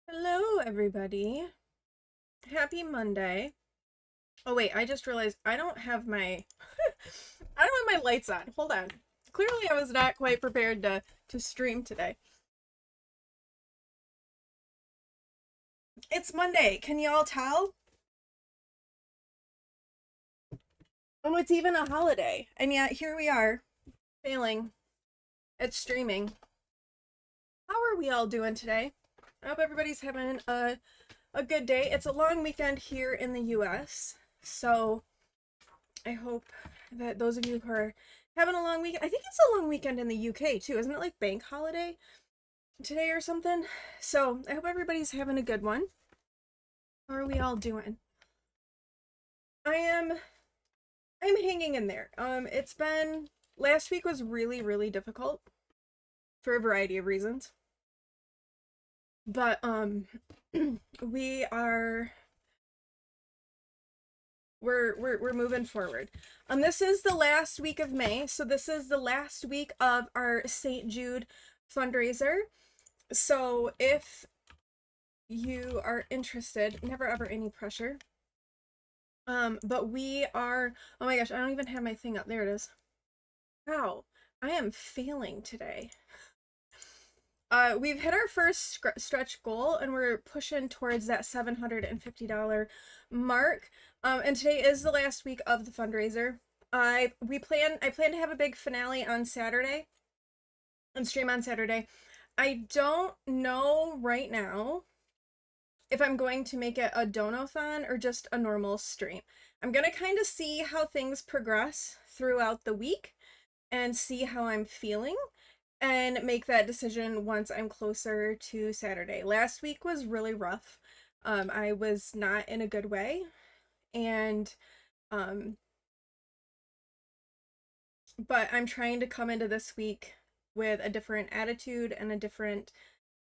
Hello, everybody. Happy Monday. Oh wait, I just realized I don't have my I don't have my lights on. Hold on. Clearly I was not quite prepared to stream today. It's Monday. Can you all tell? Oh, it's even a holiday. And yet here we are, failing at streaming. How are we all doing today? I hope everybody's having a good day. It's a long weekend here in the US. So I hope that those of you who are having a long weekend, I think it's a long weekend in the UK too. Isn't it like bank holiday today or something? So I hope everybody's having a good one. How are we all doing? I am I'm hanging in there. It's been last week was really difficult for a variety of reasons. But we are we're moving forward. This is the last week of May, so this is the last week of our St. Jude fundraiser. So if you are interested, never ever any pressure. But we are, oh my gosh, I don't even have my thing up. There it is. Wow, I am failing today. We've hit our first stretch goal and we're pushing towards that $750 mark. And today is the last week of the fundraiser. I plan to have a big finale on Saturday and stream on Saturday. I don't know right now if I'm going to make it a donathon or just a normal stream. I'm gonna kind of see how things progress throughout the week and see how I'm feeling and make that decision once I'm closer to Saturday. Last week was really rough. I was not in a good way, and but I'm trying to come into this week with a different attitude and a different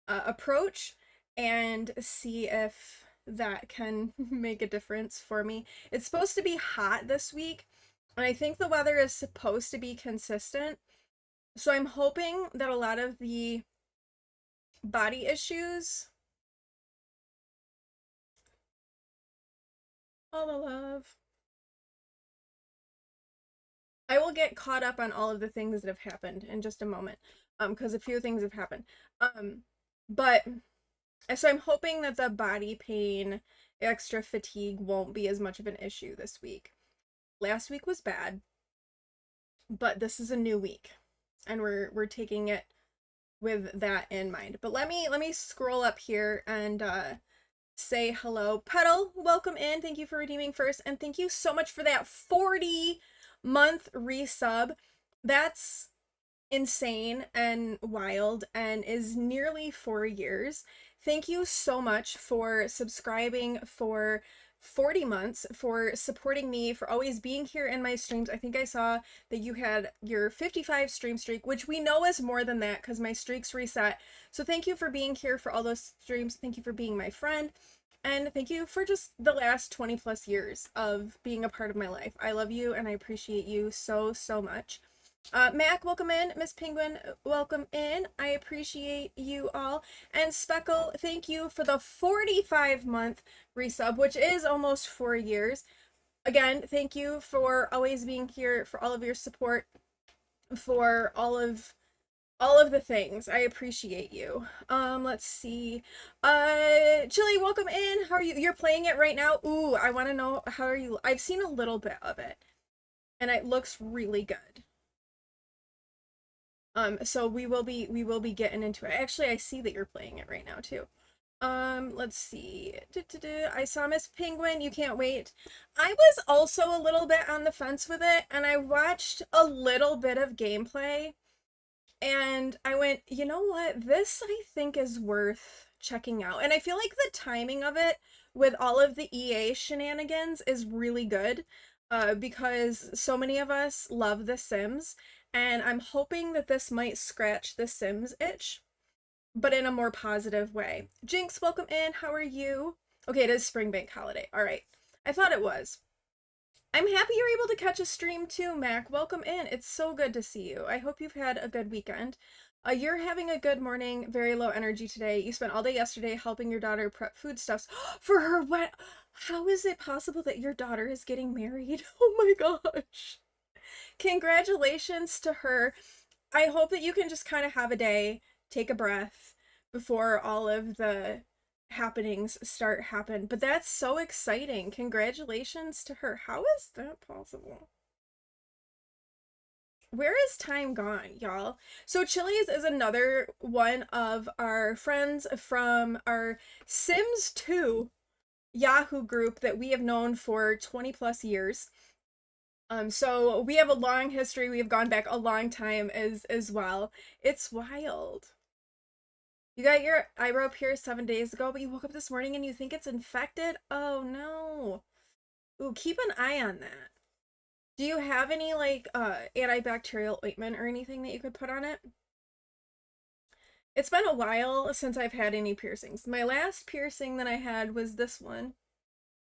approach and see if that can make a difference for me. It's supposed to be hot this week, and I think the weather is supposed to be consistent. So I'm hoping that a lot of the body issues, all the love, I will get caught up on all of the things that have happened in just a moment, because a few things have happened. But so I'm hoping that the body pain, extra fatigue won't be as much of an issue this week. Last week was bad, but this is a new week, and we're taking it with that in mind. But let me scroll up here and say hello. Petal, welcome in. Thank you for redeeming first, and thank you so much for that 40-month resub. That's insane and wild and is nearly 4 years. Thank you so much for subscribing for 40 months, for supporting me, for always being here in my streams. I think I saw that you had your 55 stream streak, which we know is more than that because my streaks reset. So thank you for being here for all those streams. Thank you for being my friend. And thank you for just the last 20 plus years of being a part of my life. I love you and I appreciate you so much. Mac, welcome in. Miss Penguin, welcome in. I appreciate you all. And Speckle, thank you for the 45-month resub, which is almost 4 years. Again, thank you for always being here, for all of your support, for all of the things. I appreciate you. Let's see. Chili, welcome in. How are you? You're playing it right now? Ooh, I want to know, how are you? I've seen a little bit of it, and it looks really good. So we will be getting into it. Actually, I see that you're playing it right now too. Let's see. I saw Miss Penguin. You can't wait. I was also a little bit on the fence with it, and I watched a little bit of gameplay, and I went, you know what? This I think is worth checking out. And I feel like the timing of it with all of the EA shenanigans is really good, because so many of us love The Sims, and I'm hoping that this might scratch the Sims itch, but in a more positive way. Jinx, welcome in. How are you? Okay, it is Spring Bank holiday. All right. I thought it was. I'm happy you're able to catch a stream too, Mac. Welcome in. It's so good to see you. I hope you've had a good weekend. You're having a good morning, very low energy today. You spent all day yesterday helping your daughter prep foodstuffs for her wed. How is it possible that your daughter is getting married? Oh my gosh. Congratulations to her. I hope that you can just kind of have a day, take a breath before all of the happenings happen. But that's so exciting. Congratulations to her. How is that possible? Where is time gone, y'all? So Chili's is another one of our friends from our Sims 2 Yahoo group that we have known for 20 plus years. So we have a long history. We have gone back a long time as well. It's wild. You got your eyebrow pierced 7 days ago, but you woke up this morning and you think it's infected? Oh no. Ooh, keep an eye on that. Do you have any like antibacterial ointment or anything that you could put on it? It's been a while since I've had any piercings. My last piercing that I had was this one,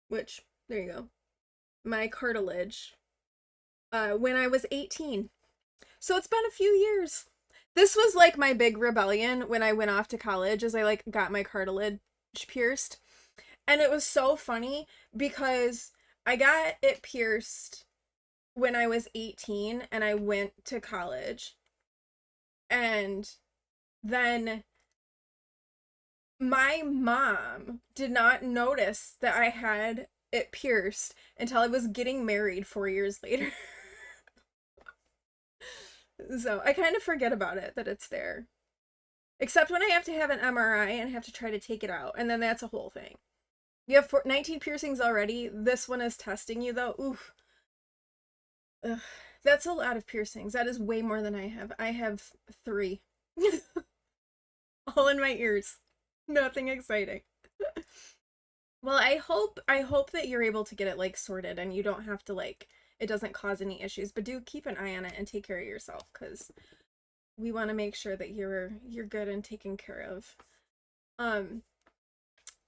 which there you go. My cartilage. When I was 18. So it's been a few years. This was like my big rebellion when I went off to college, as I like got my cartilage pierced. And it was so funny because I got it pierced when I was 18 and I went to college. And then my mom did not notice that I had it pierced until I was getting married 4 years later. So I kind of forget about it, that it's there. Except when I have to have an MRI and have to try to take it out, and then that's a whole thing. You have 19 piercings already. This one is testing you, though. Oof. Ugh. That's a lot of piercings. That is way more than I have. I have 3. All in my ears. Nothing exciting. Well, I hope that you're able to get it like sorted and you don't have to like it doesn't cause any issues, but do keep an eye on it and take care of yourself cuz we want to make sure that you're good and taken care of. Um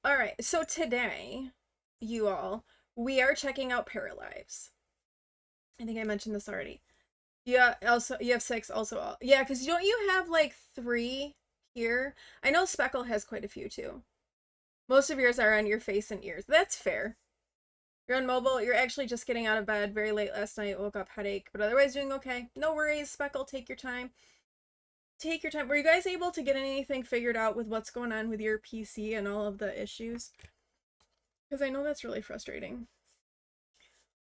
all right. So today, you all, we are checking out Paralives. I think I mentioned this already. Yeah, also you have 6 also. Yeah, cuz don't you have like 3 here? I know Speckle has quite a few too. Most of yours are on your face and ears. That's fair. You're on mobile. You're actually just getting out of bed very late last night. Woke up headache, but otherwise doing okay. No worries, Speckle. Take your time. Take your time. Were you guys able to get anything figured out with what's going on with your PC and all of the issues? Because I know that's really frustrating.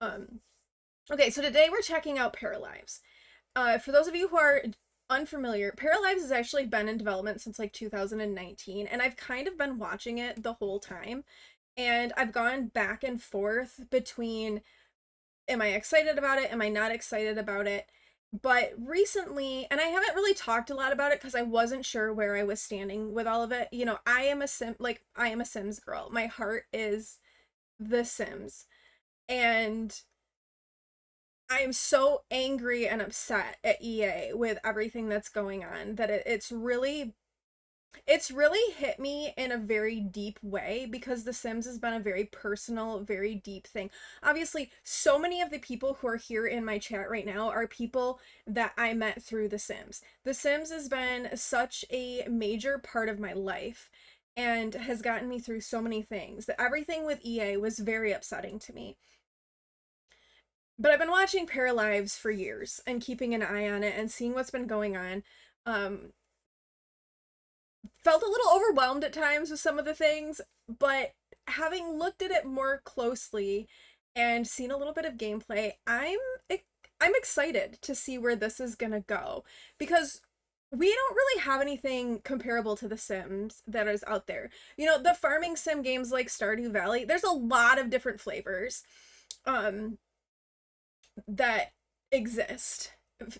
Okay, so today we're checking out Paralives. For those of you who are unfamiliar, Paralives has actually been in development since like 2019, and I've kind of been watching it the whole time. And I've gone back and forth between am I excited about it? Am I not excited about it? But recently, and I haven't really talked a lot about it because I wasn't sure where I was standing with all of it. You know, I am a Sims girl. My heart is The Sims. And I am so angry and upset at EA with everything that's going on that it's really hit me in a very deep way because The Sims has been a very personal, very deep thing. Obviously, so many of the people who are here in my chat right now are people that I met through The Sims. The Sims has been such a major part of my life and has gotten me through so many things that everything with EA was very upsetting to me. But I've been watching Paralives for years and keeping an eye on it and seeing what's been going on. Felt a little overwhelmed at times with some of the things, but having looked at it more closely and seen a little bit of gameplay, I'm excited to see where this is gonna go because we don't really have anything comparable to The Sims that is out there. You know, the farming sim games like Stardew Valley, there's a lot of different flavors that exist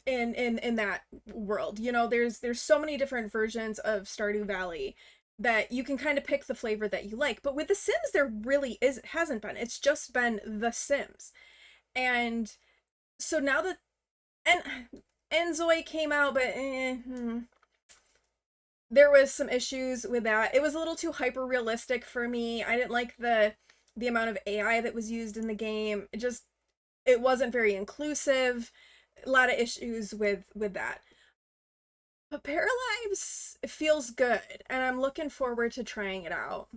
in that world. You know, there's so many different versions of Stardew Valley that you can kind of pick the flavor that you like. But with The Sims, there really hasn't been. It's just been The Sims. And so now that and Zoe came out, but there was some issues with that. It was a little too hyper realistic for me. I didn't like the amount of AI that was used in the game. It wasn't very inclusive. A lot of issues with that. But Paralives feels good, and I'm looking forward to trying it out.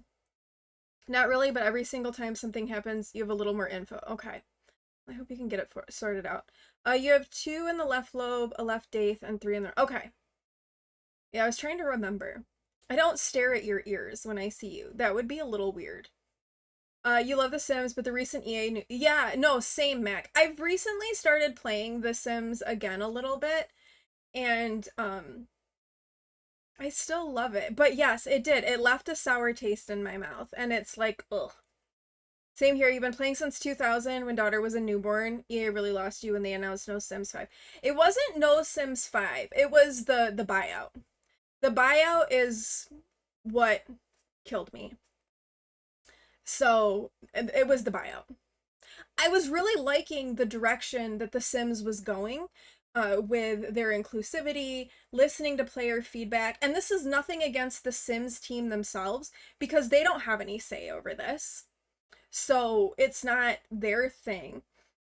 Not really, but every single time something happens, you have a little more info. Okay. I hope you can get it sorted out. You have 2 in the left lobe, a left daith, and 3 in the... Okay. Yeah, I was trying to remember. I don't stare at your ears when I see you. That would be a little weird. You love The Sims, but the recent EA new... Yeah, no, same, Mac. I've recently started playing The Sims again a little bit, and, I still love it. But yes, it did. It left a sour taste in my mouth, and it's like, ugh. Same here. You've been playing since 2000 when daughter was a newborn. EA really lost you when they announced No Sims 5. It wasn't No Sims 5. It was the buyout. The buyout is what killed me. So, it was the buyout. I was really liking the direction that The Sims was going, with their inclusivity, listening to player feedback, and this is nothing against the Sims team themselves, because they don't have any say over this. So it's not their thing.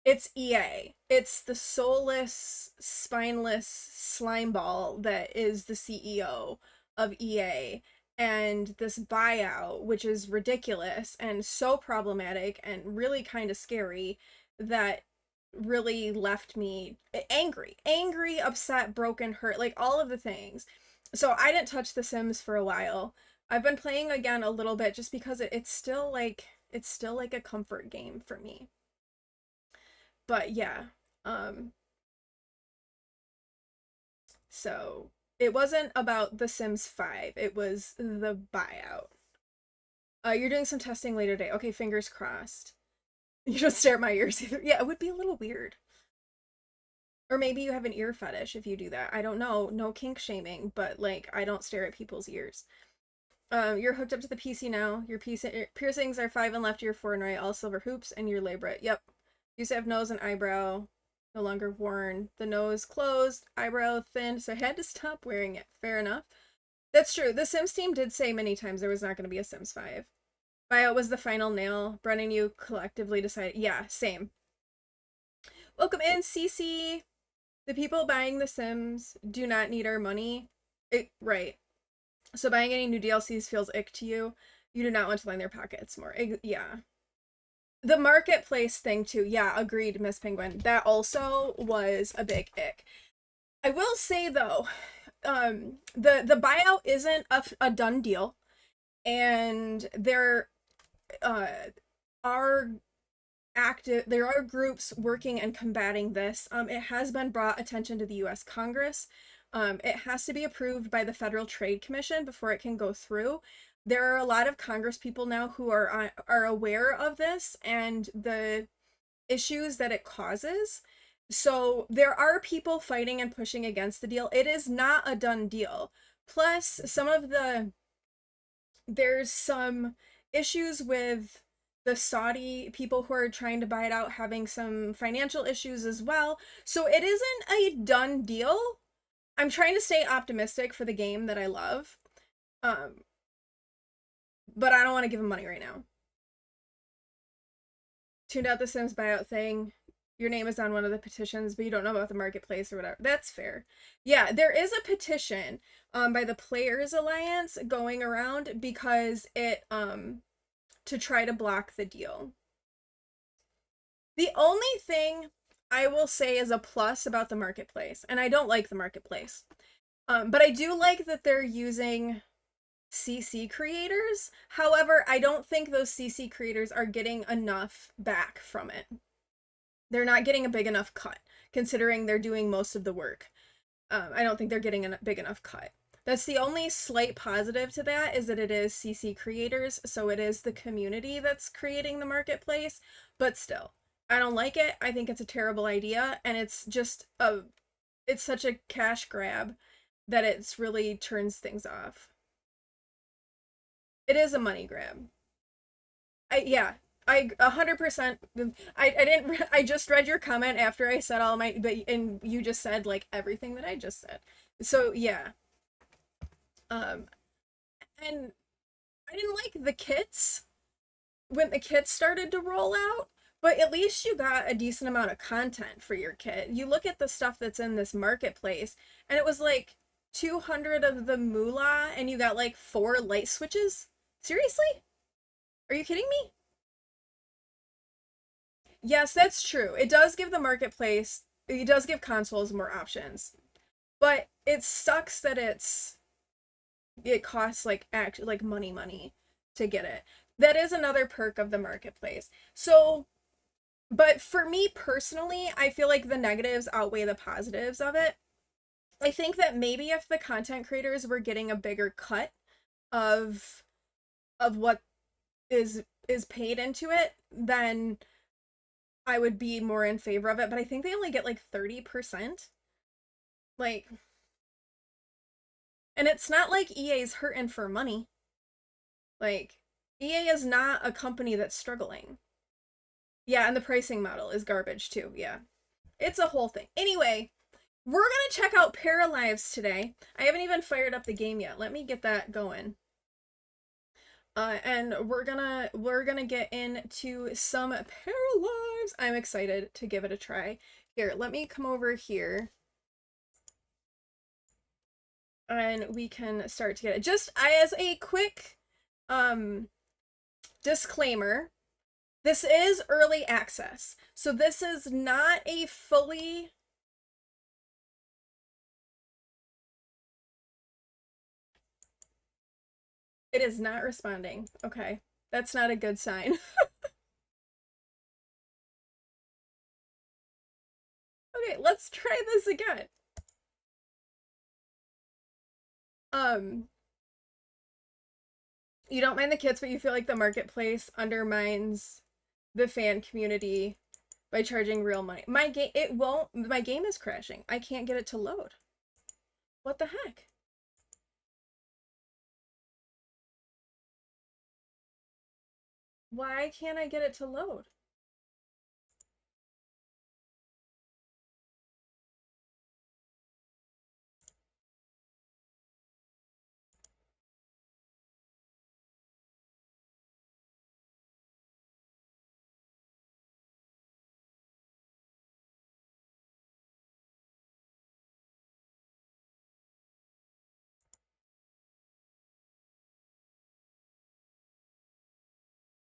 It's EA. It's the soulless, spineless slime ball that is the CEO of EA. And this buyout, which is ridiculous and so problematic and really kind of scary, that really left me angry. Angry, upset, broken, hurt, like all of the things. So I didn't touch The Sims for a while. I've been playing again a little bit just because it's still like a comfort game for me. But yeah, um so it wasn't about The Sims 5, it was the buyout. You're doing some testing later today. Okay, fingers crossed. You don't stare at my ears either. Yeah, it would be a little weird. Or maybe you have an ear fetish if you do that. I don't know. No kink shaming, but like I don't stare at people's ears. You're hooked up to the PC now. Your piercings are 5 and left ear, 4 and right, all silver hoops, and your labret. Yep. Used to have nose and eyebrow. No longer worn. The nose closed, eyebrow thin, so I had to stop wearing it. Fair enough. That's true. The Sims team did say many times there was not going to be a Sims 5. Buyout was the final nail. Brennan, you collectively decided. Yeah, same. Welcome in, CC. The people buying The Sims do not need our money. Right. So buying any new DLCs feels ick to you. You do not want to line their pockets more. Yeah. The marketplace thing too. Yeah, agreed, Miss Penguin. That also was a big ick. I will say though, the buyout isn't a done deal, and there are there are groups working and combating this. It has been brought attention to the US Congress. It has to be approved by the Federal Trade Commission before it can go through. There are a lot of Congress people now who are aware of this and the issues that it causes. So there are people fighting and pushing against the deal. It is not a done deal. Plus, there's some issues with the Saudi people who are trying to buy it out having some financial issues as well. So it isn't a done deal. I'm trying to stay optimistic for the game that I love. But I don't want to give him money right now. Tuned out the Sims buyout thing. Your name is on one of the petitions, but you don't know about the marketplace or whatever. That's fair. Yeah, there is a petition by the Players Alliance going around because it to try to block the deal. The only thing I will say is a plus about the marketplace, and I don't like the marketplace, but I do like that they're using CC creators. However, I don't think those CC creators are getting enough back from it. They're not getting a big enough cut, considering they're doing most of the work. I don't think they're getting a big enough cut. That's the only slight positive to that, is that it is CC creators, so it is the community that's creating the marketplace, but still, I don't like it. I think it's a terrible idea, and it's just it's such a cash grab that it's really turns things off. It is a money grab. Yeah, I 100%. I didn't. I just read your comment after I said all my, but and you just said like everything that I just said. So yeah. Um, and I didn't like the kits when the kits started to roll out, but at least you got a decent amount of content for your kit. You look at the stuff that's in this marketplace, and it was like 200 of the moolah and you got like 4 light switches? Seriously? Are you kidding me? Yes, that's true. It does give the marketplace, it does give consoles more options. But it sucks that it costs like money to get it. That is another perk of the marketplace. So, but for me personally, I feel like the negatives outweigh the positives of it. I think that maybe if the content creators were getting a bigger cut of what is paid into it, then I would be more in favor of it, but I think they only get like 30%. Like, and it's not like EA's hurting for money. Like, EA is not a company that's struggling. Yeah, and the pricing model is garbage too. Yeah. It's a whole thing. Anyway, we're gonna check out Paralives today. I haven't even fired up the game yet. Let me get that going. And we're gonna get into some Paralives. I'm excited to give it a try. Here, let me come over here. And we can start to get it. Just as a quick disclaimer, this is early access. So this is not a fully... It is not responding. Okay. That's not a good sign. Okay, let's try this again. You don't mind the kits, but you feel like the marketplace undermines the fan community by charging real money. My game is crashing. I can't get it to load. What the heck? Why can't I get it to load?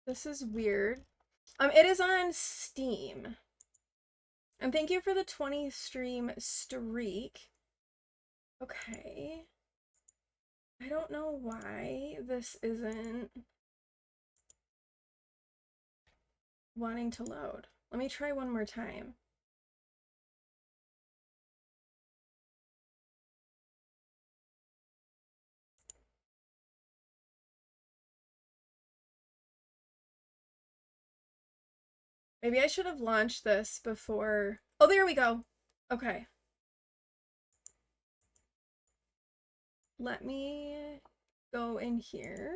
This is weird. It is on Steam. And thank you for the 20 stream streak. Okay. I don't know why this isn't wanting to load. Let me try one more time. Maybe I should have launched this before. Oh, there we go. Okay. Let me go in here.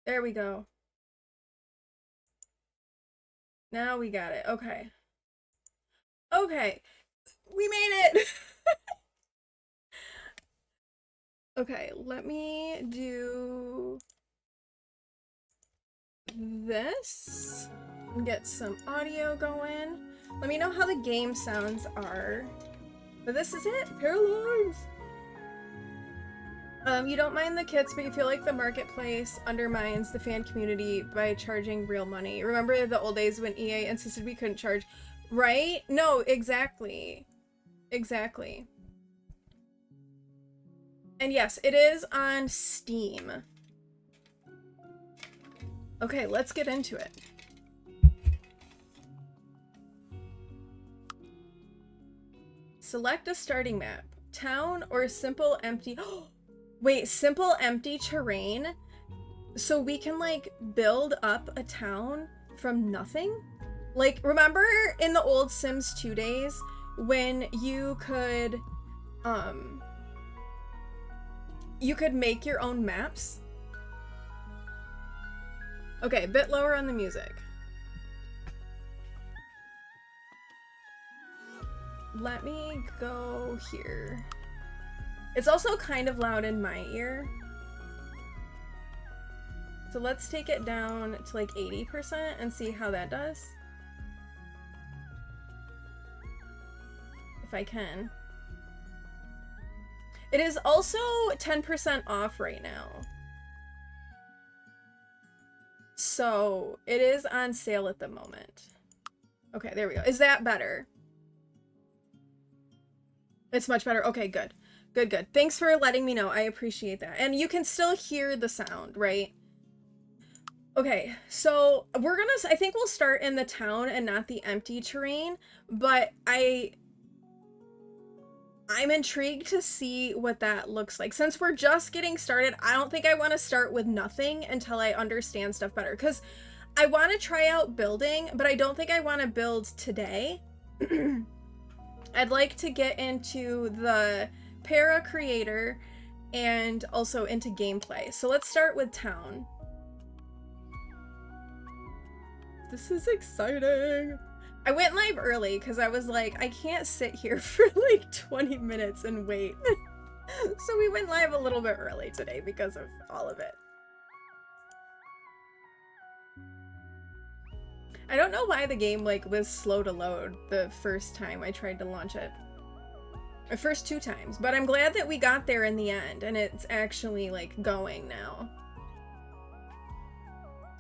There we go. Now we got it. Okay. Okay. We made it! Okay, let me do this and get some audio going. Let me know how the game sounds are. But this is it, Paralives! You don't mind the kits, but you feel like the marketplace undermines the fan community by charging real money. Remember the old days when EA insisted we couldn't charge, right? No, exactly. Exactly. And yes, it is on Steam. Okay, let's get into it. Select a starting map. Town or simple empty... Wait, simple empty terrain? So we can, like, build up a town from nothing? Like, remember in the old Sims 2 days when you could make your own maps? Okay, a bit lower on the music. Let me go here. It's also kind of loud in my ear. So let's take it down to like 80% and see how that does. If I can. It is also 10% off right now. So it is on sale at the moment. Okay, there we go. Is that better? It's much better. Okay, good. Good, good. Thanks for letting me know. I appreciate that. And you can still hear the sound, right? Okay, so we're gonna, I think we'll start in the town and not the empty terrain, but I'm intrigued to see what that looks like. Since we're just getting started, I don't think I want to start with nothing until I understand stuff better, because I want to try out building, but I don't think I want to build today. I'd like to get into the para creator and also into gameplay. So let's start with town. This is exciting. I went live early because I was like, I can't sit here for like 20 minutes and wait. So we went live a little bit early today because of all of it. I don't know why the game like was slow to load the first time I tried to launch it. The first 2 times, but I'm glad that we got there in the end and it's actually like going now.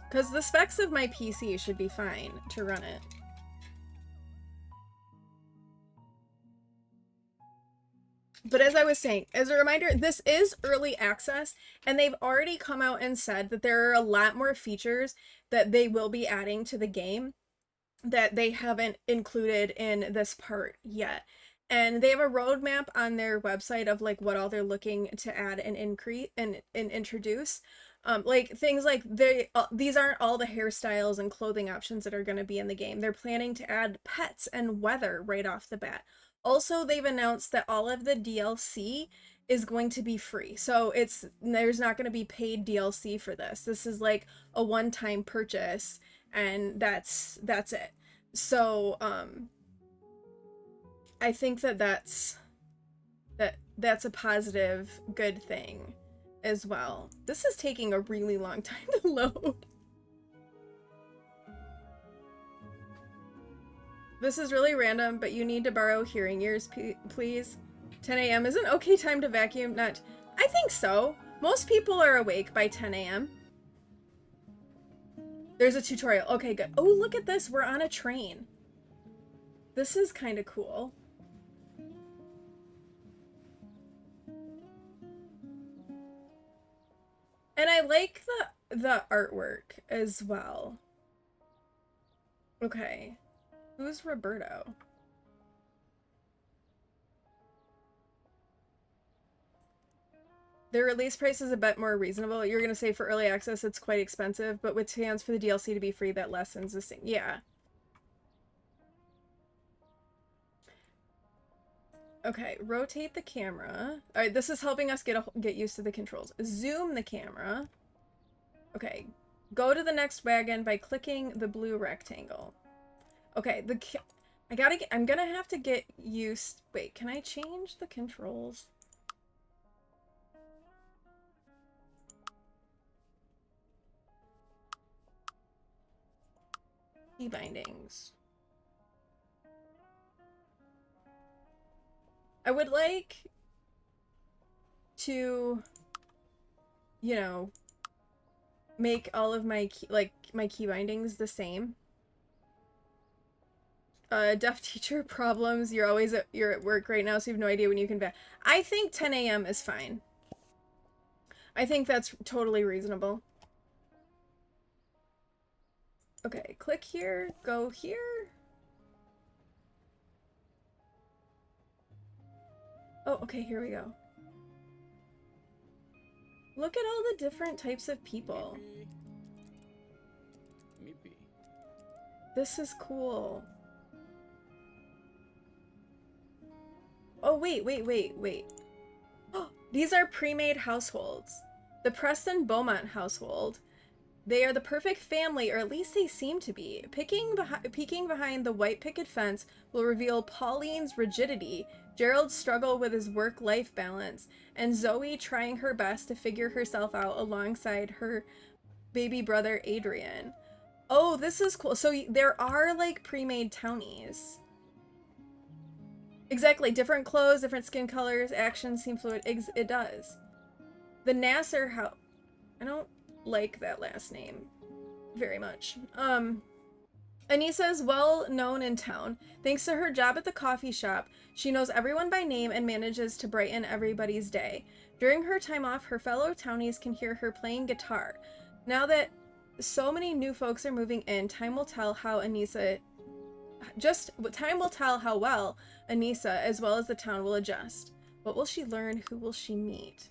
Because the specs of my PC should be fine to run it. But as I was saying, as a reminder, this is early access, and they've already come out and said that there are a lot more features that they will be adding to the game that they haven't included in this part yet. And they have a roadmap on their website of like what all they're looking to add and increase and introduce. Like things like these aren't all the hairstyles and clothing options that are going to be in the game. They're planning to add pets and weather right off the bat. Also, they've announced that all of the DLC is going to be free. So there's not going to be paid DLC for this. This is like a one-time purchase and that's it. So I think that's a positive good thing as well. This is taking a really long time to load. This is really random, but you need to borrow hearing ears, please. 10 a.m. is an okay time to vacuum. Not, I think so. Most people are awake by 10 a.m. There's a tutorial. Okay, good. Oh, look at this. We're on a train. This is kind of cool. And I like the artwork as well. Okay. Who's Roberto? Their release price is a bit more reasonable. You're gonna say for early access it's quite expensive, but with chance for the DLC to be free, that lessens the thing. Yeah. Okay, rotate the camera. All right, this is helping us get used to the controls. Zoom the camera. Okay, go to the next wagon by clicking the blue rectangle. Okay, I'm gonna have to get used. Wait, can I change the controls? Key bindings. I would like to, you know, make all of my key bindings the same. Deaf teacher problems. You're at work right now, so you have no idea when you can back. I think 10 a.m. is fine. I think that's totally reasonable. Okay, click here, go here. Oh, okay, here we go. Look at all the different types of people. Maybe. This is cool. Oh, wait. Oh, these are pre-made households. The Preston Beaumont household. They are the perfect family, or at least they seem to be. Peeking behind the white picket fence will reveal Pauline's rigidity, Gerald's struggle with his work-life balance, and Zoe trying her best to figure herself out alongside her baby brother Adrian. Oh, this is cool. So there are like pre-made townies. Exactly. Different clothes, different skin colors, actions seem fluid. It does. The Nasser house. I don't like that last name very much. Anissa is well known in town. Thanks to her job at the coffee shop, she knows everyone by name and manages to brighten everybody's day. During her time off, her fellow townies can hear her playing guitar. Now that so many new folks are moving in, time will tell how well Anissa, as well as the town, will adjust. What will she learn? Who will she meet?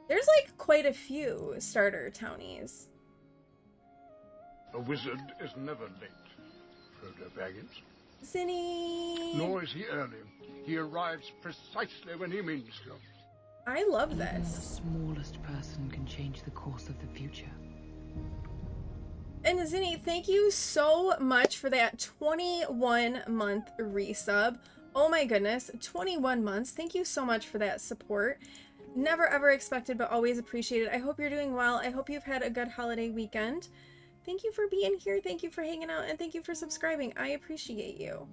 There's like quite a few starter townies. A wizard is never late, Frodo Baggins. Zinni! Nor is he early. He arrives precisely when he means to. I love Even this. the smallest person can change the course of the future. And Zinni, thank you so much for that 21-month resub. Oh my goodness, 21 months. Thank you so much for that support. Never ever expected, but always appreciated. I hope you're doing well. I hope you've had a good holiday weekend. Thank you for being here. Thank you for hanging out, and thank you for subscribing. I appreciate you.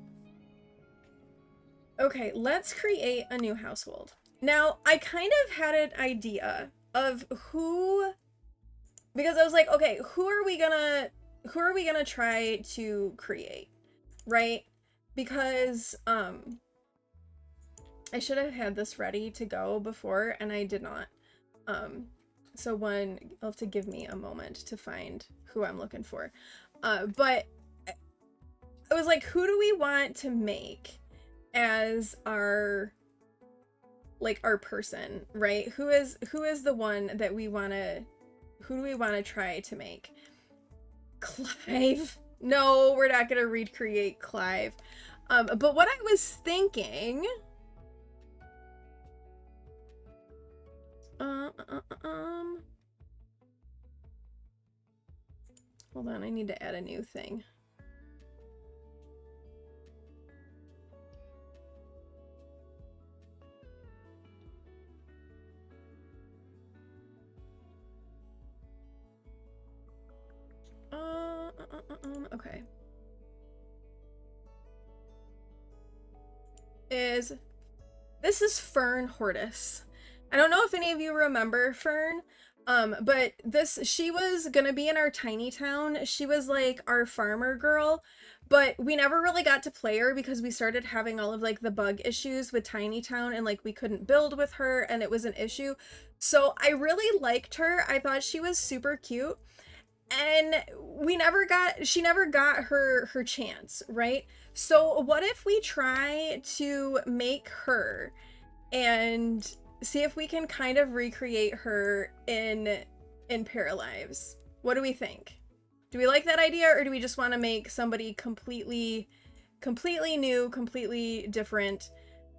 Okay, let's create a new household. Now, I kind of had an idea of who, because I was like, okay, who are we gonna try to create, right? Because I should have had this ready to go before, and I did not. So you'll have to give me a moment to find who I'm looking for. But I was like, who do we want to make as our person, right? Who is the one that we want to, who do we want to try to make? Clive? No, we're not going to recreate Clive. But what I was thinking, hold on, I need to add a new thing. Okay. This is Fern Hortus. I don't know if any of you remember Fern, but she was gonna be in our tiny town. She was like our farmer girl, but we never really got to play her because we started having all of like the bug issues with Tiny Town, and like we couldn't build with her, and it was an issue. So I really liked her. I thought she was super cute, and she never got her chance, right? So what if we try to make her and see if we can kind of recreate her in Paralives? What do we think? Do we like that idea, or do we just want to make somebody completely new, completely different,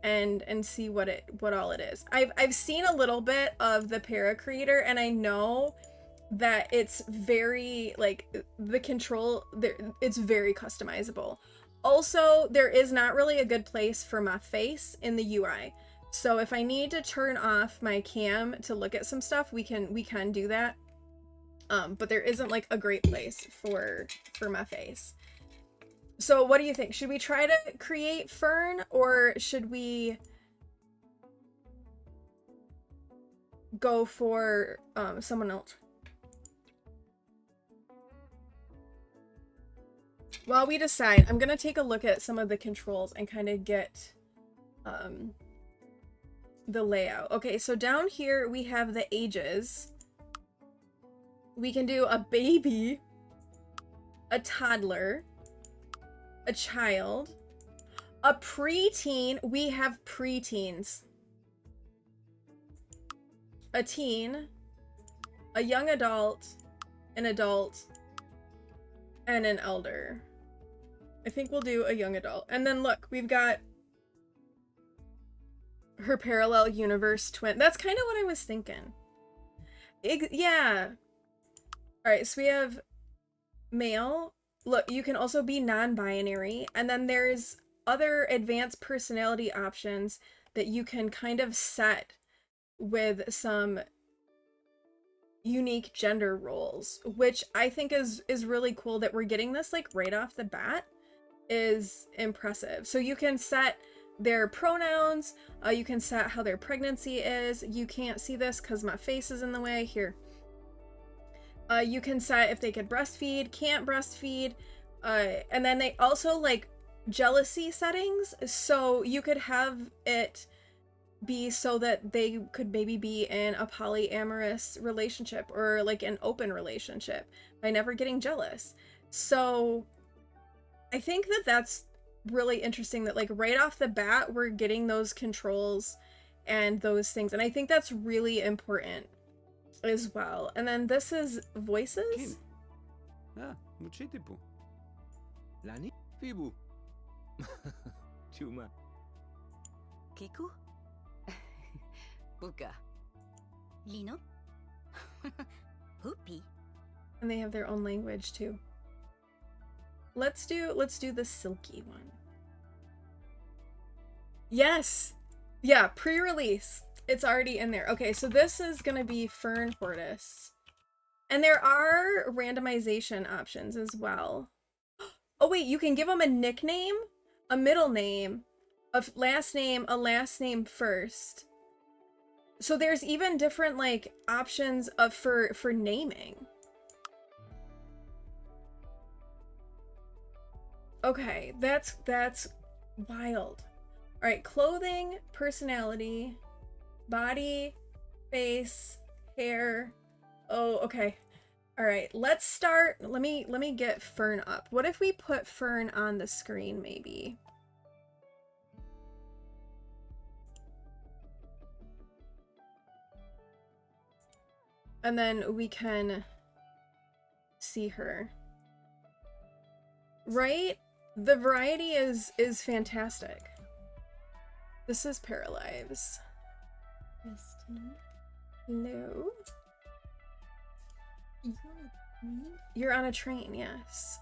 and see what all it is? I've seen a little bit of the Para creator, and I know that it's very like the control there, it's very customizable. Also, there is not really a good place for my face in the UI. So if I need to turn off my cam to look at some stuff, we can do that. But there isn't like a great place for my face. So what do you think? Should we try to create Fern, or should we go for someone else? While we decide, I'm gonna take a look at some of the controls and kind of get the layout. Okay, so down here we have the ages. We can do a baby, a toddler, a child, a preteen. We have preteens. A teen, a young adult, an adult, and an elder. I think we'll do a young adult. And then look, we've got her parallel universe twin. That's kind of what I was thinking. Yeah. All right, so we have male. Look, you can also be non-binary. And then there's other advanced personality options that you can kind of set with some unique gender roles, which I think is really cool that we're getting this like right off the bat is impressive. So you can set their pronouns, you can set how their pregnancy is. You can't see this because my face is in the way here. You can set if they could breastfeed, can't breastfeed, and then they also like jealousy settings, so you could have it be so that they could maybe be in a polyamorous relationship or like an open relationship by never getting jealous. So I think that that's really interesting that like right off the bat we're getting those controls and those things, and I think that's really important as well. And then this is voices. Ah, muchitipu. Lani Fibu. Chuma. Kiku? Buka. Lino? Hoopy. And they have their own language too. Let's do the silky one. Yes. Yeah, pre-release. It's already in there. Okay, so this is gonna be Fern Hortus. And there are randomization options as well. Oh wait, you can give them a nickname, a middle name, a last name first. So there's even different like options of for naming. Okay, that's wild. All right, clothing, personality, body, face, hair. Oh, okay. All right, let's start. Let me get Fern up. What if we put Fern on the screen maybe? And then we can see her. Right? The variety is fantastic. This is Paralives. Hello? You're on a train, yes.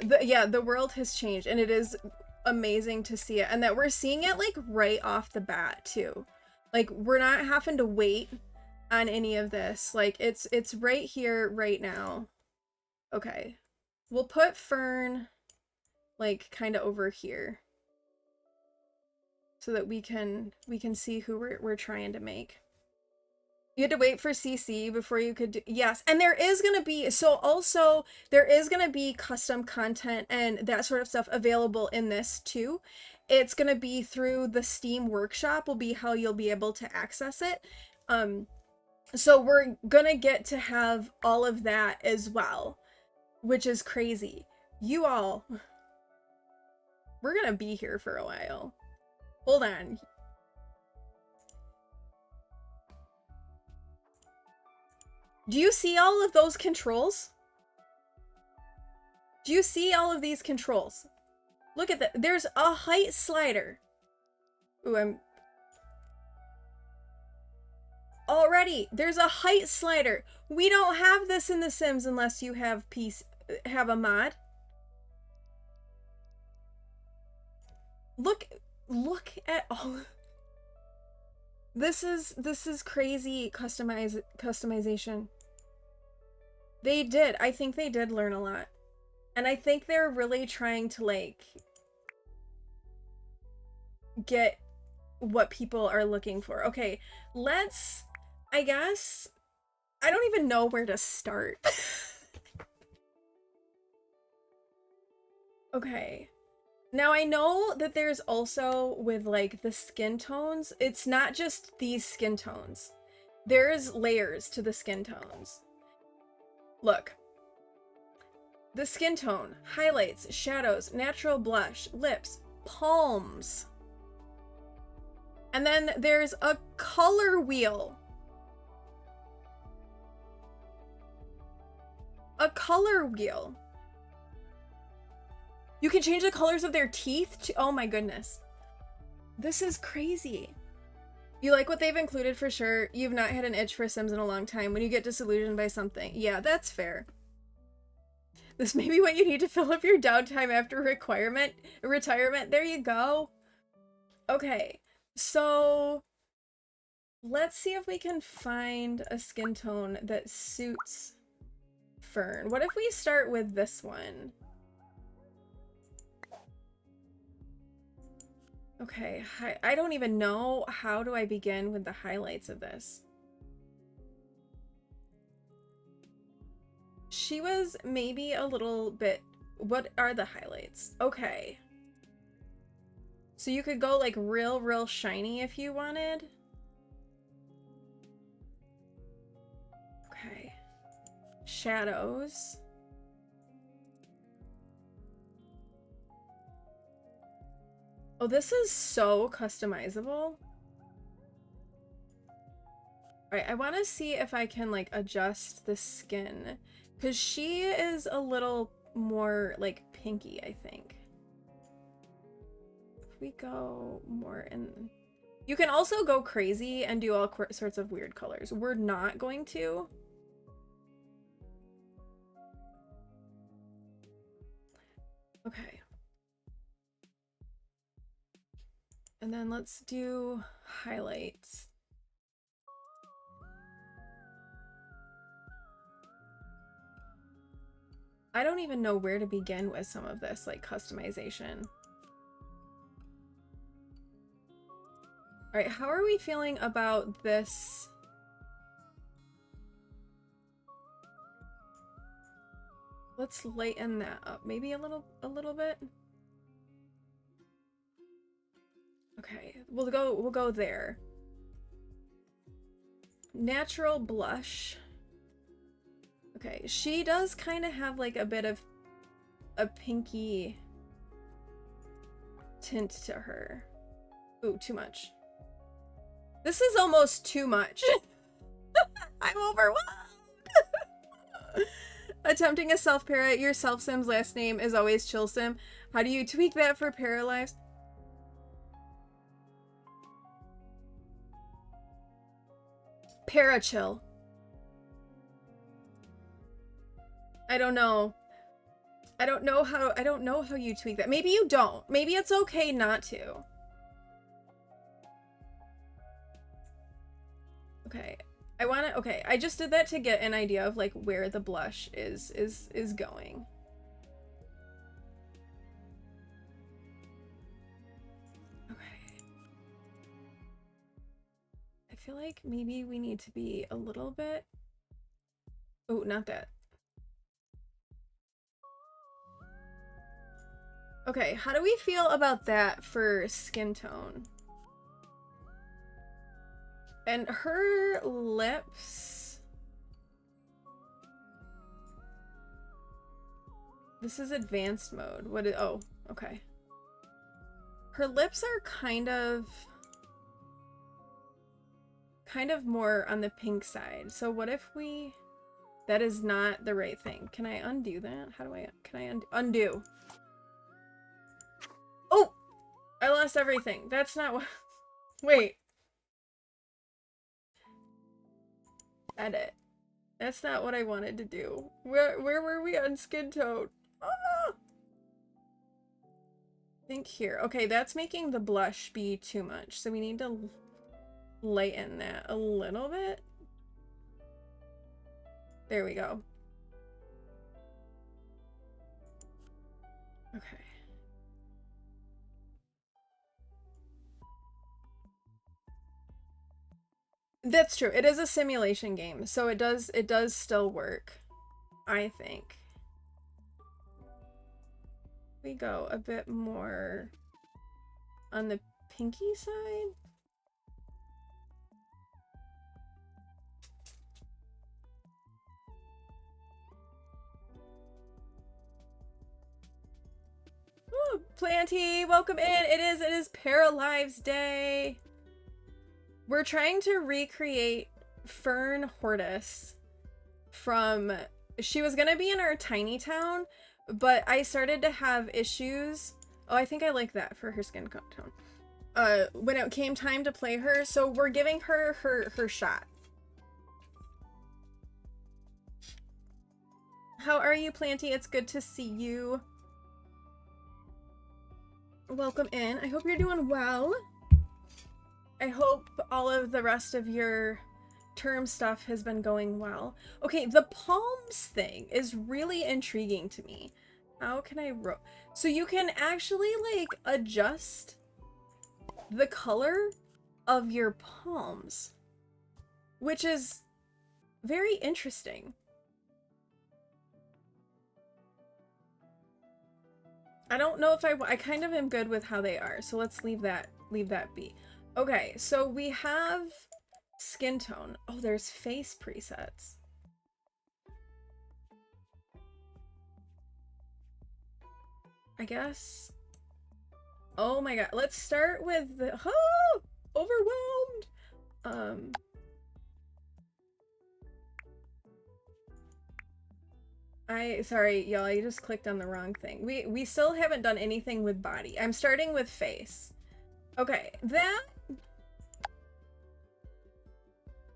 The world has changed, and it is amazing to see it, and that we're seeing it like right off the bat too. Like we're not having to wait on any of this. Like it's right here, right now. Okay, we'll put Fern like kind of over here so that we can see who we're trying to make. You had to wait for CC before you could do, yes. And there is going to be, so also there is going to be custom content and that sort of stuff available in this too. It's going to be through the Steam Workshop will be how you'll be able to access it. So we're going to get to have all of that as well, which is crazy. You all, we're going to be here for a while. Hold on. Do you see all of those controls? Do you see all of these controls? Look at that. There's a height slider. Ooh, already, there's a height slider. We don't have this in The Sims unless you have a mod. Look at all. This is crazy customization. They did. I think they did learn a lot. And I think they're really trying to like get what people are looking for. Okay, let's, I guess, I don't even know where to start. Okay. Now I know that there's also with like the skin tones, it's not just these skin tones. There's layers to the skin tones. Look. The skin tone, highlights, shadows, natural blush, lips, palms. And then there's a color wheel. A color wheel. You can change the colors of their teeth to, oh my goodness. This is crazy. You like what they've included for sure. You've not had an itch for Sims in a long time when you get disillusioned by something. Yeah, that's fair. This may be what you need to fill up your downtime after retirement. There you go. Okay, so let's see if we can find a skin tone that suits Fern. What if we start with this one? Okay, I don't even know how do I begin with the highlights of this. She was maybe a little bit... What are the highlights? Okay. So you could go like real shiny if you wanted. Okay. Shadows. Oh, this is so customizable. Alright, I want to see if I can like adjust the skin. Because she is a little more like pinky, I think. If we go more in... You can also go crazy and do all sorts of weird colors. We're not going to. Okay. And then let's do highlights. I don't even know where to begin with some of this, like, customization. Alright, how are we feeling about this? Let's lighten that up. Maybe a little bit. Okay, we'll go there. Natural blush. Okay, she does kind of have like a bit of a pinky tint to her. Ooh, too much. This is almost too much. I'm overwhelmed. Attempting a self-para, your self-sim's last name is always Chillsim. How do you tweak that for Paralives? Parachill. I don't know. I don't know how you tweak that. Maybe you don't. Maybe it's okay not to. Okay. Okay, I just did that to get an idea of like where the blush is going. Okay. I feel like maybe we need to be a little bit... Oh, not that. Okay, how do we feel about that for skin tone? And her lips... This is advanced mode. What is... Oh, okay. Her lips are kind of more on the pink side. So what if we... That is not the right thing. Can I undo that? How do I... Can I undo? Oh! I lost everything. That's not what... Wait. Edit. That's not what I wanted to do. Where were we on skin tone? Ah! I think here. Okay, that's making the blush be too much. So we need to lighten that a little bit. There we go. Okay. That's true. It is a simulation game, so it does still work, I think. We go a bit more on the pinky side. Ooh, Planty, welcome in. It is Paralives Day. We're trying to recreate Fern Hortus from... She was gonna be in our tiny town, but I started to have issues. Oh, I think I like that for her skin tone. When it came time to play her, so we're giving her her shot. How are you, Planty? It's good to see you. Welcome in. I hope you're doing well. I hope all of the rest of your term stuff has been going well. Okay, the palms thing is really intriguing to me. How can I so you can actually like adjust the color of your palms, which is very interesting. I don't know if I kind of am good with how they are, so let's leave that be. Okay, so we have skin tone. Oh, there's face presets. I guess. Oh my god, let's start with the overwhelmed. Sorry, y'all, I just clicked on the wrong thing. We still haven't done anything with body. I'm starting with face. Okay, that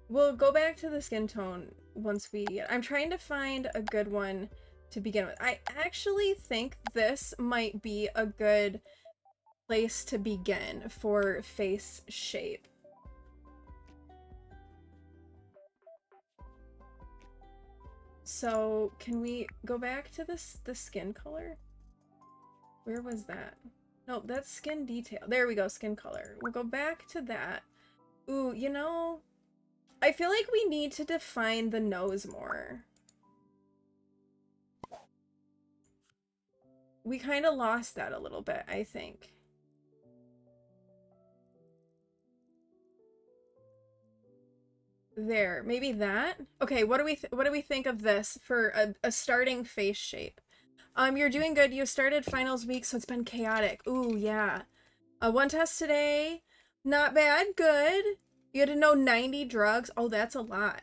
we'll go back to the skin tone once I'm trying to find a good one to begin with. I actually think this might be a good place to begin for face shape. So can we go back to the skin color? Where was that? No, that's skin detail. There we go, skin color. We'll go back to that. Ooh, you know, I feel like we need to define the nose more. We kind of lost that a little bit, I think. There, maybe that. Okay, what do we think of this for a starting face shape? You're doing good. You started finals week, so it's been chaotic. Ooh, yeah. One test today. Not bad. Good. You had to know 90 drugs. Oh, that's a lot.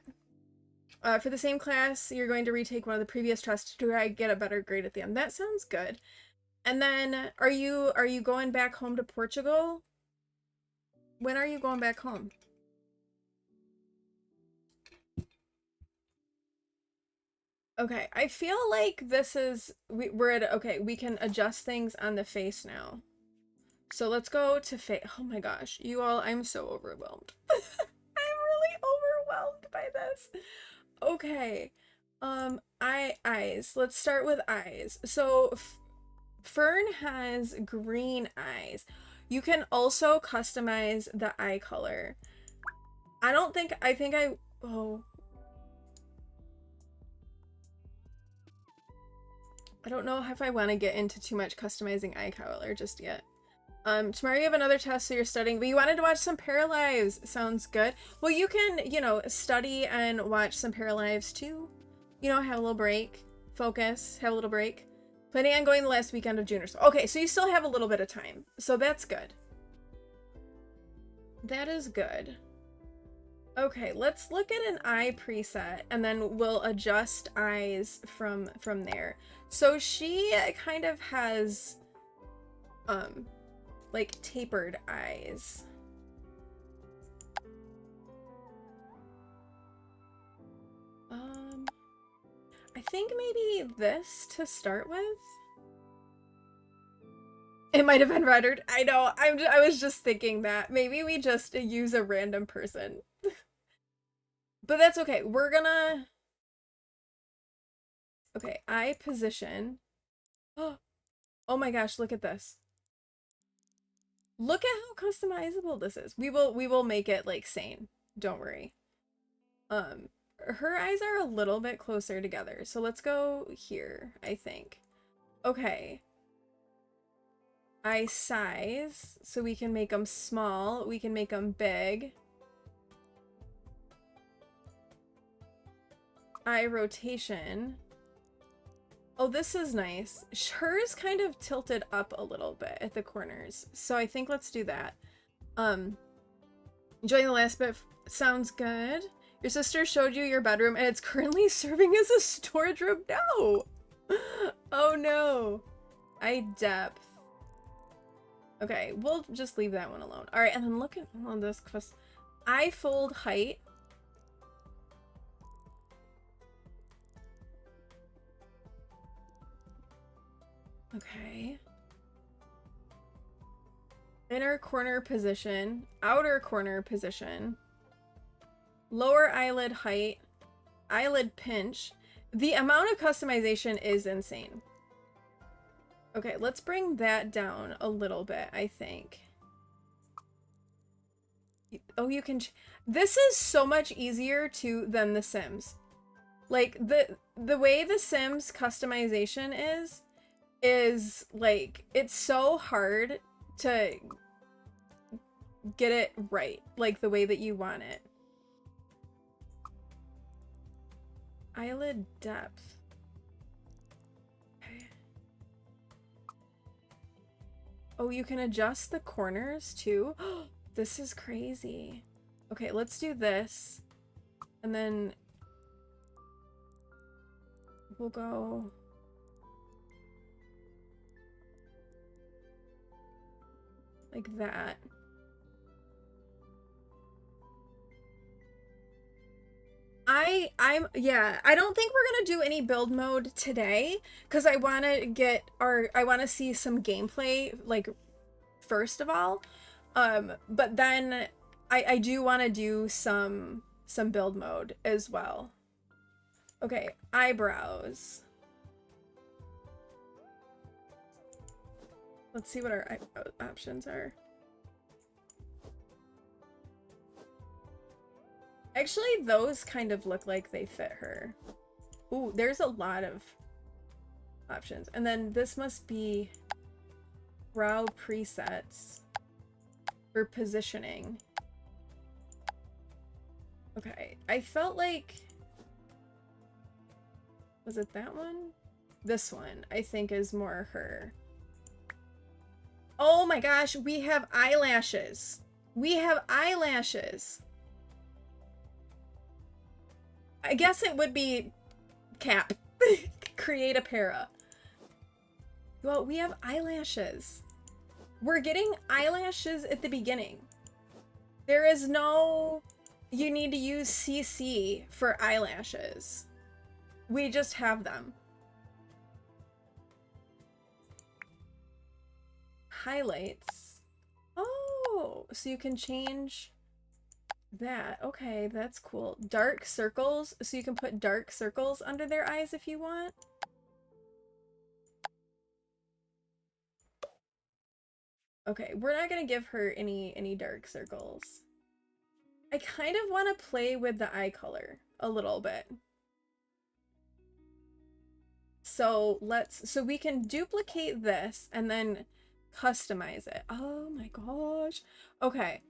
For the same class, you're going to retake one of the previous tests to try to get a better grade at the end. That sounds good. And then, are you going back home to Portugal? When are you going back home? Okay, I feel like this is we're at okay, we can adjust things on the face now. So let's go to face. Oh my gosh, you all, I'm so overwhelmed. I'm really overwhelmed by this. Okay. Eyes. Let's start with eyes. So Fern has green eyes. You can also customize the eye color. I think I I don't know if I want to get into too much customizing eye color just yet. Tomorrow you have another test, so you're studying, but you wanted to watch some Paralives. Sounds good. Well, you can, you know, study and watch some Paralives too. You know, have a little break, focus, have a little break. Planning on going the last weekend of June or so. Okay, so you still have a little bit of time, so that's good. That is good. Okay, let's look at an eye preset, and then we'll adjust eyes from there. So she kind of has, like tapered eyes. I think maybe this to start with. It might have been rendered. I know. I was just thinking that maybe we just use a random person. But that's okay. We're gonna. Okay, eye position. Oh my gosh, look at this. Look at how customizable this is. We will make it like sane. Don't worry. Her eyes are a little bit closer together. So let's go here, I think. Okay. Eye size. So we can make them small. We can make them big. Eye rotation. Oh, this is nice. Hers kind of tilted up a little bit at the corners. So I think let's do that. Enjoying the last bit. Sounds good. Your sister showed you your bedroom and it's currently serving as a storage room. No! Oh no. Eye depth. Okay, we'll just leave that one alone. Alright, and then look at all this. Eye fold height. Okay. Inner corner position, outer corner position, lower eyelid height, eyelid pinch. The amount of customization is insane. Okay, let's bring that down a little bit, I think. Oh, you can... This is so much easier than The Sims. Like, the way The Sims customization is like, it's so hard to get it right, like the way that you want it. Eyelid depth. Okay. Oh, you can adjust the corners too? This is crazy. Okay, let's do this. And then we'll go... like that. I don't think we're gonna do any build mode today because I want to see some gameplay, like, first of all. But then I do want to do some build mode as well. Okay, eyebrows. Let's see what our eyebrow options are. Actually, those kind of look like they fit her. Ooh, there's a lot of options. And then this must be brow presets for positioning. Okay, I felt like... Was it that one? This one, I think, is more her. Oh my gosh, we have eyelashes. We have eyelashes. I guess it would be cap. Create a para. Well, we have eyelashes. We're getting eyelashes at the beginning. There is no... You need to use CC for eyelashes. We just have them. Highlights. Oh, so you can change that. Okay, that's cool. Dark circles, so you can put dark circles under their eyes if you want. Okay, we're not gonna give her any dark circles. I kind of want to play with the eye color a little bit. So we can duplicate this and then customize it. Oh my gosh. Okay.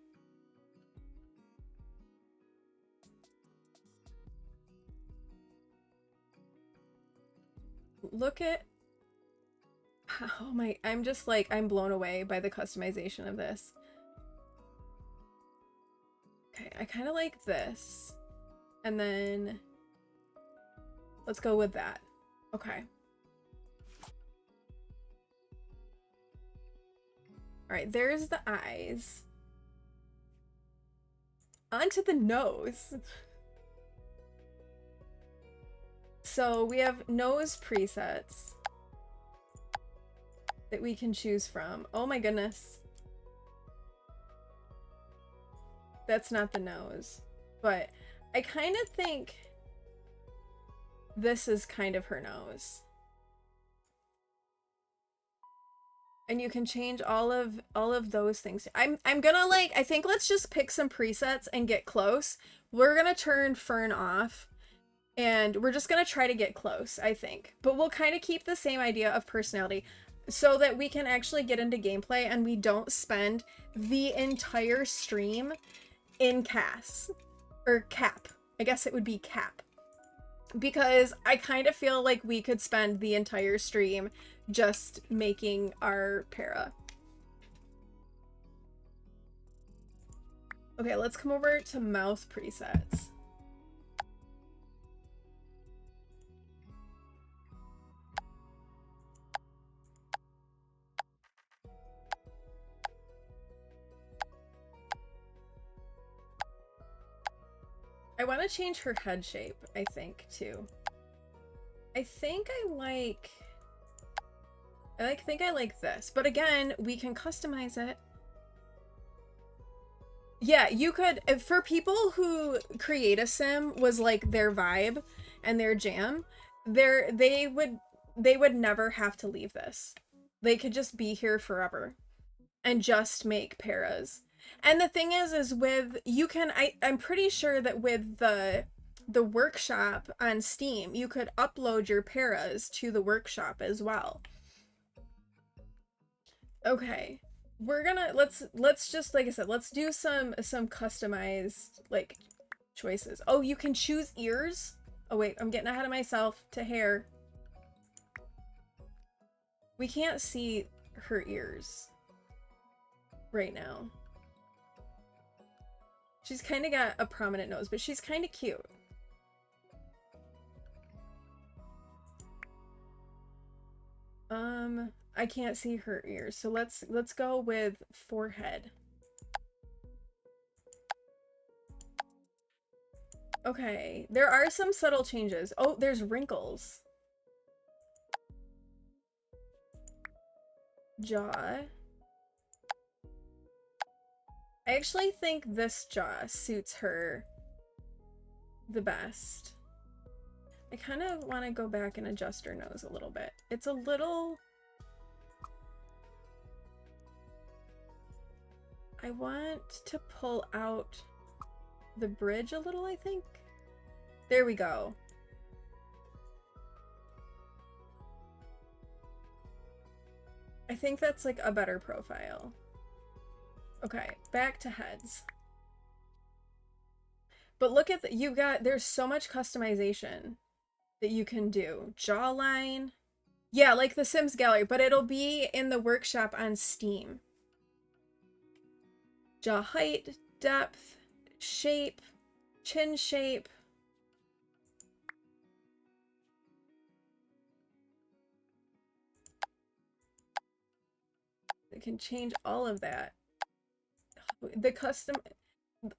Look at... Oh my... I'm just like, I'm blown away by the customization of this. Okay, I kind of like this. And then... Let's go with that. Okay. Alright, there's the eyes. Onto the nose. So we have nose presets that we can choose from. Oh my goodness. That's not the nose. But I kind of think this is kind of her nose. And you can change all of those things. I'm gonna, like, I think let's just pick some presets and get close. We're gonna turn Fern off and we're just gonna try to get close, I think. But we'll kind of keep the same idea of personality so that we can actually get into gameplay and we don't spend the entire stream in CAS. Or cap. I guess it would be cap. Because I kind of feel like we could spend the entire stream just making our para. Okay, let's come over to mouth presets. I want to change her head shape, I think, too. I think I like this. But again, we can customize it. Yeah, you could, for people who create a sim was like their vibe and their jam, they would never have to leave this. They could just be here forever and just make paras. And the thing is with you can I'm pretty sure that with the workshop on Steam, you could upload your paras to the workshop as well. Okay. We're gonna let's just like I said, let's do some customized like choices. Oh, you can choose ears? Oh wait, I'm getting ahead of myself to hair. We can't see her ears right now. She's kind of got a prominent nose, but she's kind of cute. I can't see her ears, so let's go with forehead. Okay, there are some subtle changes. Oh, there's wrinkles. Jaw. I actually think this jaw suits her the best. I kind of want to go back and adjust her nose a little bit. It's a little... I want to pull out the bridge a little, I think. There we go. I think that's like a better profile. Okay, back to heads. But look at there's so much customization that you can do. Jawline. Yeah, like the Sims gallery, but it'll be in the workshop on Steam. Jaw height, depth, shape, chin shape. It can change all of that. The custom,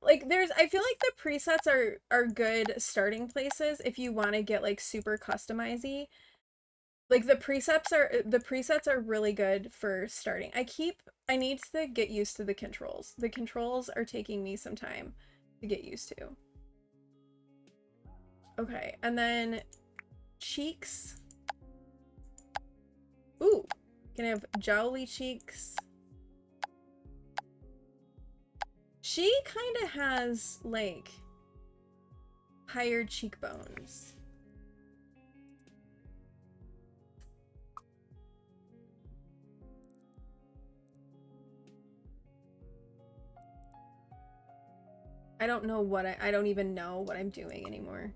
like I feel like the presets are good starting places if you want to get like super customizey. Like the presets are really good for starting. I need to get used to the controls. The controls are taking me some time to get used to. Okay, and then cheeks. Ooh, can I have jowly cheeks? She kind of has like higher cheekbones. I don't know what I don't even know what I'm doing anymore.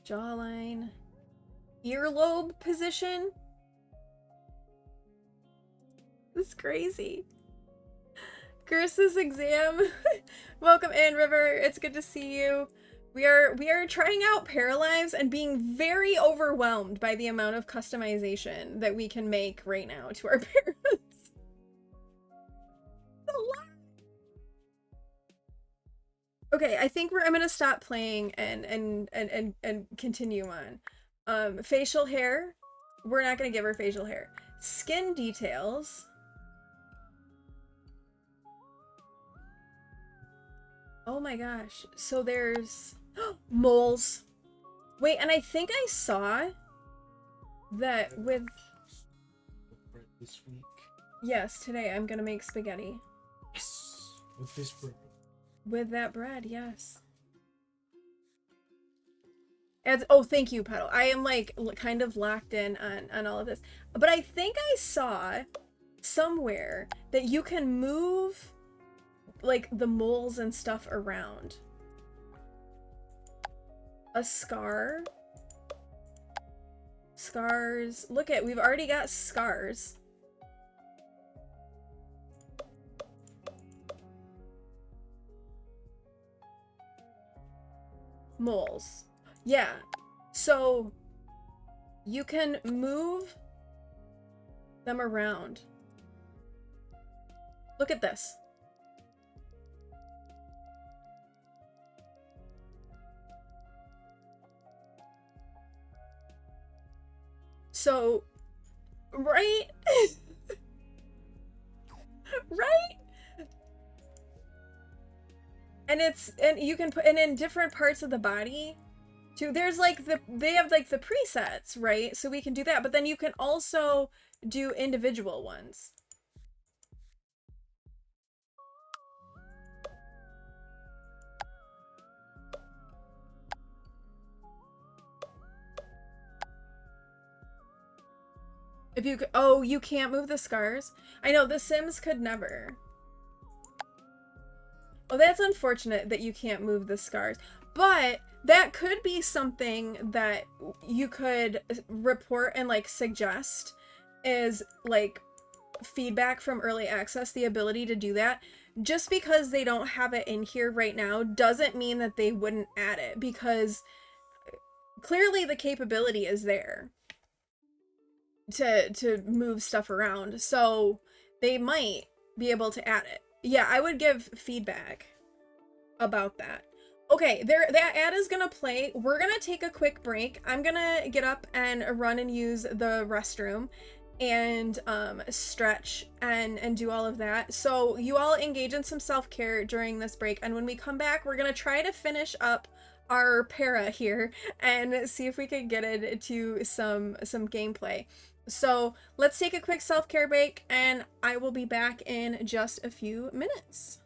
Jawline. Earlobe position. This is crazy. Gersa's exam. Welcome in, River. It's good to see you. We are trying out Paralives and being very overwhelmed by the amount of customization that we can make right now to our parents. Okay, I think I'm gonna stop playing and continue on. Facial hair. We're not gonna give her facial hair. Skin details. Oh my gosh. So there's moles. Wait, and I think I saw that with bread this week. yes, today I'm gonna make spaghetti. Yes, with this bread. With that bread, yes. And oh, thank you, Petal. I am like kind of locked in on all of this. But I think I saw somewhere that you can move like the moles and stuff around. A scar. Scars. Look at, we've already got scars. Moles. Yeah. So you can move them around. Look at this. So, right? Right? And you can put, and in different parts of the body too. There's like they have like the presets, right? So we can do that, but then you can also do individual ones. If you could, oh, you can't move the scars? I know, The Sims could never. Oh, that's unfortunate that you can't move the scars. But that could be something that you could report and like suggest is like feedback from early access, the ability to do that. Just because they don't have it in here right now doesn't mean that they wouldn't add it, because clearly the capability is there to move stuff around. So they might be able to add it. Yeah, I would give feedback about that. Okay, that ad is gonna play. We're gonna take a quick break. I'm gonna get up and run and use the restroom and stretch and do all of that. So you all engage in some self-care during this break, and when we come back, we're gonna try to finish up our para here and see if we can get into some gameplay. So let's take a quick self-care break, and I will be back in just a few minutes.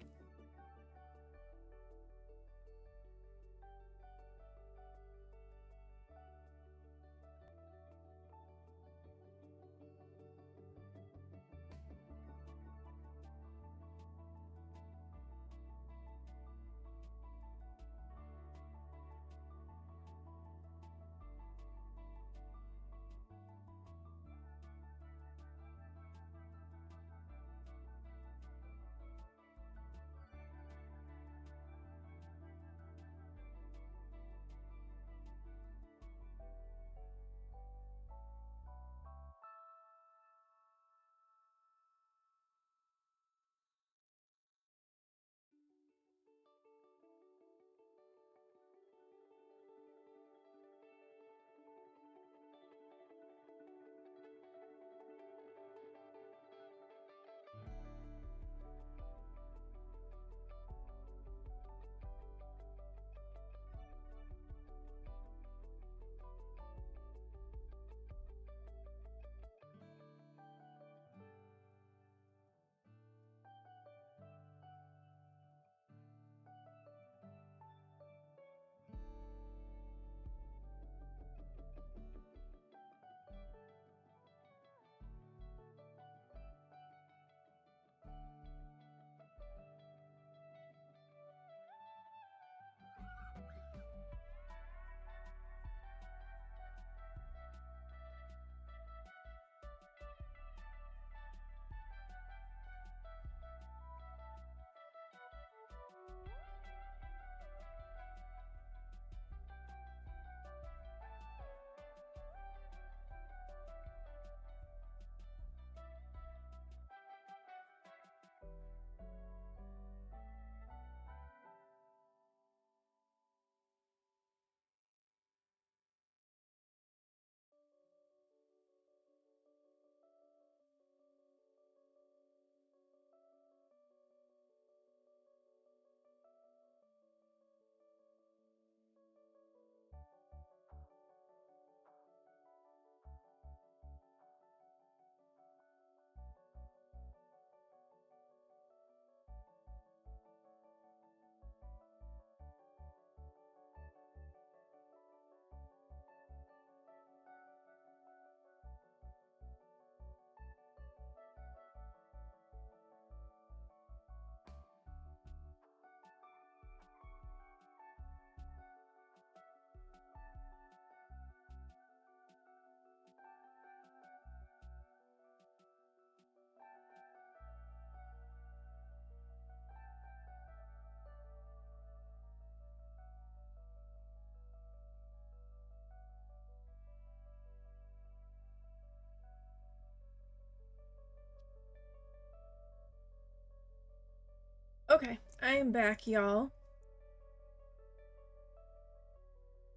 Okay, I am back, y'all.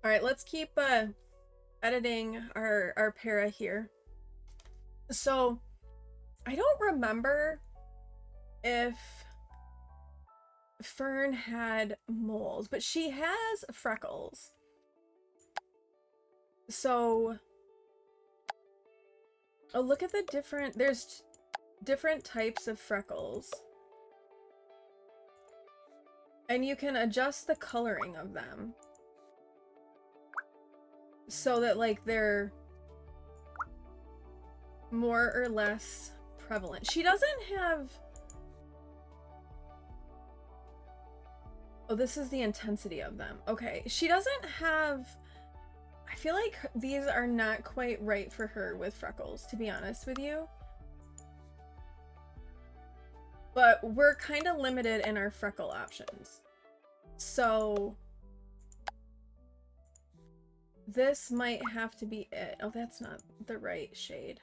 All right, let's keep editing our para here. So I don't remember if Fern had moles, but she has freckles. So, oh, look at the different, there's different types of freckles. And you can adjust the coloring of them. So that, like, they're more or less prevalent. She doesn't have... Oh, this is the intensity of them. Okay, she doesn't have... I feel like these are not quite right for her with freckles, to be honest with you. But we're kind of limited in our freckle options. So... this might have to be it. Oh, that's not the right shade.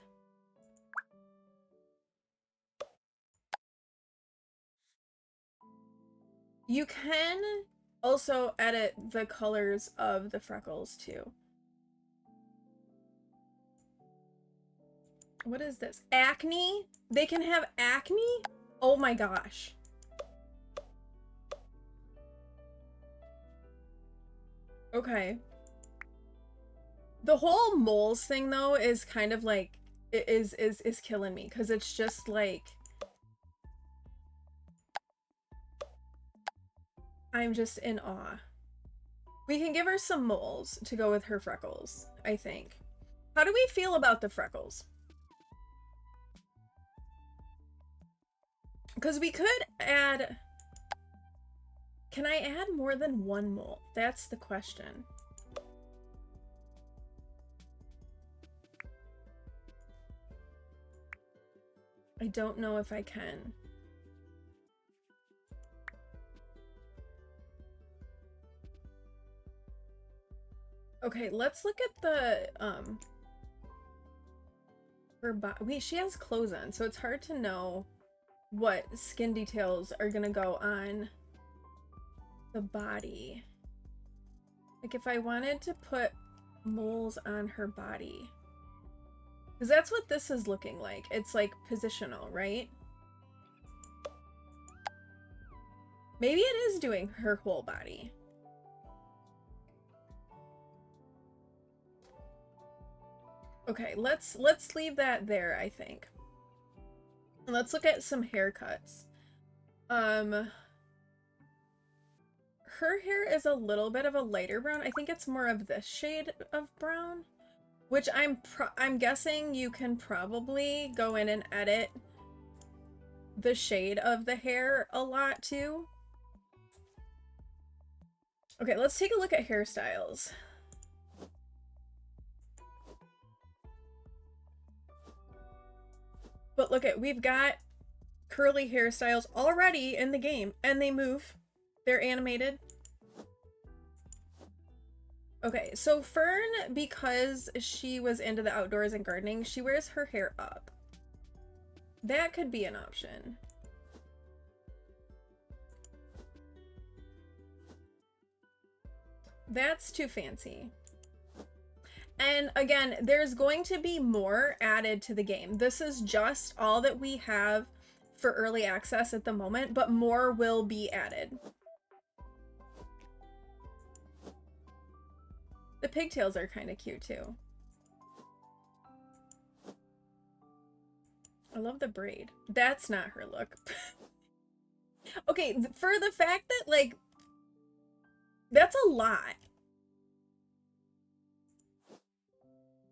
You can also edit the colors of the freckles too. What is this? Acne? They can have acne? Oh my gosh. Okay. The whole moles thing though is kind of like is killing me because it's just like I'm just in awe. We can give her some moles to go with her freckles, I think. How do we feel about the freckles? Because we could add... Can I add more than one mole? That's the question. I don't know if I can. Okay, let's look at the, her body. She has clothes on, so it's hard to know what skin details are gonna go on the body. Like, if I wanted to put moles on her body. Because that's what this is looking like. It's, like, positional, right? Maybe it is doing her whole body. Okay, let's leave that there, I think. And let's look at some haircuts. Her hair is a little bit of a lighter brown. I think it's more of this shade of brown, which I'm guessing you can probably go in and edit the shade of the hair a lot too. Okay, let's take a look at hairstyles. But look at, we've got curly hairstyles already in the game, and they move. They're animated. Okay, so Fern, because she was into the outdoors and gardening, she wears her hair up. That could be an option. That's too fancy. And again, there's going to be more added to the game. This is just all that we have for early access at the moment, but more will be added. The pigtails are kind of cute too. I love the braid. That's not her look. Okay, for the fact that, like, that's a lot.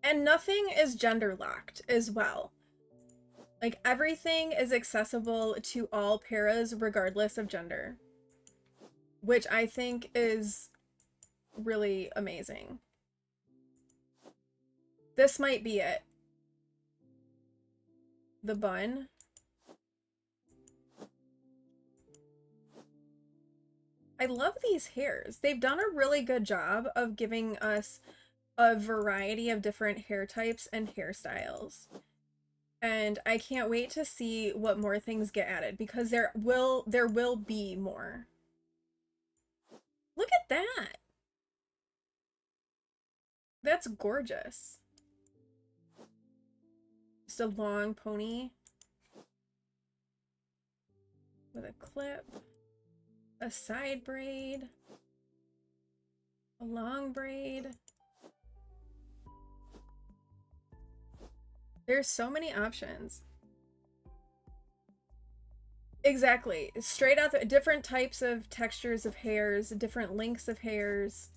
And nothing is gender locked as well. Like, everything is accessible to all paras regardless of gender, which I think is really amazing. This might be it. The bun. I love these hairs. They've done a really good job of giving us a variety of different hair types and hairstyles. And I can't wait to see what more things get added, because there will be more. Look at that. That's gorgeous. Just a long pony. with a clip, a side braid, a long braid. There's so many options. Exactly. Straight out the different types of textures of hairs, different lengths of hairs.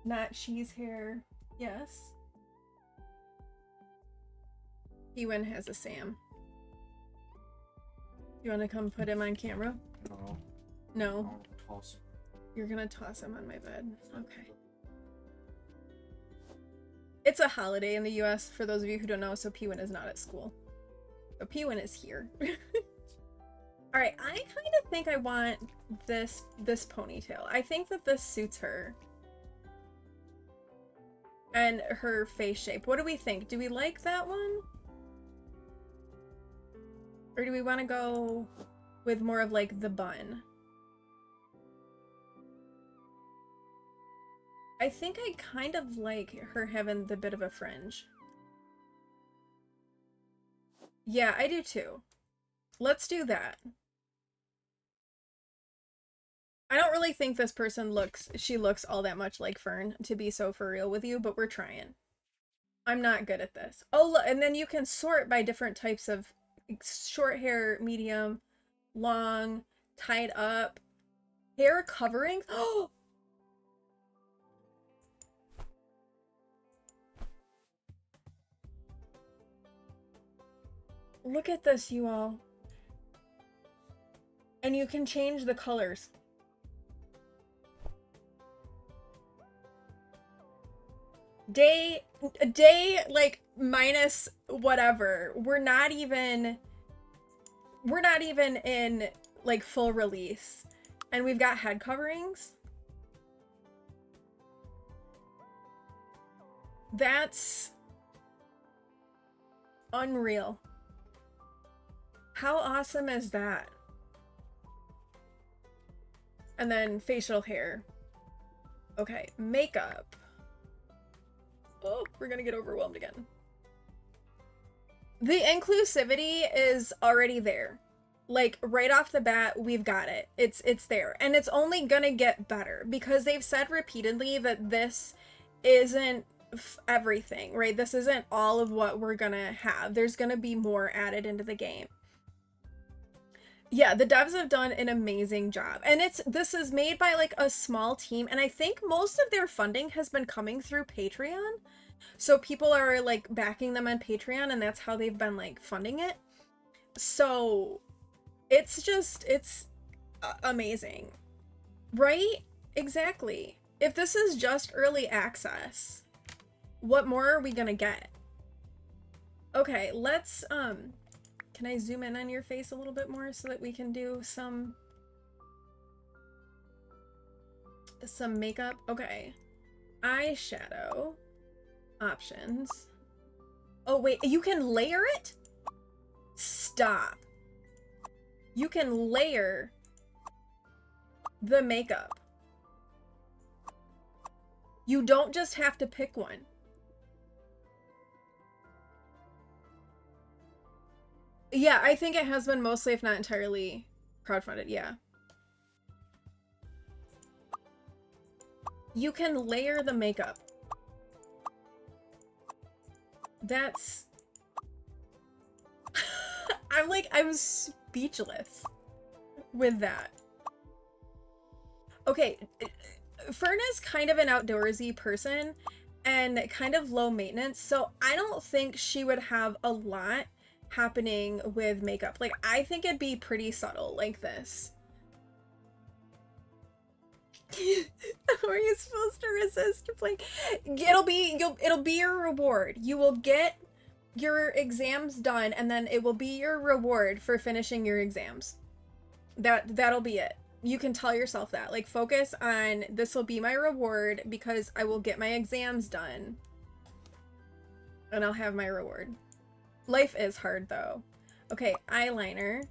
Not cheese hair. Yes. Ewan has a Sam. You want to come put him on camera? No. No. I'll toss. You're gonna toss him on my bed. Okay. It's a holiday in the US, for those of you who don't know, so Pewin is not at school. But Pewin is here. Alright, I kind of think I want this ponytail. I think that this suits her. And her face shape. What do we think? Do we like that one? Or do we want to go with more of like the bun? I think I kind of like her having the bit of a fringe. Yeah, I do too. Let's do that. I don't really think this person looks all that much like Fern, to be so for real with you, but we're trying. I'm not good at this. Oh, look, and then you can sort by different types of short hair, medium, long, tied up, hair coverings. Oh! Look at this, you all. And you can change the colors. Day like minus whatever. We're not even in like full release. And we've got head coverings. That's unreal. How awesome is that? And then facial hair. Okay, makeup. Oh, we're gonna get overwhelmed again. The inclusivity is already there. Like, right off the bat, we've got it. It's there. And it's only gonna get better because they've said repeatedly that this isn't everything, right? This isn't all of what we're gonna have. There's gonna be more added into the game. Yeah, the devs have done an amazing job. And this is made by like a small team, and I think most of their funding has been coming through Patreon. So people are like backing them on Patreon, and that's how they've been like funding it. So it's amazing. Right? Exactly. If this is just early access, what more are we gonna get? Okay, let's can I zoom in on your face a little bit more so that we can do some makeup? Okay. Eyeshadow options. Oh wait, you can layer it? Stop. You can layer the makeup. You don't just have to pick one. Yeah, I think it has been mostly, if not entirely, crowdfunded, yeah. You can layer the makeup. That's... I'm speechless with that. Okay, Fern is kind of an outdoorsy person and kind of low maintenance, so I don't think she would have a lot happening with makeup. Like, I think it'd be pretty subtle like this. How are you supposed to resist playing? It'll be your reward. You will get your exams done, and then it will be your reward for finishing your exams. That'll be it. You can tell yourself that. Like, focus on this will be my reward because I will get my exams done. And I'll have my reward. Life is hard though. Okay, eyeliner.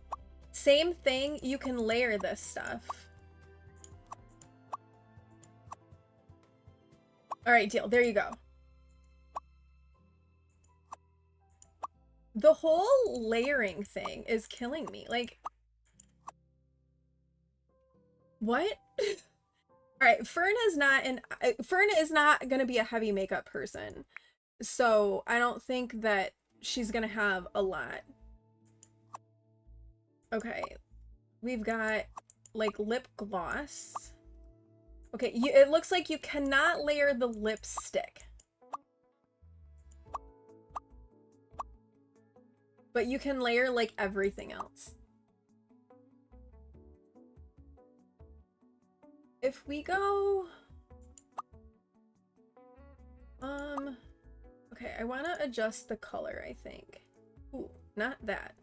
Same thing, you can layer this stuff. Alright, deal. There you go. The whole layering thing is killing me. Like, what? All right, Fern is not gonna be a heavy makeup person, so I don't think that she's gonna have a lot. Okay, we've got like lip gloss. Okay, it looks like you cannot layer the lipstick, but you can layer like everything else. If we go, okay, I want to adjust the color, I think. Ooh, not that.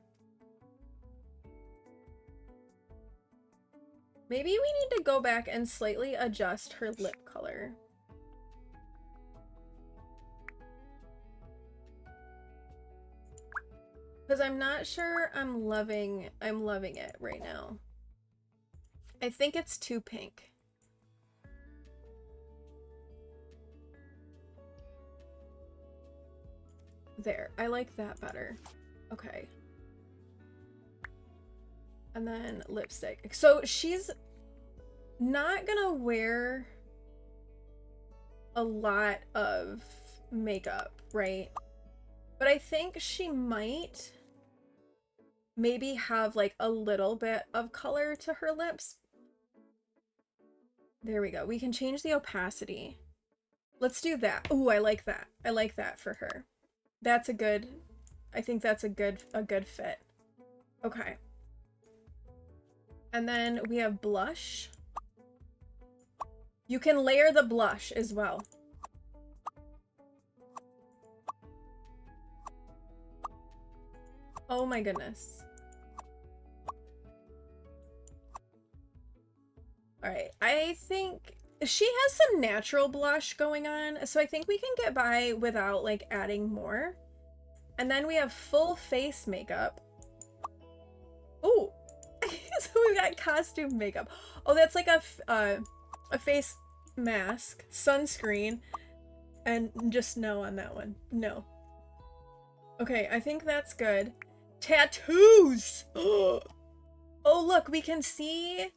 Maybe we need to go back and slightly adjust her lip color. Because I'm not sure I'm loving it right now. I think it's too pink. There, I like that better. Okay. And then lipstick. So she's not gonna wear a lot of makeup, right? But I think she might maybe have like a little bit of color to her lips. There we go. We can change the opacity. Let's do that. Ooh, I like that. I like that for her. That's a good, I think that's a good fit. Okay. And then we have blush. You can layer the blush as well. Oh my goodness. All right, I think she has some natural blush going on, so I think we can get by without like adding more. And then we have full face makeup. Oh, so we got costume makeup. Oh, that's like a face mask, sunscreen, and just no on that one. No. Okay, I think that's good. Tattoos! Oh, look, we can see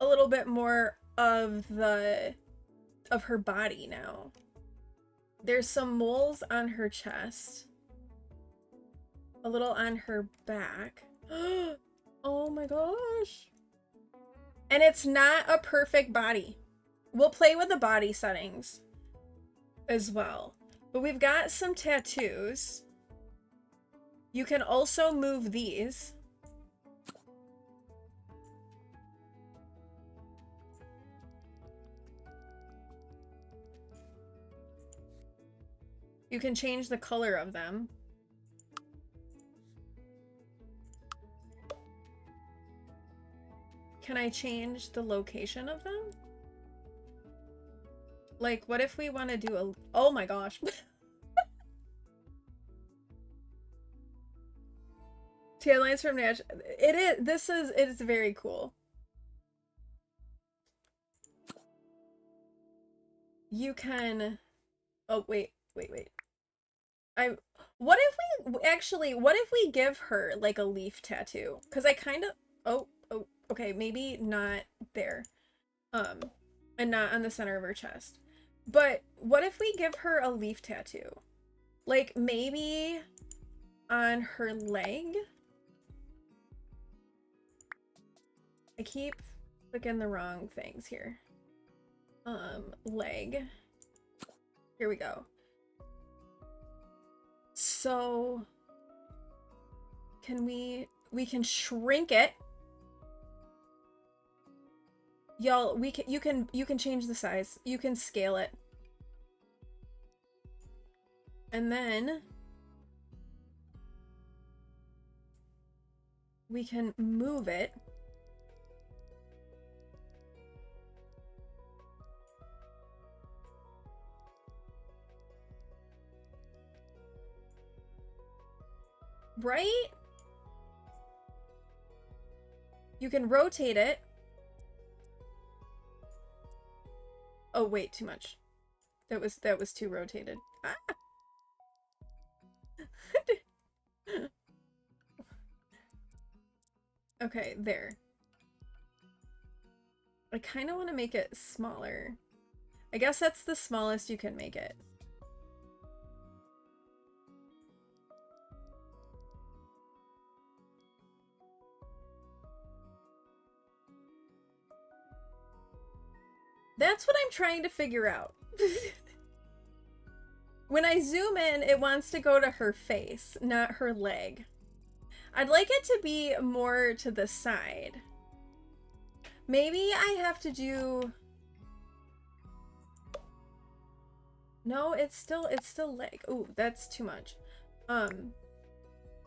a little bit more of her body now. There's some moles on her chest. A little on her back. Oh my gosh. And it's not a perfect body. We'll play with the body settings as well. But we've got some tattoos. You can also move these. You can change the color of them. Can I change the location of them? Like, what if we want to do a... Oh my gosh. Taillights from Nash. It is very cool. You can... Oh, wait. What if we give her like a leaf tattoo? Because I kind of... Oh, okay, maybe not there. And not on the center of her chest. But what if we give her a leaf tattoo? Like, maybe on her leg? I keep clicking the wrong things here. Leg. Here we go. So can we can shrink it. Y'all, you can change the size. You can scale it. And then we can move it. Right? You can rotate it. Oh, wait, too much. That was too rotated. Ah! Okay, there. I kind of want to make it smaller. I guess that's the smallest you can make it. That's what I'm trying to figure out. When I zoom in, it wants to go to her face, not her leg. I'd like it to be more to the side. Maybe I have to do... No, it's still leg. Ooh, that's too much.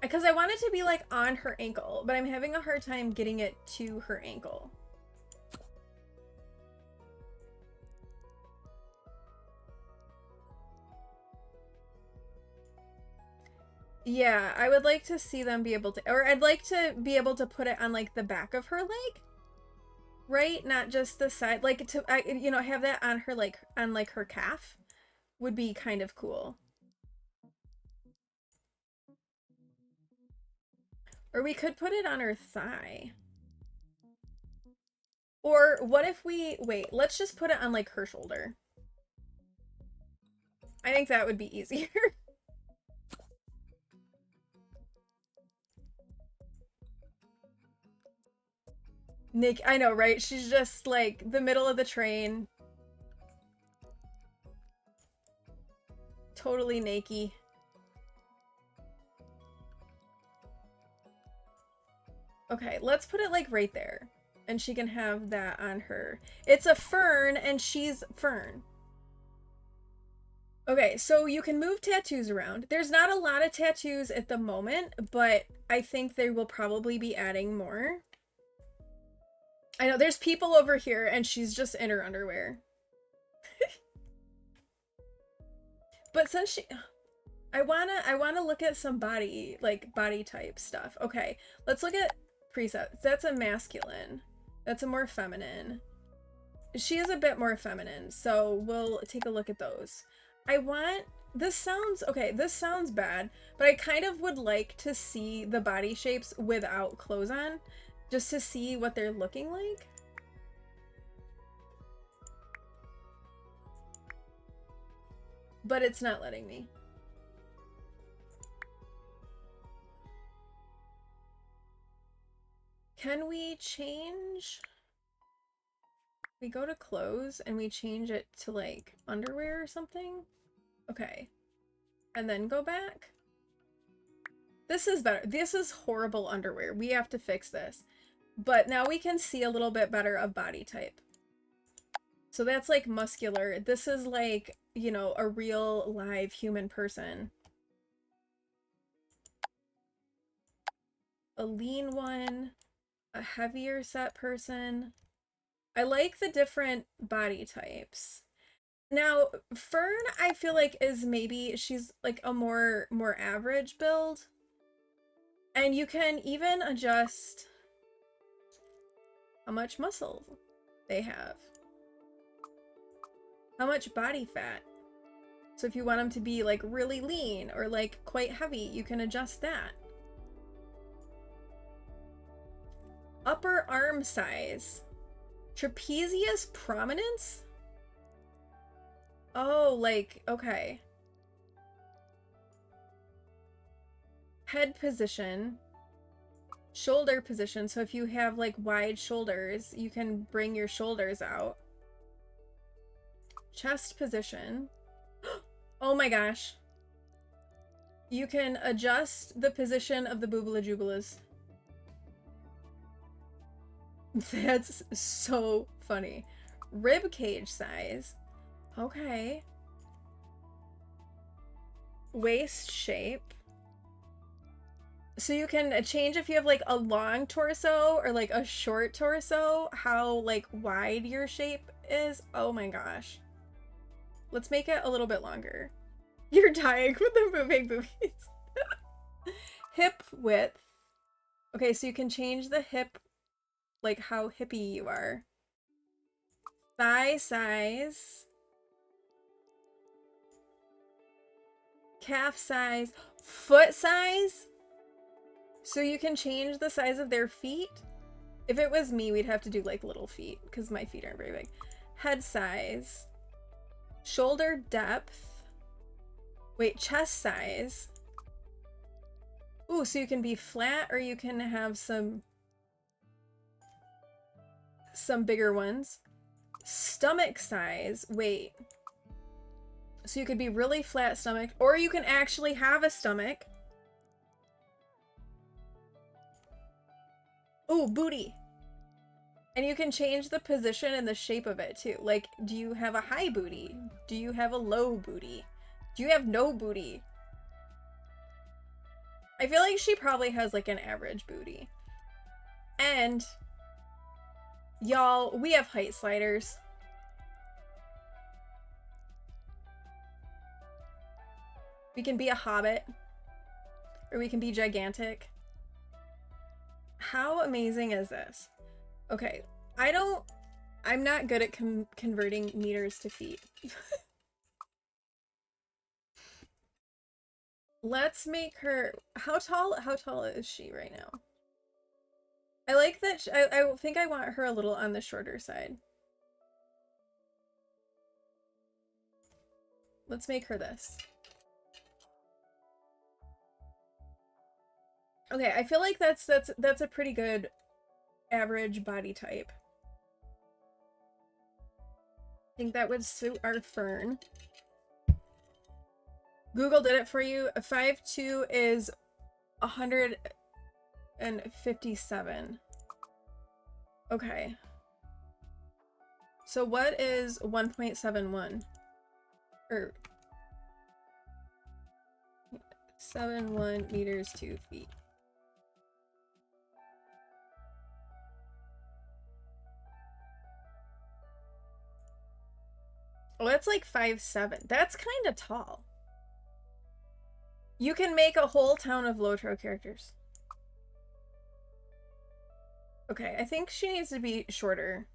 Because I want it to be like on her ankle, but I'm having a hard time getting it to her ankle. Yeah, I would like to see them be able to, or I'd like to be able to put it on like the back of her leg, right? Not just the side, like to, you know, have that on her, like on like her calf would be kind of cool. Or we could put it on her thigh. Or what if we, wait, let's just put it on like her shoulder. I think that would be easier. Nick, I know, right? She's just like the middle of the train. Totally naked. Okay, let's put it like right there. And she can have that on her. It's a fern and she's fern. Okay, so you can move tattoos around. There's not a lot of tattoos at the moment, but I think they will probably be adding more. I know, there's people over here and she's just in her underwear. But since she... I wanna look at some body, like, body type stuff. Okay, let's look at presets. That's a masculine. That's a more feminine. She is a bit more feminine, so we'll take a look at those. I want... This sounds... Okay, this sounds bad, but I kind of would like to see the body shapes without clothes on, just to see what they're looking like. But it's not letting me. Can we change? We go to clothes and we change it to like underwear or something. Okay. And then go back. This is better. This is horrible underwear. We have to fix this. But now we can see a little bit better of body type. So that's like muscular. This is like, you know, a real live human person. A lean one. A heavier set person. I like the different body types. Now, Fern, I feel like is maybe she's like a more average build. And you can even adjust how much muscle they have. How much body fat. So if you want them to be like really lean or like quite heavy, you can adjust that. Upper arm size. Trapezius prominence? Oh, like, okay. Head position. Shoulder position. So if you have like wide shoulders, you can bring your shoulders out. Chest position. Oh my gosh. You can adjust the position of the boobala joobalas. That's so funny. Rib cage size. Okay. Waist shape. So you can change if you have like a long torso or like a short torso, how like wide your shape is. Oh my gosh. Let's make it a little bit longer. You're dying with the moving boobies. Hip width. Okay, so you can change the hip, like how hippie you are. Thigh size. Calf size. Foot size. So you can change the size of their feet. If it was me, we'd have to do like little feet because my feet aren't very big. Head size. Shoulder depth. Wait, chest size. Ooh, so you can be flat or you can have some bigger ones. Stomach size. Wait. So you could be really flat stomach, or you can actually have a stomach. Ooh, booty. And you can change the position and the shape of it too. Like, do you have a high booty? Do you have a low booty? Do you have no booty? I feel like she probably has like an average booty. And y'all, we have height sliders. We can be a hobbit, or we can be gigantic. How amazing is this? Okay, I'm not good at converting meters to feet. Let's make her, how tall is she right now? I like that, I think I want her a little on the shorter side. Let's make her this. Okay, I feel like that's a pretty good average body type. I think that would suit our fern. Google did it for you. 5'2" is 157. Okay. So what is 1.71? Or 71 meters 2 feet. Oh, that's like 5'7". That's kind of tall. You can make a whole town of Lotro characters. Okay, I think she needs to be shorter.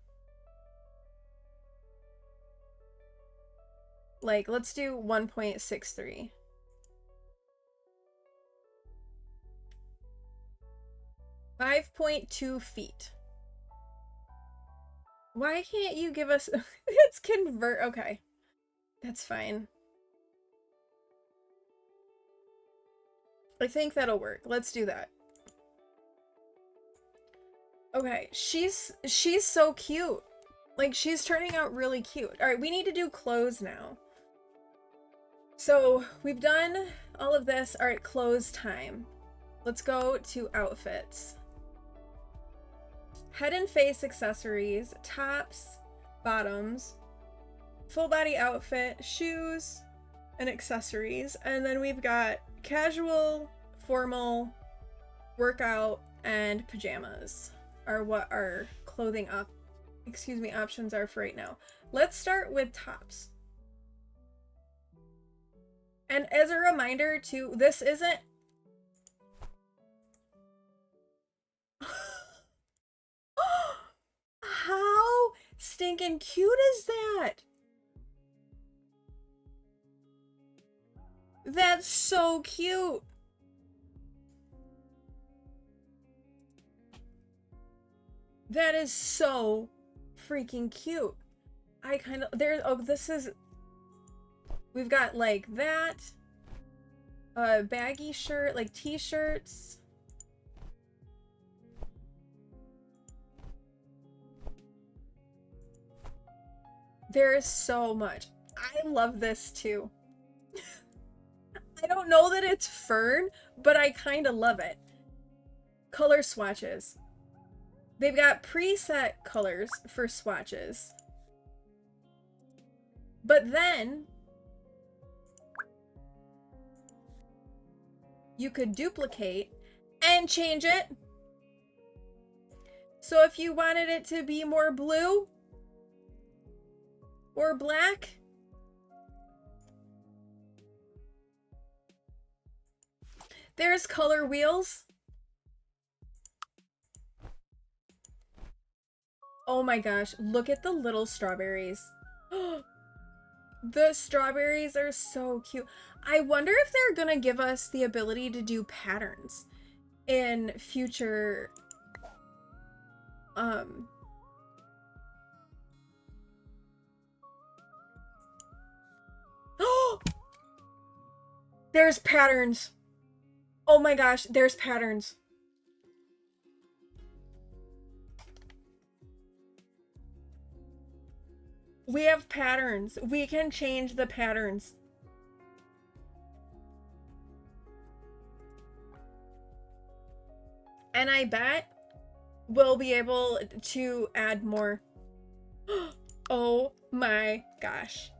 Like, let's do 1.63. .2 feet. Why can't you give us... It's convert... Okay. That's fine. I think that'll work. Let's do that. Okay, she's so cute. Like, she's turning out really cute. Alright, we need to do clothes now. So, we've done all of this. Alright, clothes time. Let's go to outfits. Head and face accessories, tops, bottoms, full body outfit, shoes, and accessories. And then we've got casual, formal, workout, and pajamas are what our clothing options are for right now. Let's start with tops. And as a reminder too, this isn't how stinking cute is that? That's so cute. That is so freaking cute. I kind of, this is, we've got like that, baggy shirt, like t-shirts. There is so much. I love this too. I don't know that it's fern, but I kind of love it. Color swatches. They've got preset colors for swatches. But then you could duplicate and change it. So if you wanted it to be more blue or black, there's color wheels. Oh my gosh, look at the little strawberries. The strawberries are so cute. I wonder if they're gonna give us the ability to do patterns in future there's patterns. Oh my gosh, there's patterns. We have patterns. We can change the patterns. And I bet we'll be able to add more. Oh my gosh.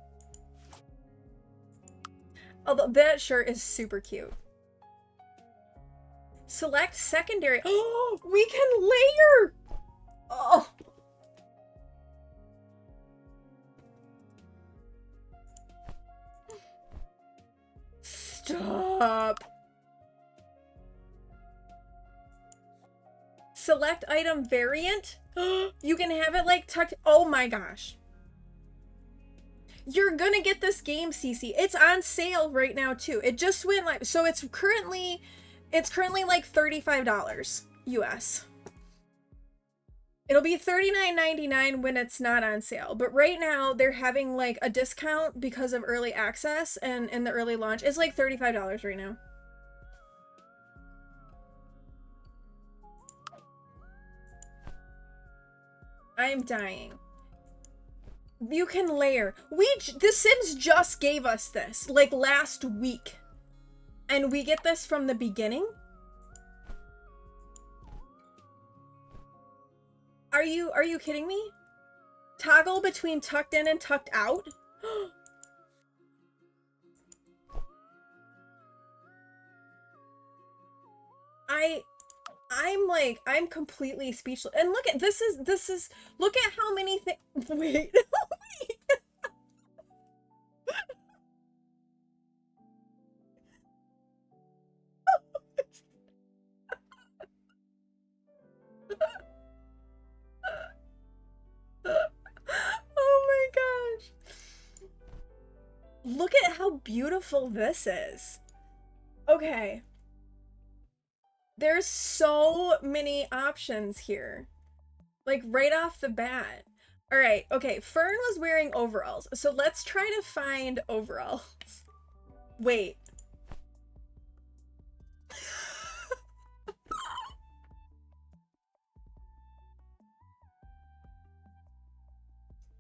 Although that shirt is super cute. Select secondary. Oh, we can layer. Oh. Stop. Select item variant. You can have it like tucked. Oh my gosh. You're gonna get this game, Cece. It's on sale right now too. It just went like, so it's currently like $35 US. It'll be $39.99 when it's not on sale. But right now they're having like a discount because of early access and the early launch. It's like $35 right now. I am dying. You can layer. The Sims just gave us this like last week. And we get this from the beginning? Are you kidding me? Toggle between tucked in and tucked out? I'm completely speechless. And look at this is look at how many things. Wait. Oh my gosh. Look at how beautiful this is. Okay. There's so many options here. Like right off the bat. All right. Okay. Fern was wearing overalls. So let's try to find overalls. Wait.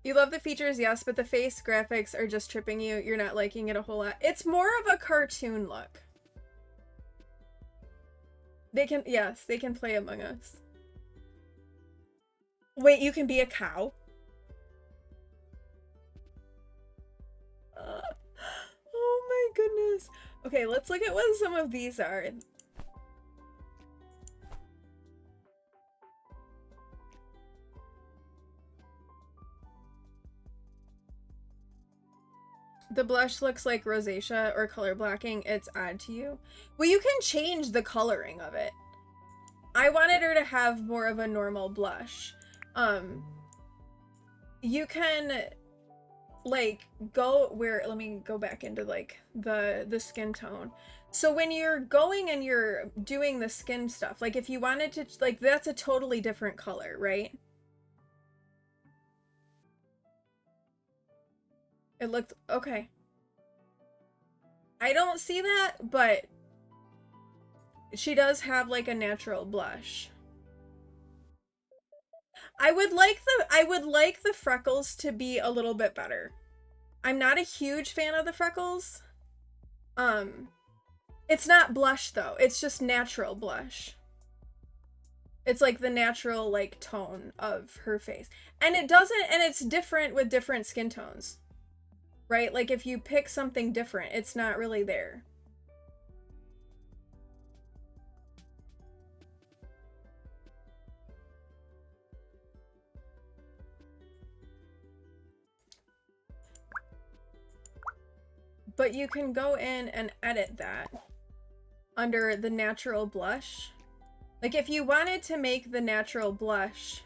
You love the features, yes, but the face graphics are just tripping you. You're not liking it a whole lot. It's more of a cartoon look. Yes, they can play Among Us. Wait, you can be a cow? Oh my goodness. Okay, let's look at what some of these are. The blush looks like rosacea or color blacking. It's odd to you. Well, you can change the coloring of it. I wanted her to have more of a normal blush. You can like let me go back into like the skin tone. So when you're going and you're doing the skin stuff, like if you wanted to, like that's a totally different color, right? It looked okay. I don't see that, but she does have like a natural blush. I would like the freckles to be a little bit better. I'm not a huge fan of the freckles. It's not blush though. It's just natural blush. It's like the natural like tone of her face. And it's different with different skin tones. Right? Like if you pick something different, it's not really there. But you can go in and edit that under the natural blush. Like if you wanted to make the natural blush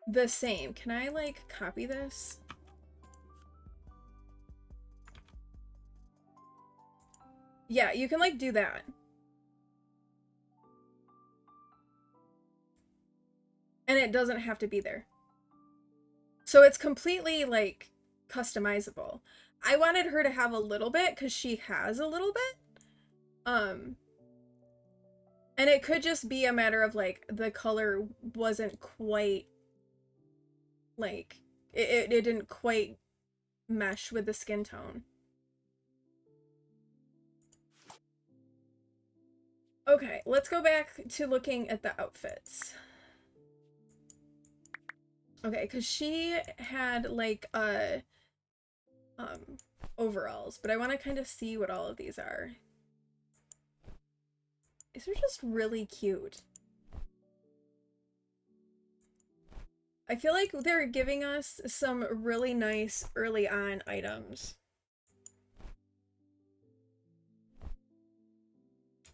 the same, can I like copy this? Yeah, you can like do that. and it doesn't have to be there. So it's completely like customizable. I wanted her to have a little bit because she has a little bit. And it could just be a matter of like the color wasn't quite like it didn't quite mesh with the skin tone. Okay, let's go back to looking at the outfits. Okay, because she had like overalls, but I want to kind of see what all of these are. These are just really cute. I feel like they're giving us some really nice early on items.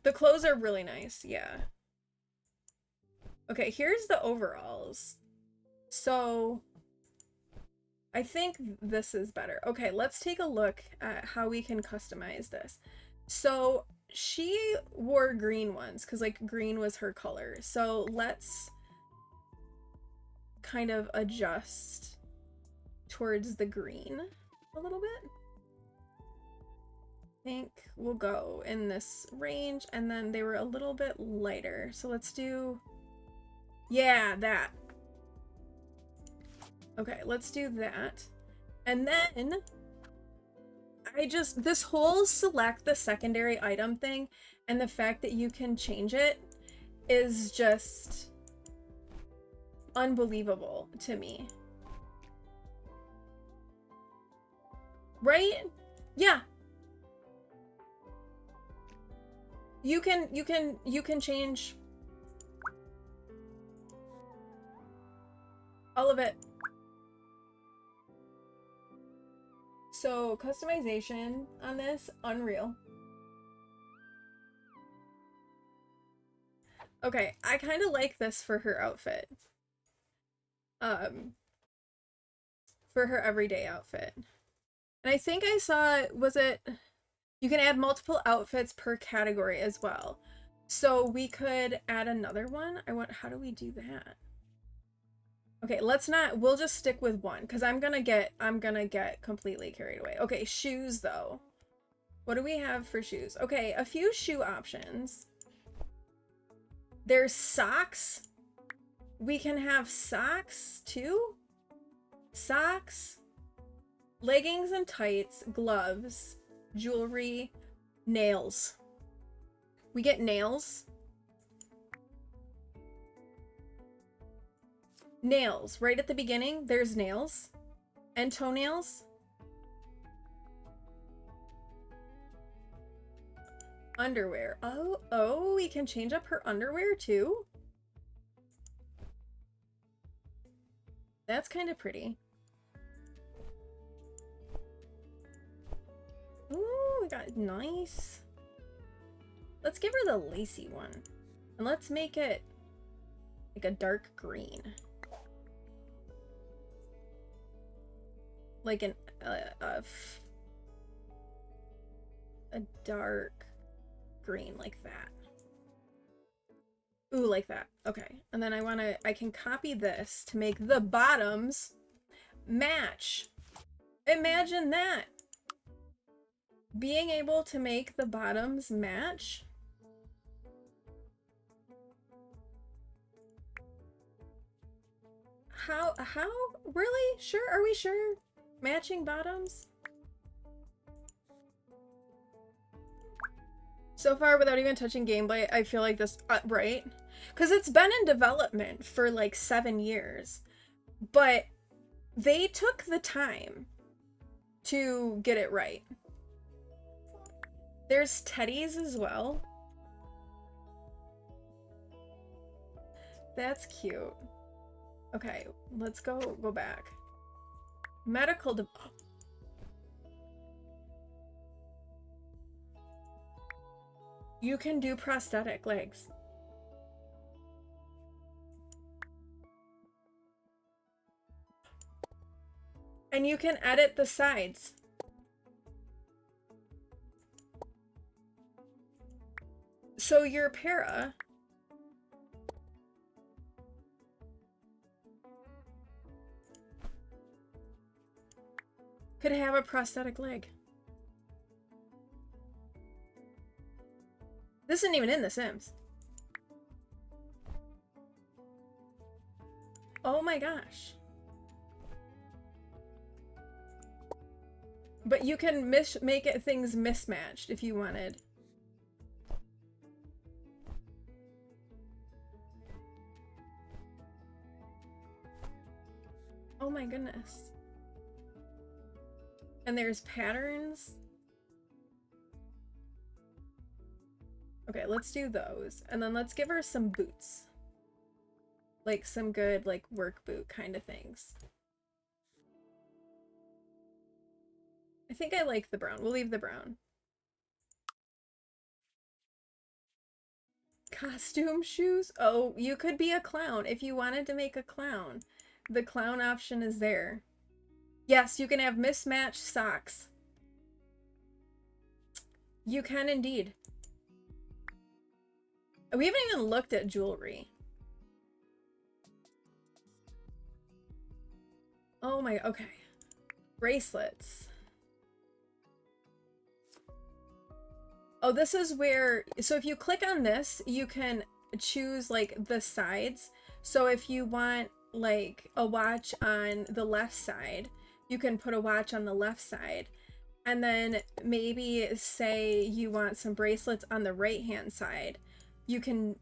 The clothes are really nice, yeah. Okay, here's the overalls. So I think this is better. Okay, let's take a look at how we can customize this. So she wore green ones because like green was her color. So let's kind of adjust towards the green a little bit. I think we'll go in this range, and then they were a little bit lighter. So let's do, yeah, that. Okay, let's do that. And then this whole select the secondary item thing and the fact that you can change it is just unbelievable to me. Right? Yeah. You can change all of it. So customization on this, unreal. Okay, I kind of like this for her outfit. For her everyday outfit. And I think I saw, was it, you can add multiple outfits per category as well. So we could add another one. How do we do that? Okay, let's not, we'll just stick with one because I'm gonna get completely carried away. Okay, shoes though. What do we have for shoes? Okay, a few shoe options. There's socks. We can have socks too. Socks, leggings and tights, gloves, jewelry, nails. We get nails. Nails, right at the beginning, there's nails and toenails. Underwear. Oh, we can change up her underwear too. That's kind of pretty. Ooh, we got nice. Let's give her the lacy one. And let's make it like a dark green. Like a dark green like that. Ooh, like that. Okay. And then I can copy this to make the bottoms match. Imagine that. Being able to make the bottoms match. How? Really? Sure? Are we sure? Matching bottoms? So far, without even touching gameplay, I feel like this, right? Because it's been in development for like 7 years, but they took the time to get it right. There's teddies as well. That's cute. Okay, let's go back. Medical You can do prosthetic legs. And you can edit the sides. So your para could have a prosthetic leg. This isn't even in The Sims. Oh my gosh. But you can make it things mismatched if you wanted. Oh my goodness. And there's patterns. Okay, let's do those. And then let's give her some boots. Like some good, like, work boot kind of things. I think I like the brown. We'll leave the brown. Costume shoes? Oh, you could be a clown if you wanted to make a clown. The clown option is there. Yes, you can have mismatched socks. You can indeed. We haven't even looked at jewelry. Oh my, okay. Bracelets. Oh, this is where, so if you click on this, you can choose like the sides. So if you want like a watch on the left side, you can put a watch on the left side. And then maybe say you want some bracelets on the right hand side. You can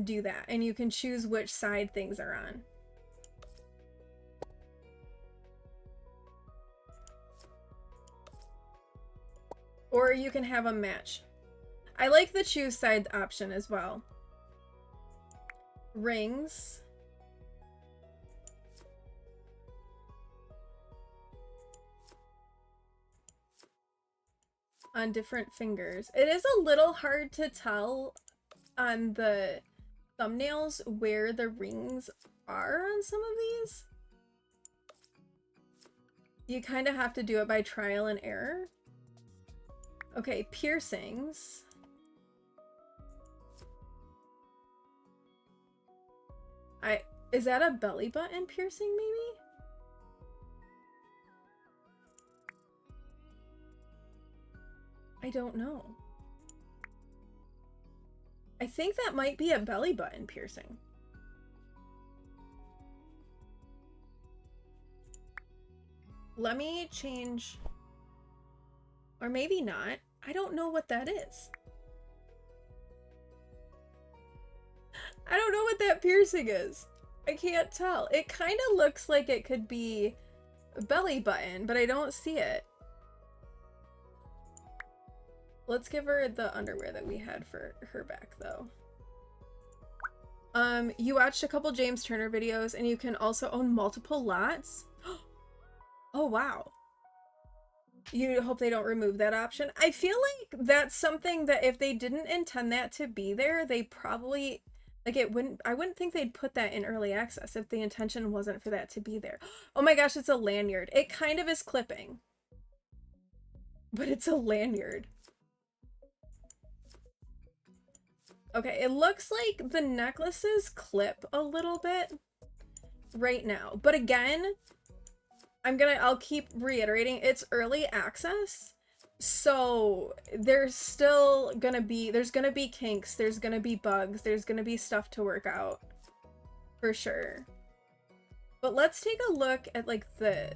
do that, and you can choose which side things are on. Or you can have them match. I like the choose side option as well. Rings. On different fingers. It is a little hard to tell on the thumbnails where the rings are on some of these. You kind of have to do it by trial and error. Okay, piercings. Is that a belly button piercing maybe? I don't know. I think that might be a belly button piercing. Let me change. Or maybe not. I don't know what that is. I don't know what that piercing is. I can't tell. It kind of looks like it could be a belly button, but I don't see it. Let's give her the underwear that we had for her back, though. You watched a couple James Turner videos, and you can also own multiple lots? Oh, wow. You hope they don't remove that option? I feel like that's something that if they didn't intend that to be there, they probably... Like, I wouldn't think they'd put that in early access if the intention wasn't for that to be there. Oh my gosh, it's a lanyard. It kind of is clipping. But it's a lanyard. Okay, it looks like the necklaces clip a little bit right now. But again, I'll keep reiterating, it's early access. So there's still gonna be, kinks, there's gonna be bugs, there's gonna be stuff to work out. For sure. But let's take a look at like the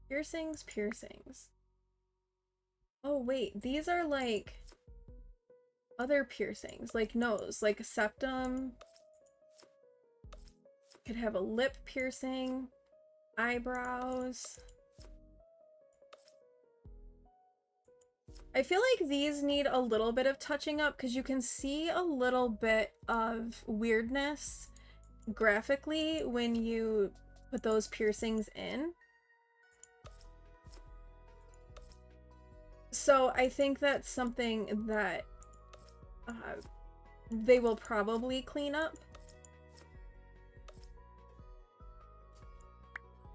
piercings. Oh wait, these are like other piercings, like nose, like a septum. Could have a lip piercing, eyebrows. I feel like these need a little bit of touching up because you can see a little bit of weirdness graphically when you put those piercings in. So I think that's something that they will probably clean up.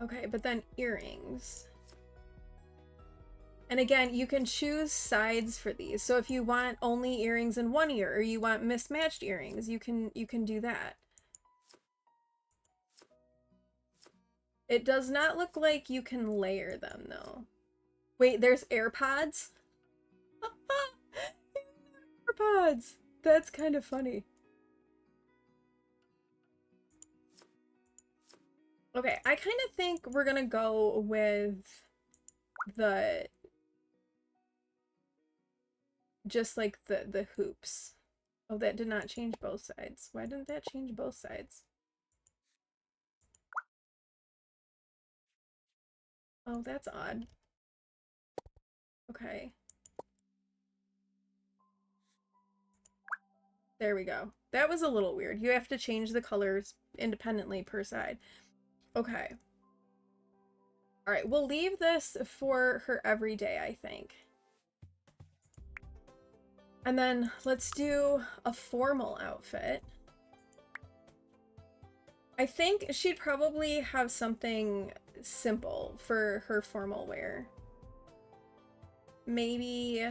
Okay, but then earrings. And again, you can choose sides for these. So if you want only earrings in one ear or you want mismatched earrings, you can do that. It does not look like you can layer them though. Wait, there's AirPods? AirPods! That's kind of funny. Okay, I kind of think we're gonna go with the just like the hoops. Oh, that did not change both sides. Why didn't that change both sides? Oh, that's odd. Okay. There we go. That was a little weird. You have to change the colors independently per side. Okay. All right, we'll leave this for her every day, I think. And then let's do a formal outfit. I think she'd probably have something simple for her formal wear. Maybe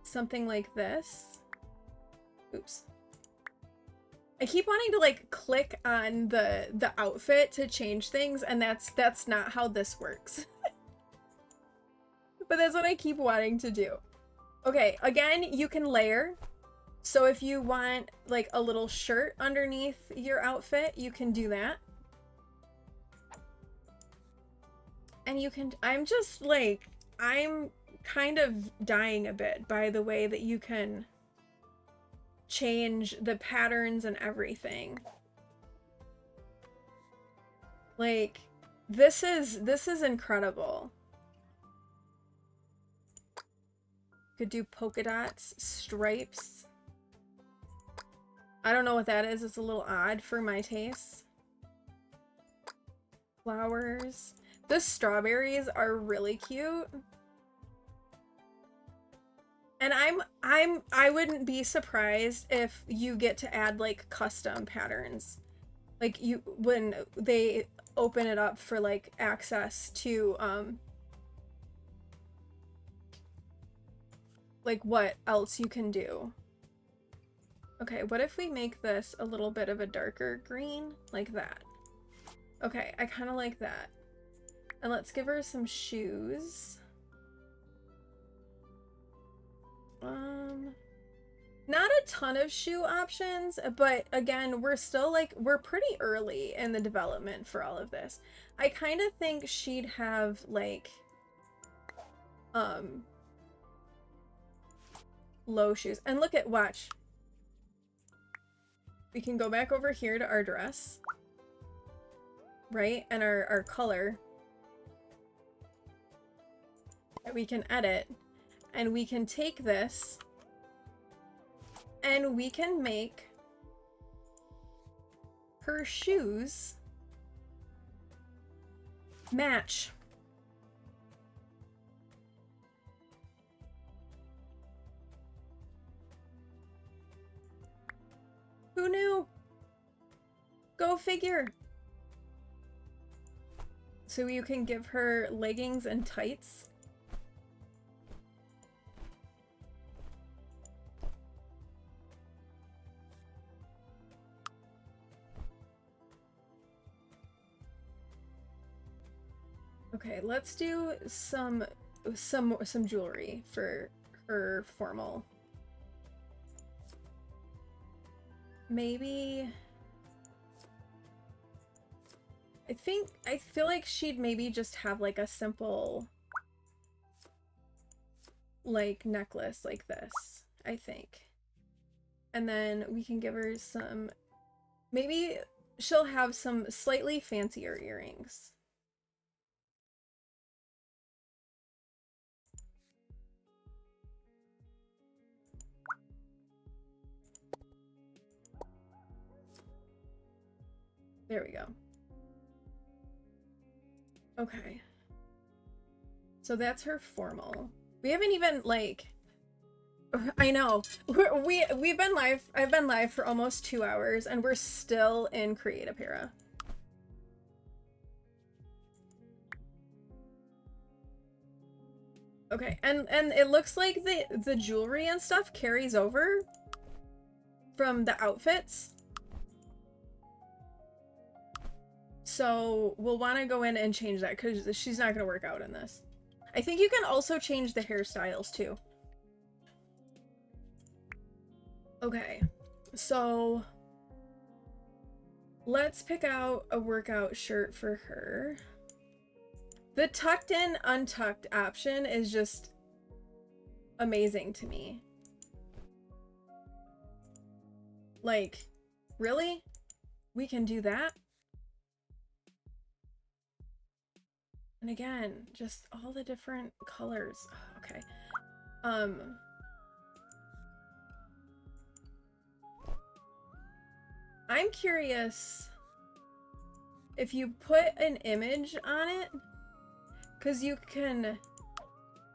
something like this. Oops. I keep wanting to like click on the outfit to change things, and that's not how this works. But that's what I keep wanting to do. Okay, again, you can layer. So if you want like a little shirt underneath your outfit, you can do that. And you can, I'm just like, I'm kind of dying a bit by the way that you can change the patterns and everything. Like, this is incredible. Could do polka dots, stripes. I don't know what that is. It's a little odd for my taste. Flowers. The strawberries are really cute. And I wouldn't be surprised if you get to add like custom patterns. Like you when they open it up for like access to like what else you can do. Okay, what if we make this a little bit of a darker green like that? Okay, I kind of like that. And let's give her some shoes. Not a ton of shoe options, but again, we're still like, we're pretty early in the development for all of this. I kind of think she'd have like, low shoes. And look at, watch. We can go back over here to our dress. Right? And our color. That we can edit. And we can take this and we can make her shoes match. Who knew? Go figure. So you can give her leggings and tights. Okay, let's do some jewelry for her formal. Maybe I feel like she'd maybe just have like a simple like necklace like this, I think. And then we can give her some, maybe she'll have some slightly fancier earrings. There we go. Okay. So that's her formal. We haven't even like, I know. We've been live. I've been live for almost 2 hours and we're still in Creative Era. Okay, and it looks like the jewelry and stuff carries over from the outfits. So we'll want to go in and change that because she's not going to work out in this. I think you can also change the hairstyles too. Okay, so let's pick out a workout shirt for her. The tucked in, untucked option is just amazing to me. Like, really? We can do that? And again, just all the different colors. Okay. I'm curious if you put an image on it, because you can,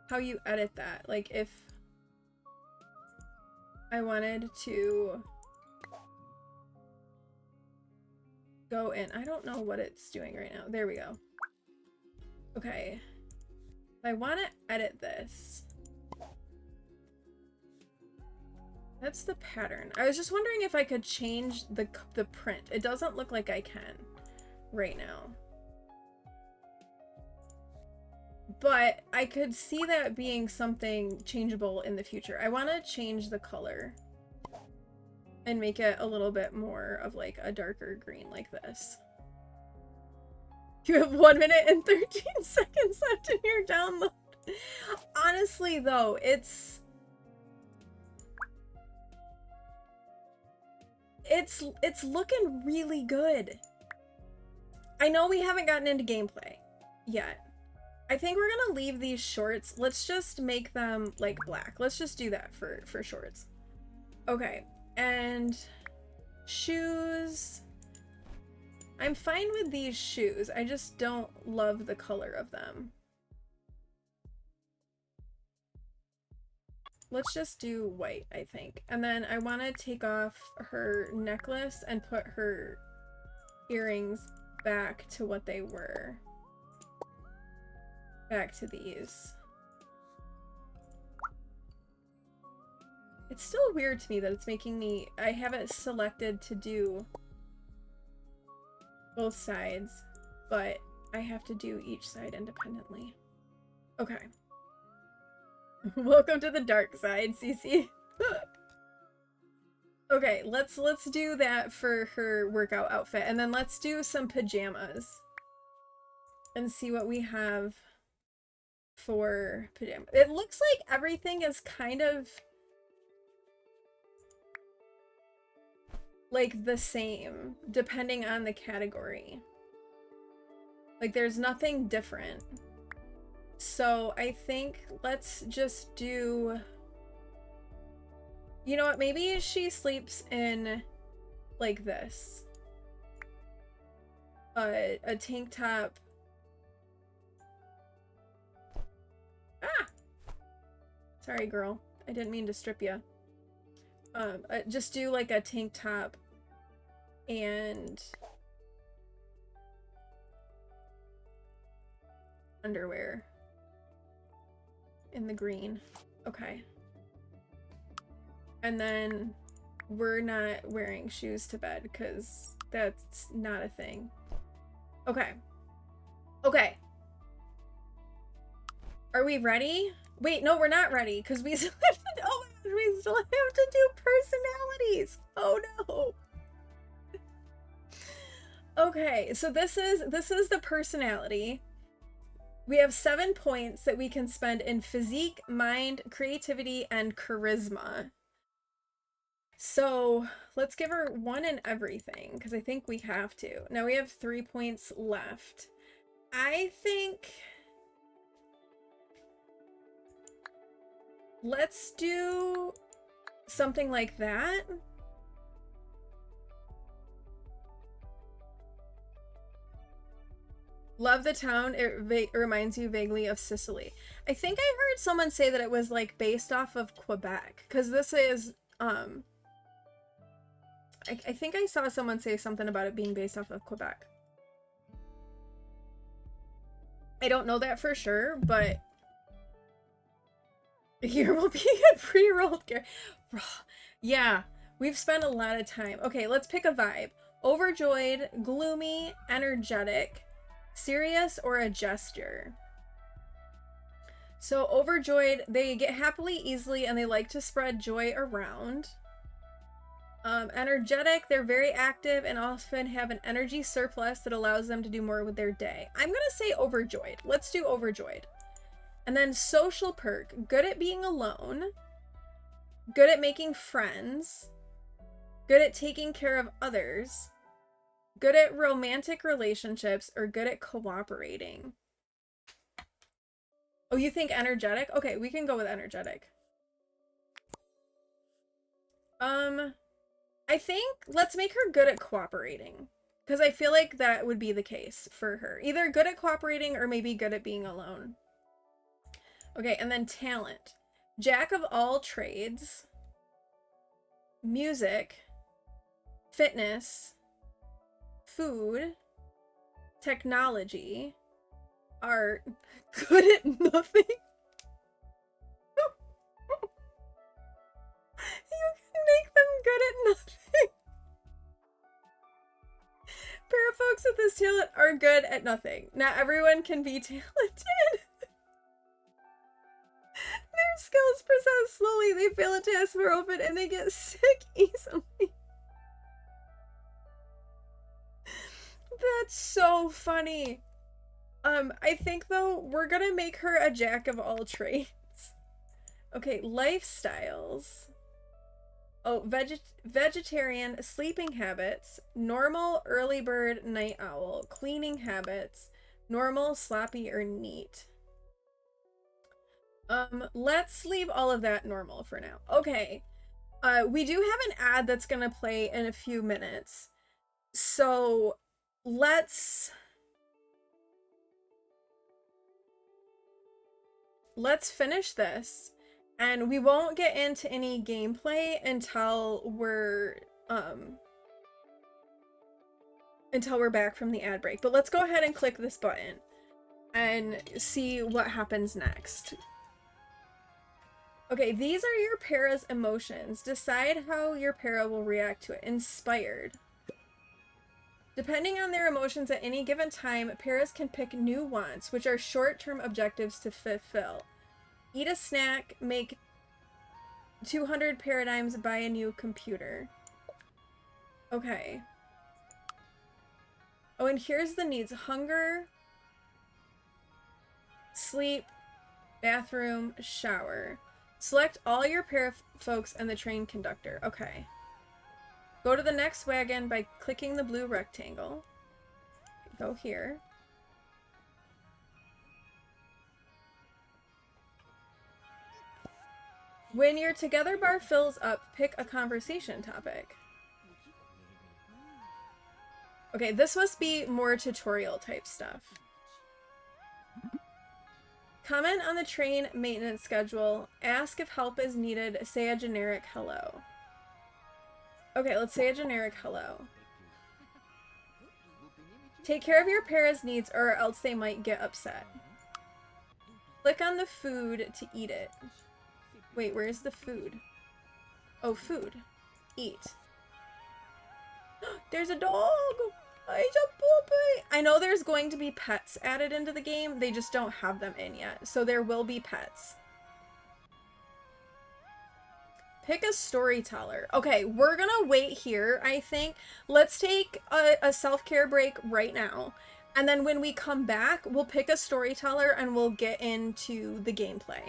how you edit that. Like if I wanted to go in, I don't know what it's doing right now. There we go. Okay. I want to edit this. That's the pattern. I was just wondering if I could change the print. It doesn't look like I can right now. But I could see that being something changeable in the future. I want to change the color and make it a little bit more of like a darker green like this. You have 1 minute and 13 seconds left in your download. Honestly though, it's looking really good. I know we haven't gotten into gameplay yet. I think we're gonna leave these shorts. Let's just make them like black. Let's just do that for shorts. Okay, and shoes. I'm fine with these shoes. I just don't love the color of them. Let's just do white, I think. And then I want to take off her necklace and put her earrings back to what they were. Back to these. It's still weird to me that it's making me... I have it selected to do both sides, but I have to do each side independently. Okay. Welcome to the dark side, Cece. Okay, let's do that for her workout outfit, and then let's do some pajamas and see what we have for pajamas. It looks like everything is kind of like the same depending on the category. Like there's nothing different. So I think let's just do, you know what, maybe she sleeps in like this. A tank top. Ah! Sorry, girl. I didn't mean to strip you. Just do like a tank top and underwear in the green. Okay. And then we're not wearing shoes to bed because that's not a thing. Okay. Okay. Are we ready? Wait, no, we're not ready because we still have to, oh my gosh, we still have to do personalities. Oh no. Okay, so this is the personality. We have 7 points that we can spend in physique, mind, creativity, and charisma. So let's give her 1 in everything because I think we have to. Now we have 3 points left. I think let's do something like that. Love the town. It reminds you vaguely of Sicily. I think I heard someone say that it was like based off of Quebec because this is I think I saw someone say something about it being based off of Quebec. I don't know that for sure, but here will be a pre-rolled gear. Yeah, we've spent a lot of time. Okay, let's pick a vibe. overjoyed, gloomy, energetic, serious, or a gesture. So overjoyed, they get happily easily and they like to spread joy around. Energetic, they're very active and often have an energy surplus that allows them to do more with their day. I'm gonna say overjoyed. Let's do overjoyed. And then social perk, good at being alone, good at making friends, good at taking care of others, good at romantic relationships, or good at cooperating. Oh, you think energetic? Okay, we can go with energetic. I think let's make her good at cooperating, because I feel like that would be the case for her. Either good at cooperating or maybe good at being alone. Okay, and then talent. Jack of all trades, music, fitness, food, technology, art, good at nothing. You can make them good at nothing. Pair of folks with this talent are good at nothing. Not everyone can be talented. Their skills process slowly, they fail a task more often, and they get sick easily. That's so funny. I think though, we're gonna make her a jack of all trades. Okay, lifestyles. Oh, vegetarian, sleeping habits, normal, early bird, night owl, cleaning habits, normal, sloppy, or neat. Let's leave all of that normal for now. Okay. We do have an ad that's gonna play in a few minutes. So let's finish this, and we won't get into any gameplay until we're back from the ad break. But let's go ahead and click this button and see what happens next. Okay, these are your para's emotions. Decide how your para will react to it. Inspired. Depending on their emotions at any given time, paras can pick new wants, which are short-term objectives to fulfill. Eat a snack, make 200 paradigms, buy a new computer. Okay. Oh, and here's the needs. Hunger, sleep, bathroom, shower. Select all your para folks and the train conductor. Okay. Go to the next wagon by clicking the blue rectangle. Go here. When your together bar fills up, pick a conversation topic. Okay, this must be more tutorial type stuff. Comment on the train maintenance schedule. Ask if help is needed. Say a generic hello. Okay, let's say a generic hello. Take care of your para's needs or else they might get upset. Click on the food to eat it. Wait, where's the food? Oh, food. Eat. There's a dog! It's a puppy! I know there's going to be pets added into the game, they just don't have them in yet. So there will be pets. Pick a storyteller. Okay, we're gonna wait here, I think. Let's take a self-care break right now. And then when we come back, we'll pick a storyteller and we'll get into the gameplay.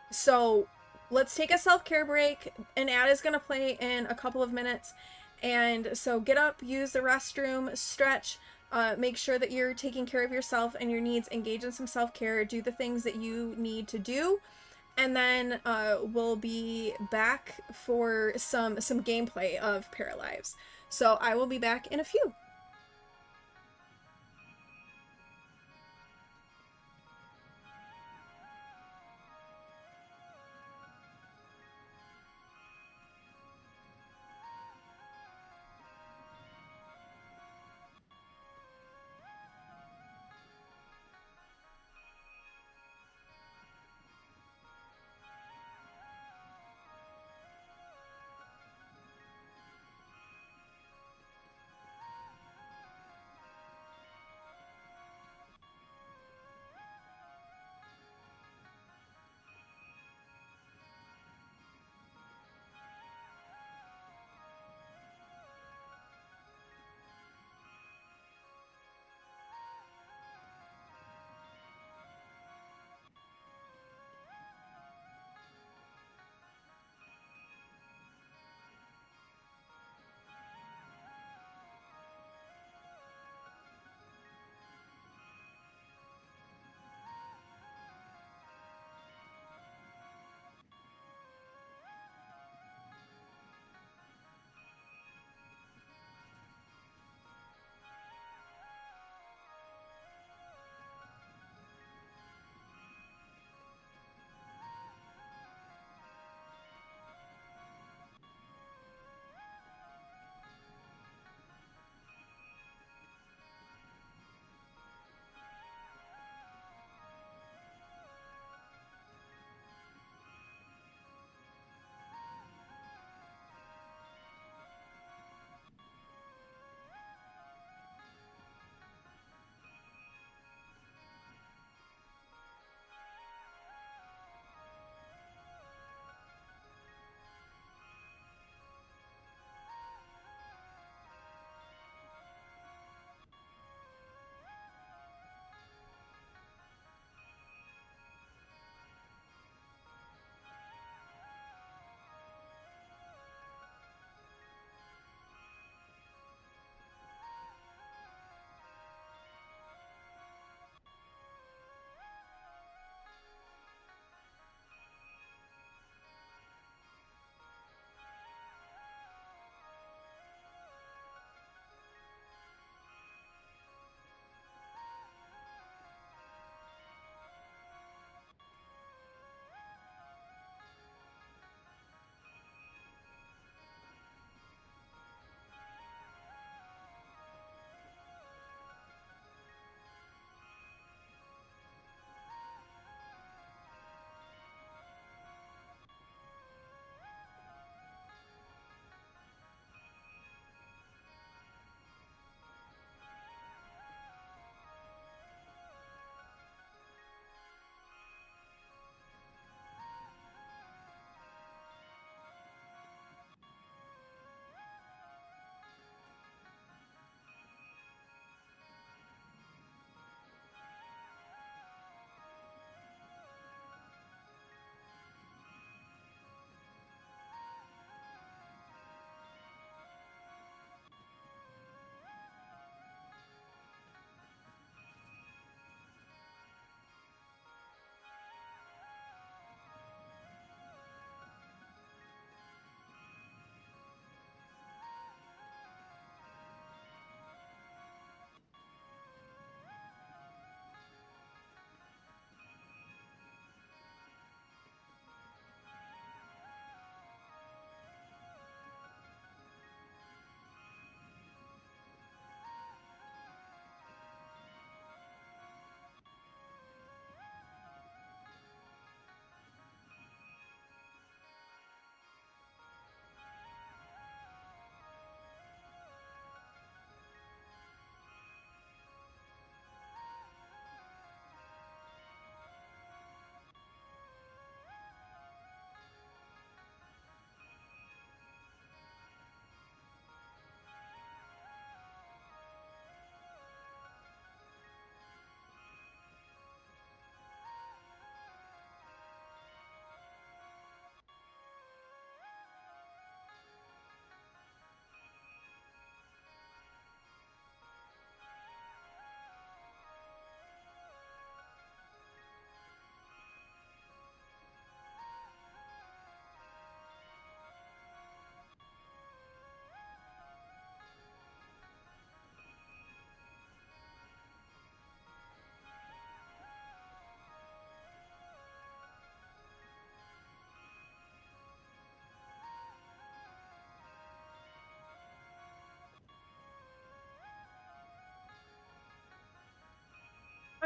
So let's take a self-care break. An ad is gonna play in a couple of minutes. And so get up, use the restroom, stretch, make sure that you're taking care of yourself and your needs, engage in some self-care, do the things that you need to do. And then we'll be back for some gameplay of Paralives. So I will be back in a few.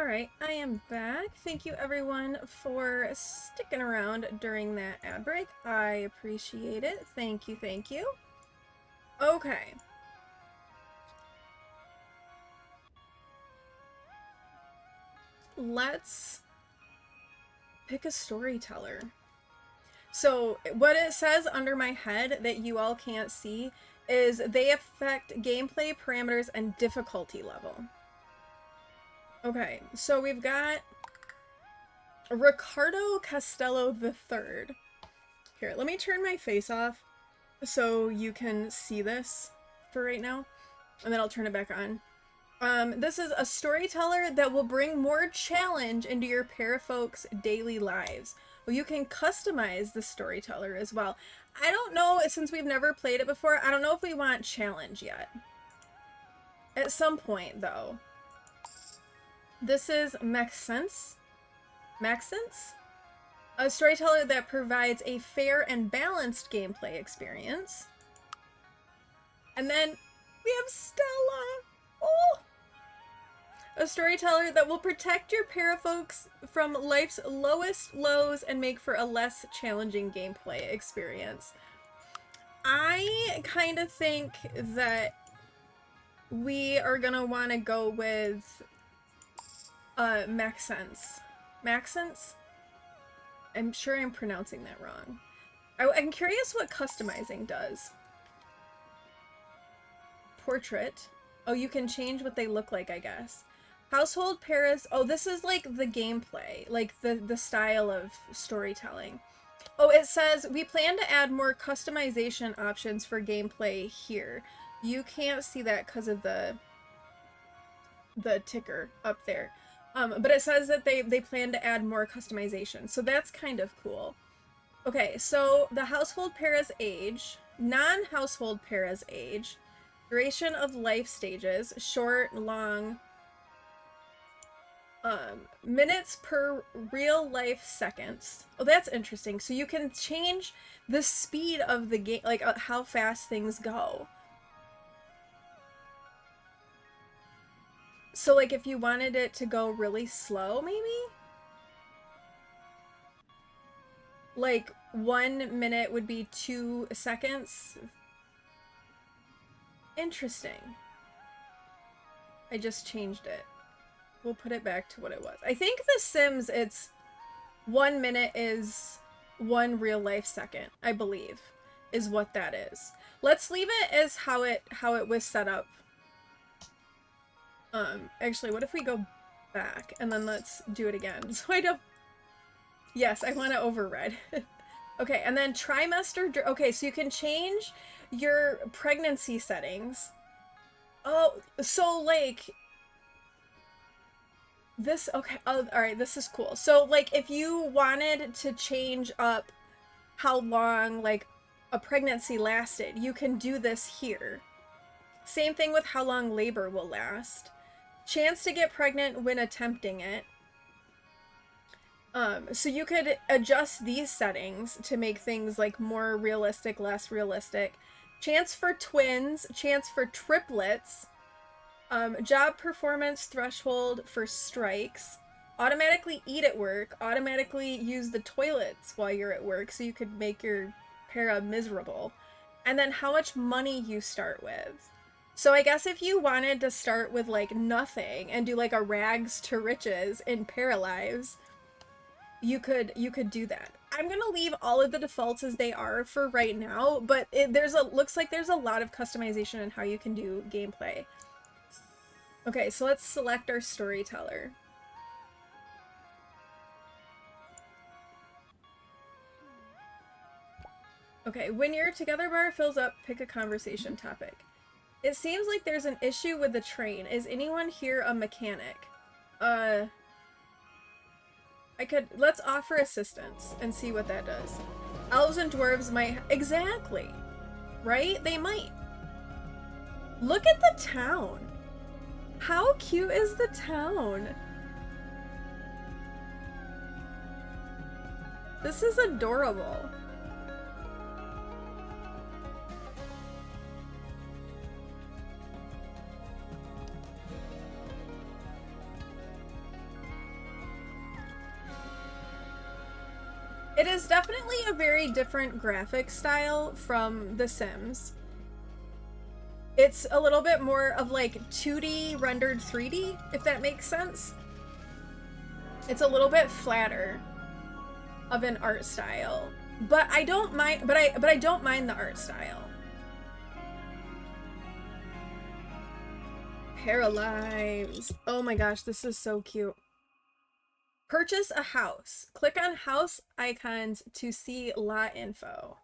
Alright, I am back. Thank you everyone for sticking around during that ad break. I appreciate it. Thank you, thank you. Okay. Let's pick a storyteller. So what it says under my head that you all can't see is they affect gameplay parameters and difficulty level. Okay, so we've got Ricardo Castello III. Here, let me turn my face off so you can see this for right now, and then I'll turn it back on. This is a storyteller that will bring more challenge into your parafolks' daily lives. Well, you can customize the storyteller as well. I don't know, since we've never played it before, I don't know if we want challenge yet. At some point, though. This is Maxence. Maxence? A storyteller that provides a fair and balanced gameplay experience. And then we have Stella. Oh! A storyteller that will protect your parafolks from life's lowest lows and make for a less challenging gameplay experience. I kind of think that we are gonna want to go with Maxence. Maxence? I'm sure I'm pronouncing that wrong. I'm curious what customizing does. Portrait. Oh, you can change what they look like, I guess. Household Paris. Oh, this is like the gameplay, like the style of storytelling. Oh, it says we plan to add more customization options for gameplay here. You can't see that because of the ticker up there. But it says that they plan to add more customization, so that's kind of cool. Okay, so the household Paris age, non-household Paris age, duration of life stages, short, long, minutes per real life seconds. Oh, that's interesting. So you can change the speed of the game, like how fast things go. So like if you wanted it to go really slow, maybe? Like 1 minute would be 2 seconds. Interesting. I just changed it. We'll put it back to what it was. I think The Sims, it's 1 minute is 1 real life second, I believe, is what that is. Let's leave it as how it was set up. Actually, what if we go back and then let's do it again? So I don't... Yes, I want to override. Okay, and then trimester... Okay, so you can change your pregnancy settings. Oh, so like... This, okay, alright, this is cool. So, like, if you wanted to change up how long, like, a pregnancy lasted, you can do this here. Same thing with how long labor will last. Chance to get pregnant when attempting it. So you could adjust these settings to make things, like, more realistic, less realistic. Chance for twins, chance for triplets. Job performance threshold for strikes, automatically eat at work, automatically use the toilets while you're at work so you could make your para miserable, and then how much money you start with. So I guess if you wanted to start with like nothing and do like a rags to riches in Paralives, you could do that. I'm gonna leave all of the defaults as they are for right now, but looks like there's a lot of customization in how you can do gameplay. Okay, so let's select our storyteller. Okay, when your together bar fills up, pick a conversation topic. It seems like there's an issue with the train. Is anyone here a mechanic? Let's offer assistance and see what that does. Elves and dwarves might, exactly, right? They might. Look at the town. How cute is the town? This is adorable. It is definitely a very different graphic style from The Sims. It's a little bit more of like 2D rendered 3D, if that makes sense. It's a little bit flatter of an art style, but I don't mind. But I don't mind the art style. Paralives. Oh my gosh, this is so cute. Purchase a house. Click on house icons to see lot info.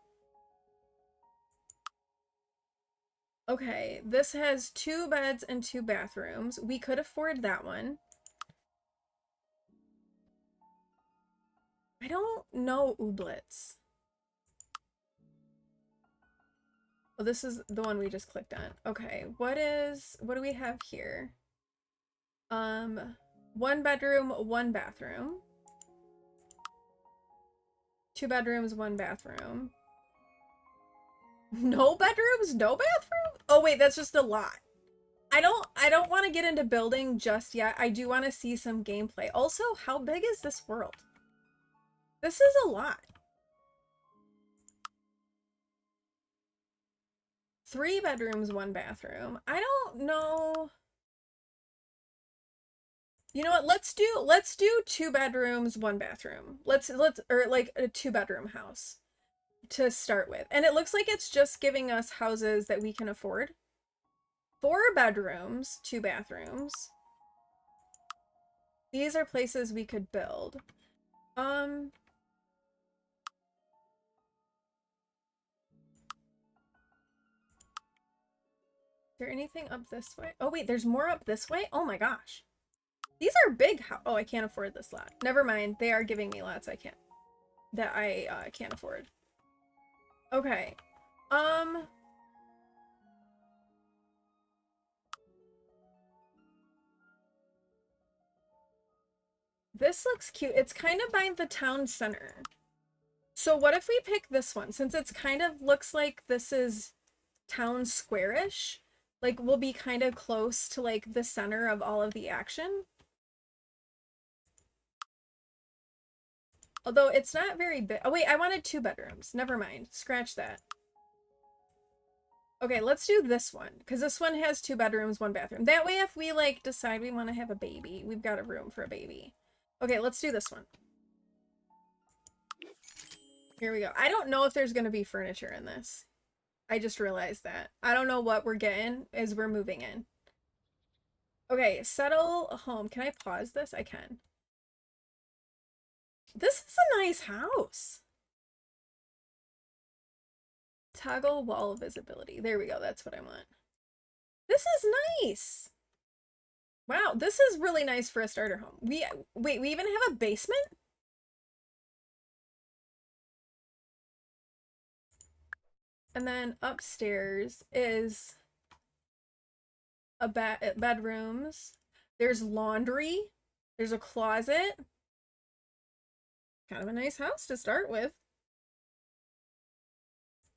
Okay, this has 2 beds and 2 bathrooms. We could afford that one. I don't know Ooblets. Oh, this is the one we just clicked on. Okay, what do we have here? 1 bedroom, 1 bathroom. 2 bedrooms, 1 bathroom. No bedrooms, no bathroom? Oh wait, that's just a lot. I don't want to get into building just yet. I do want to see some gameplay. Also, how big is this world? This is a lot. 3 bedrooms, 1 bathroom. I don't know. You know what? Let's do 2 bedrooms, 1 bathroom. Let's or like a 2-bedroom house to start with. And it looks like it's just giving us houses that we can afford. 4 bedrooms, 2 bathrooms. These are places we could build. Is there anything up this way? Oh wait, there's more up this way? Oh my gosh. These are big. Oh, I can't afford this lot. Never mind. They are giving me lots I can't afford. Okay. This looks cute. It's kind of by the town center. So what if we pick this one? Since it's kind of looks like this is town square-ish, like we'll be kind of close to like the center of all of the action. Although it's not very big. Oh wait, I wanted 2 bedrooms. Never mind. Scratch that. Okay, let's do this one because this one has 2 bedrooms, 1 bathroom. That way if we like decide we want to have a baby, we've got a room for a baby. Okay, let's do this one. Here we go. I don't know if there's going to be furniture in this. I just realized that. I don't know what we're getting as we're moving in. Okay, settle home. Can I pause this? I can. This is a nice house. Toggle wall visibility. There we go. That's what I want. This is nice. Wow, this is really nice for a starter home. Wait, we even have a basement? And then upstairs is a bedrooms. There's laundry. There's a closet. Kind of a nice house to start with.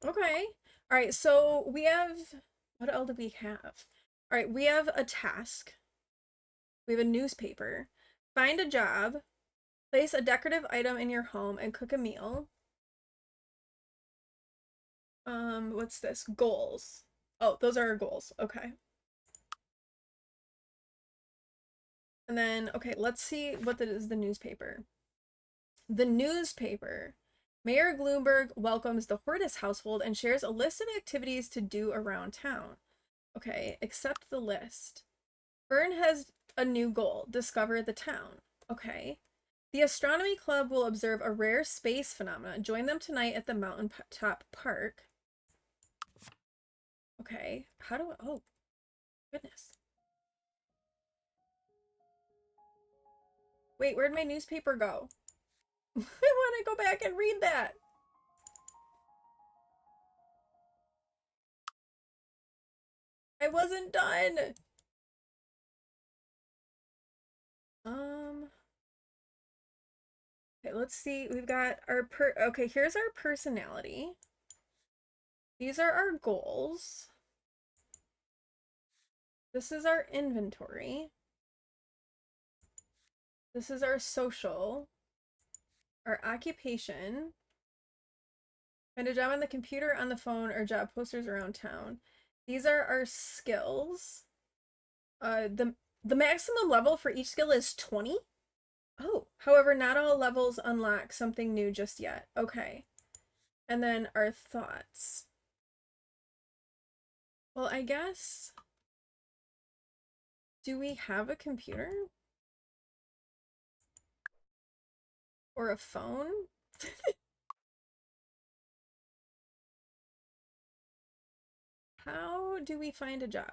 Okay. All right, so we have, what else do we have? All right, we have a task. We have a newspaper. Find a job. Place a decorative item in your home and cook a meal. What's this? Goals. Oh, those are our goals. Okay. And then, okay, let's see what that is the newspaper. The newspaper. Mayor Gloomberg welcomes the Hortus household and shares a list of activities to do around town. Okay, accept the list. Fern has a new goal. Discover the town. Okay. The Astronomy Club will observe a rare space phenomena. Join them tonight at the Mountaintop Park. Okay. How do I... Oh, goodness. Wait, where'd my newspaper go? I want to go back and read that. I wasn't done. Okay, let's see. We've got our okay, here's our personality. These are our goals. This is our inventory. This is our social. Our occupation. Find a job on the computer, on the phone, or job posters around town. These are our skills. The maximum level for each skill is 20. Oh, however, not all levels unlock something new just yet. Okay. And then our thoughts. Well, I guess. Do we have a computer? Or a phone? How do we find a job?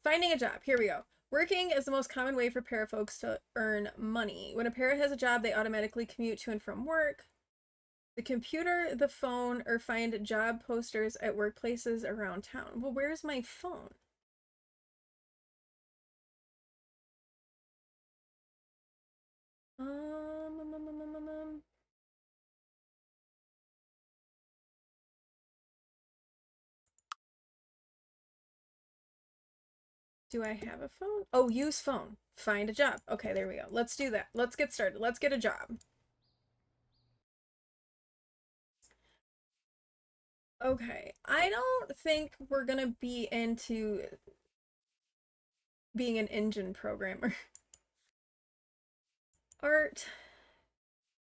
Finding a job. Here we go. Working is the most common way for para folks to earn money. When a para has a job, they automatically commute to and from work. The computer, the phone, or find job posters at workplaces around town. Well, where's my phone? Um, um, um, um, um, um. Do I have a phone? Oh, use phone. Find a job. Okay, there we go. Let's do that. Let's get started. Let's get a job. Okay, I don't think we're gonna be into being an engine programmer. Art,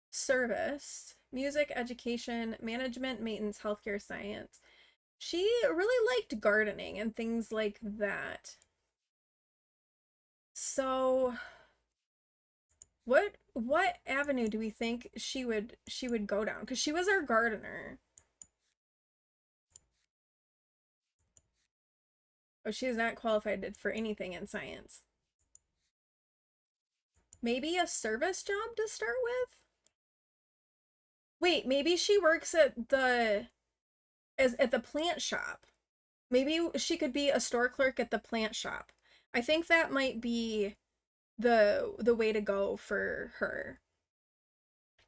service, music, education, management, maintenance, healthcare, science. She really liked gardening and things like that. So what avenue do we think she would go down? Because she was our gardener. Oh, she is not qualified for anything in science. Maybe a service job to start with? Wait, maybe she works at the plant shop. Maybe she could be a store clerk at the plant shop. I think that might be the way to go for her.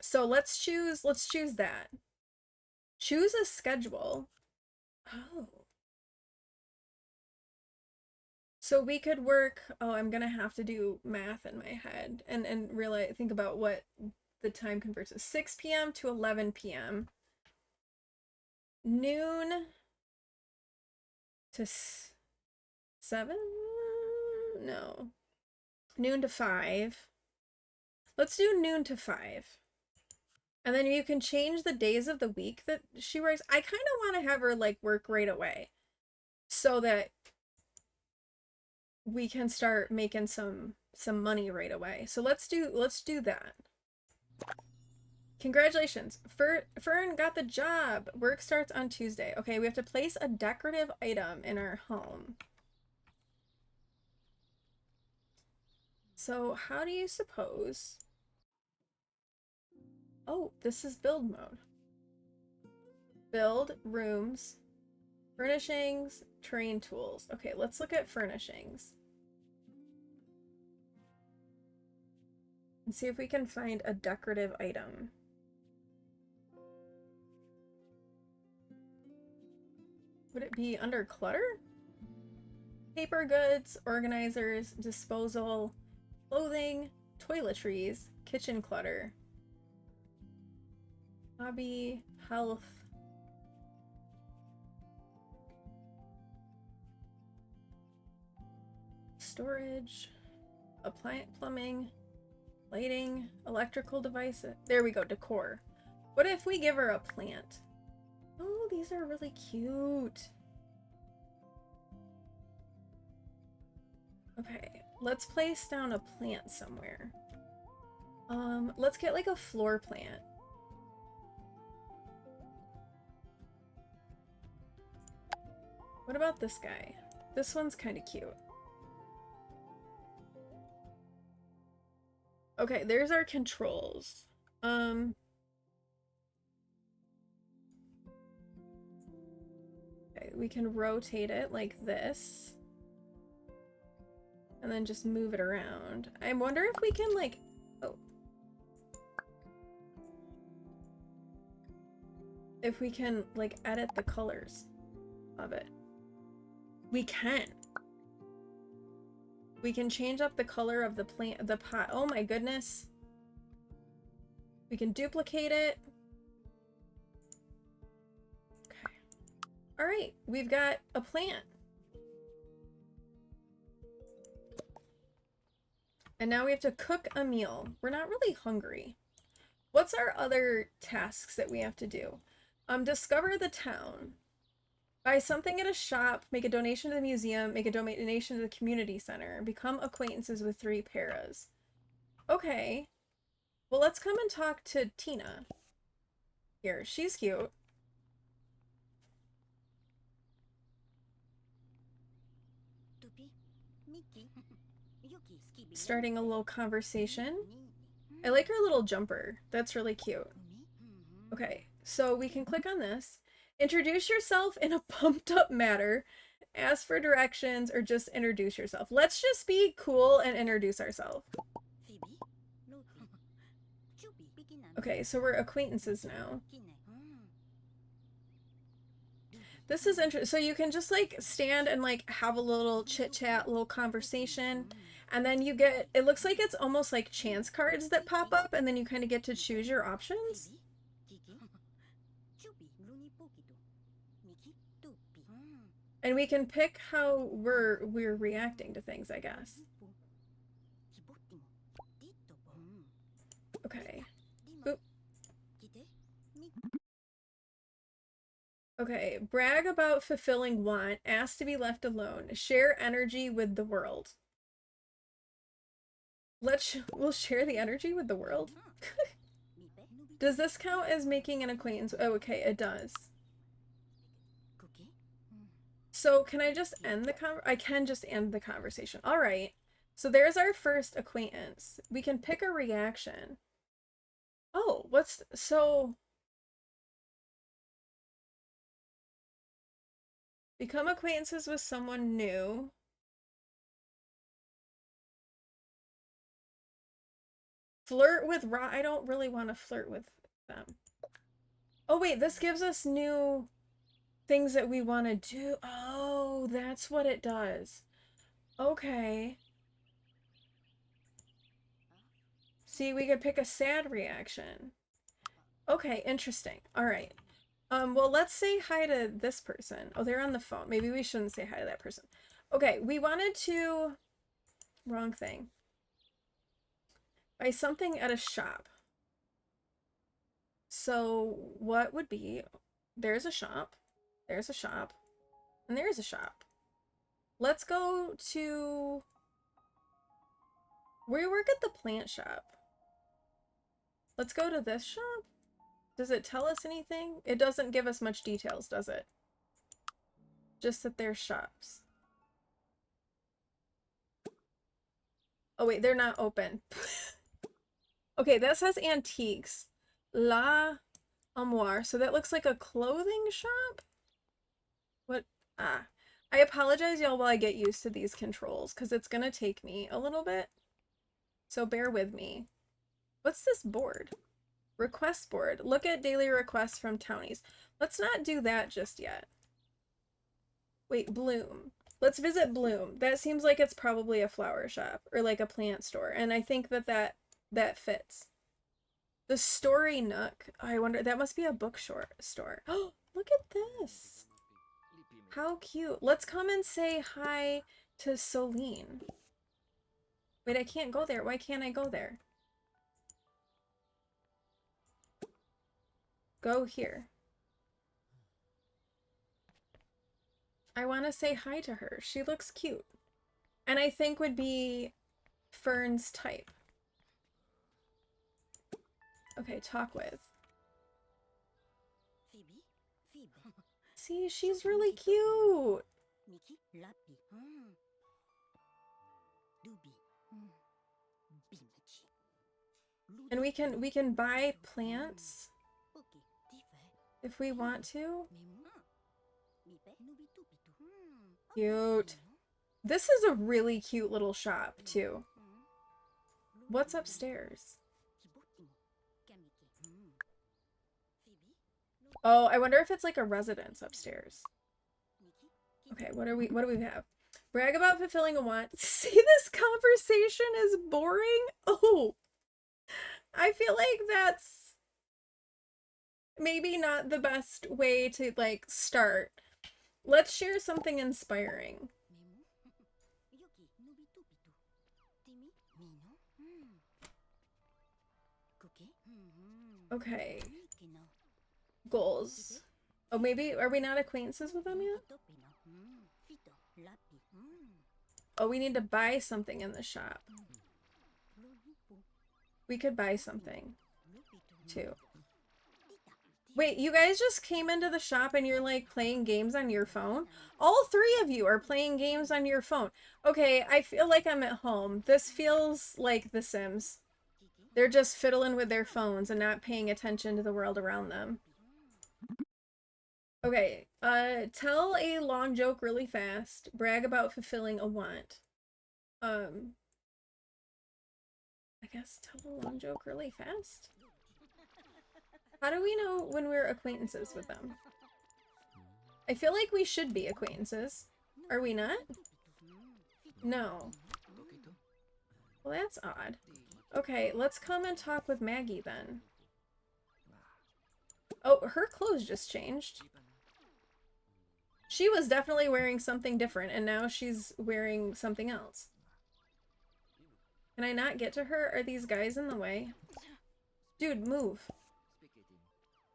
So let's choose that. Choose a schedule. Oh. So we could work, oh, I'm gonna have to do math in my head and really think about what the time converts to. 6 p.m. to 11 p.m. Noon to 7? No. Noon to 5. Let's do noon to 5. And then you can change the days of the week that she works. I kind of want to have her like work right away so that we can start making some money right away. So let's do that. Congratulations. Fern got the job. Work starts on Tuesday. Okay, we have to place a decorative item in our home. So how do you suppose? Oh, this is build mode. Build, rooms, furnishings, terrain tools. Okay, let's look at furnishings. And see if we can find a decorative item. Would it be under clutter? Paper goods, organizers, disposal, clothing, toiletries, kitchen clutter, hobby, health. Storage, appliance, plumbing, lighting, electrical devices. There we go, decor. What if we give her a plant? Oh, these are really cute. Okay, let's place down a plant somewhere. Let's get like a floor plant. What about this guy? This one's kind of cute. Okay, there's our controls. Okay, we can rotate it like this. And then just move it around. I wonder if we can like, oh. If we can like edit the colors of it. We can. We can change up the color of the plant, the pot. Oh my goodness. We can duplicate it. Okay. All right, we've got a plant. And now we have to cook a meal. We're not really hungry. What's our other tasks that we have to do? Discover the town. Buy something at a shop, make a donation to the museum, make a donation to the community center, become acquaintances with 3 paras. Okay. Well, let's come and talk to Tina. Here, she's cute. Starting a little conversation. I like her little jumper. That's really cute. Okay, so we can click on this. Introduce yourself in a pumped up manner. Ask for directions or just introduce yourself. Let's just be cool and introduce ourselves. Okay, so we're acquaintances now. This is interesting. So you can just like stand and like have a little chit chat, little conversation. And then you get, it looks like it's almost like chance cards that pop up and then you kind of get to choose your options. And we can pick how we're reacting to things, I guess. Okay. Oop. Okay, brag about fulfilling want, ask to be left alone, share energy with the world. We'll share the energy with the world. Does this count as making an acquaintance? Oh, okay, it does. So can I just end the I can just end the conversation. All right. So there's our first acquaintance. We can pick a reaction. Oh, so become acquaintances with someone new. Flirt with I don't really want to flirt with them. Oh wait, this gives us new things that we want to do. Oh, that's what it does. Okay. See, we could pick a sad reaction. Okay, interesting. All right. Well, let's say hi to this person. Oh, they're on the phone. Maybe we shouldn't say hi to that person. Okay, we wanted to... Wrong thing. Buy something at a shop. So what would be... There's a shop. There's a shop. And there's a shop. Let's go to... We work at the plant shop. Let's go to this shop. Does it tell us anything? It doesn't give us much details, does it? Just that there's shops. Oh wait, they're not open. Okay, that says antiques. La Armoire. So that looks like a clothing shop? What? Ah. I apologize, y'all, while I get used to these controls, because it's gonna take me a little bit. So bear with me. What's this board? Request board. Look at daily requests from townies. Let's not do that just yet. Wait, Bloom. Let's visit Bloom. That seems like it's probably a flower shop or like a plant store. And I think that fits. The Story Nook. I wonder, that must be a bookstore. Oh, look at this. How cute. Let's come and say hi to Celine. Wait, I can't go there. Why can't I go there? Go here. I want to say hi to her. She looks cute. And I think would be Fern's type. Okay, talk with. See, she's really cute. And we can buy plants if we want to. Cute. This is a really cute little shop too. What's upstairs? Oh, I wonder if it's like a residence upstairs. Okay, what do we have? Brag about fulfilling a want. See, this conversation is boring. Oh, I feel like that's maybe not the best way to like start. Let's share something inspiring. Yoki, Nobitupitu. Timi, Mino. Cookie. Okay, Mikino. goals. Oh, maybe are we not acquaintances with them yet? Topino. Fito. Lapi. Oh, we need to buy something in the shop. Lulupu. We could buy something Lupitu. too. Tita. Wait, you guys just came into the shop and you're like playing games on your phone? All three of you are playing games on your phone. Okay, I feel like I'm at home. This feels like The Sims. Kiki. They're just fiddling with their phones and not paying attention to the world around them. Okay, tell a long joke really fast. Brag about fulfilling a want. I guess tell a long joke really fast. How do we know when we're acquaintances with them? I feel like we should be acquaintances. Are we not? No. Well, that's odd. Okay, let's come and talk with Maggie then. Oh, her clothes just changed. She was definitely wearing something different, and now she's wearing something else. Can I not get to her? Are these guys in the way? Dude, move.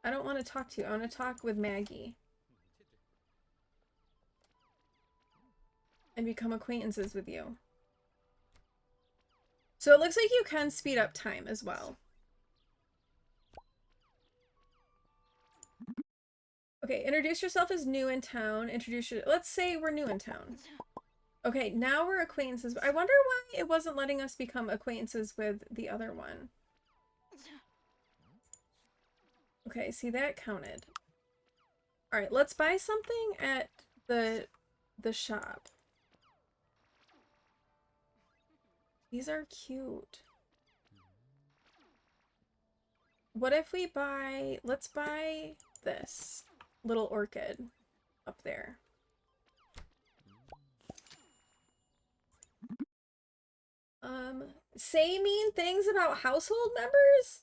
I don't want to talk to you. I want to talk with Maggie. And become acquaintances with you. So it looks like you can speed up time as well. Okay, introduce yourself as new in town. Let's say we're new in town. Okay, now we're acquaintances. I wonder why it wasn't letting us become acquaintances with the other one. Okay, see, that counted. Alright, let's buy something at the shop. These are cute. What if we buy... Let's buy this little orchid up there. Say mean things about household members?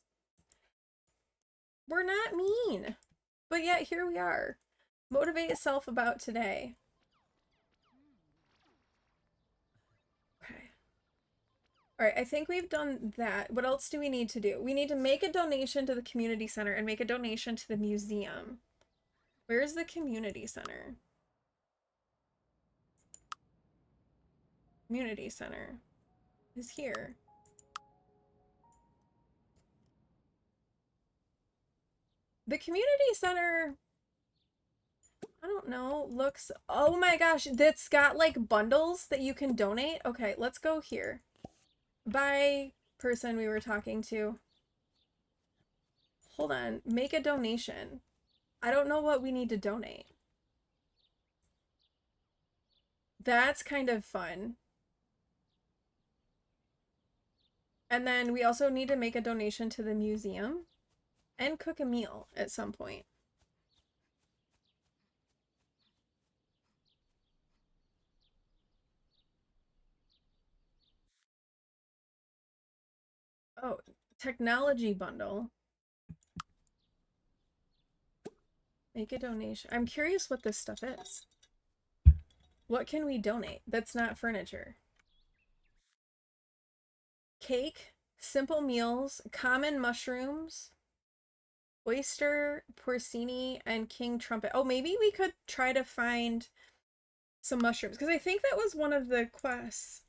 We're not mean. But yet here we are. Motivate yourself about today. Okay. Alright, I think we've done that. What else do we need to do? We need to make a donation to the community center and make a donation to the museum. Where's the community center? Community center is here. The community center, I don't know, looks... Oh my gosh, that's got like bundles that you can donate. Okay, let's go here. Bye, person we were talking to. Hold on, make a donation. I don't know what we need to donate. That's kind of fun. And then we also need to make a donation to the museum and cook a meal at some point. Oh, technology bundle. Make a donation. I'm curious what this stuff is. What can we donate that's not furniture? Cake, simple meals, common mushrooms, oyster, porcini, and king trumpet. Oh, maybe we could try to find some mushrooms, because I think that was one of the quests.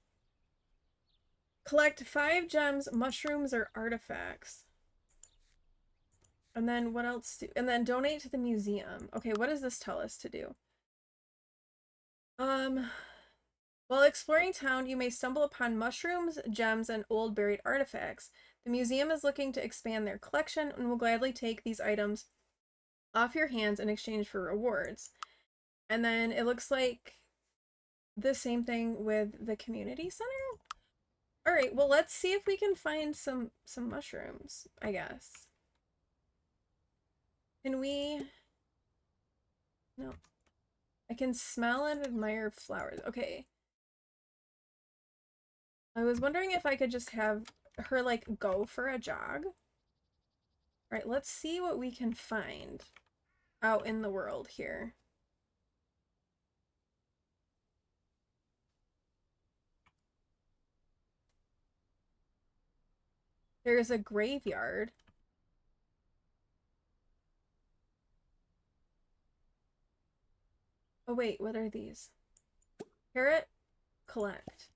Collect 5 gems, mushrooms, or artifacts. And then what else do... And then donate to the museum. Okay, what does this tell us to do? While exploring town, you may stumble upon mushrooms, gems, and old buried artifacts. The museum is looking to expand their collection and will gladly take these items off your hands in exchange for rewards. And then it looks like the same thing with the community center. All right, well, let's see if we can find some mushrooms, I guess. Can we... No. I can smell and admire flowers. Okay. I was wondering if I could just have her, like, go for a jog. All right, let's see what we can find out in the world here. There's a graveyard. Oh wait, what are these? Carrot, collect.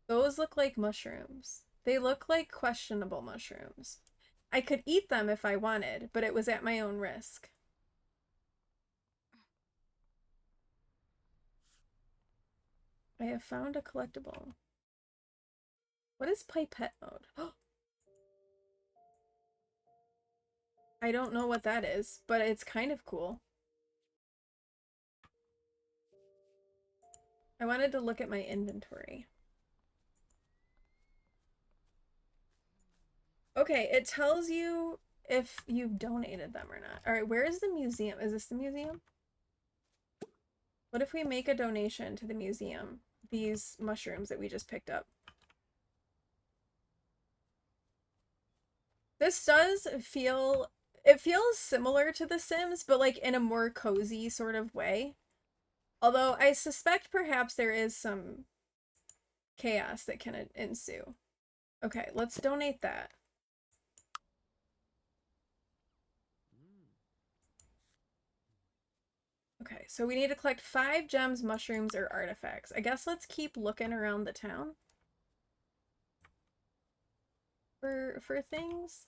Those look like mushrooms. They look like questionable mushrooms. I could eat them if I wanted, but it was at my own risk. I have found a collectible. What is pipette mode? I don't know what that is, but it's kind of cool. I wanted to look at my inventory. Okay, it tells you if you've donated them or not. All right, where is the museum? Is this the museum? What if we make a donation to the museum? These mushrooms that we just picked up. This does feel, it feels similar to The Sims, but like in a more cozy sort of way. Although I suspect perhaps there is some chaos that can ensue. Okay, let's donate that. Okay, so we need to collect 5 gems, mushrooms, or artifacts. I guess let's keep looking around the town for things.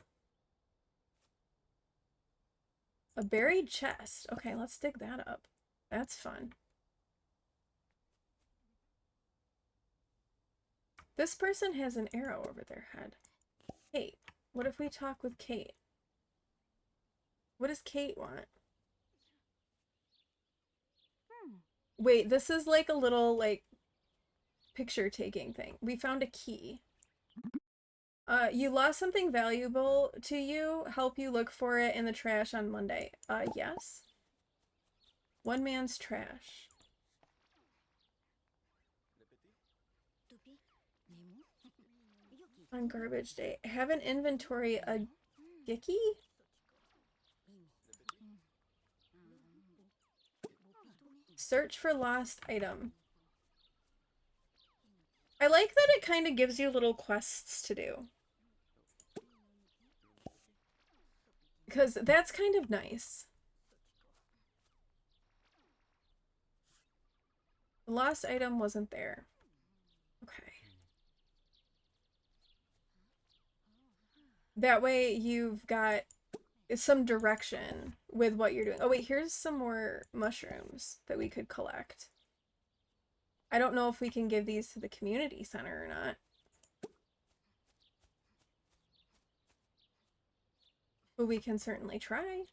A buried chest. Okay, let's dig that up. That's fun. This person has an arrow over their head. Kate. What if we talk with Kate? What does Kate want? Wait, this is like a little like picture taking thing. We found a key. You lost something valuable to you. Help you look for it in the trash on Monday. Yes. One man's trash. On garbage day. Have an inventory a Gicky? Search for lost item. I like that it kind of gives you little quests to do. Because that's kind of nice. The lost item wasn't there. Okay. That way you've got some direction with what you're doing. Oh wait, here's some more mushrooms that we could collect. I don't know if we can give these to the community center or not. But we can certainly try.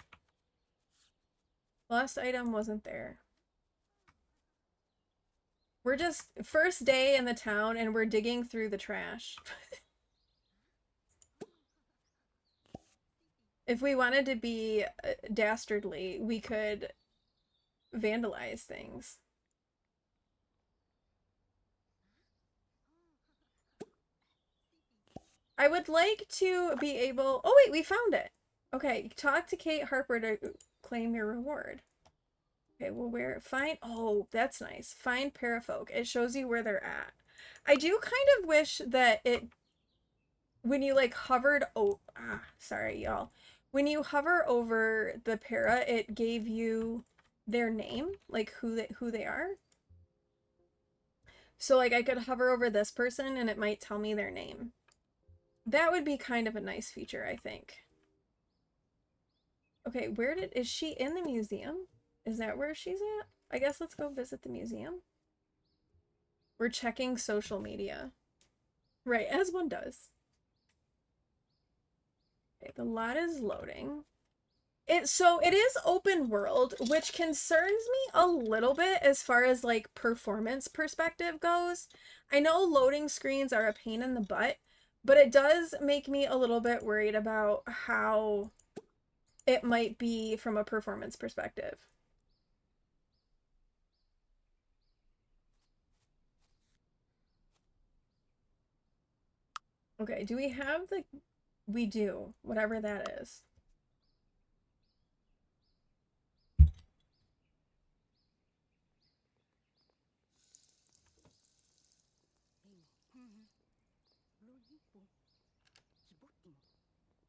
Lost item wasn't there. We're just first day in the town and we're digging through the trash. If we wanted to be dastardly, we could vandalize things. I would like to be able... Oh wait, we found it! Okay, talk to Kate Harper to claim your reward. Okay, well where... Find... Oh, that's nice. Find Parafolk. It shows you where they're at. I do kind of wish that it... When you like hovered... Oh, sorry y'all. When you hover over the para, it gave you their name, like who they are. So like I could hover over this person and it might tell me their name. That would be kind of a nice feature, I think. Okay, is she in the museum? Is that where she's at? I guess let's go visit the museum. We're checking social media. Right, as one does. Okay, the lot is loading. So it is open world, which concerns me a little bit as far as like performance perspective goes. I know loading screens are a pain in the butt, but it does make me a little bit worried about how it might be from a performance perspective. Okay, do we have the We do, whatever that is. 로니포 기보티모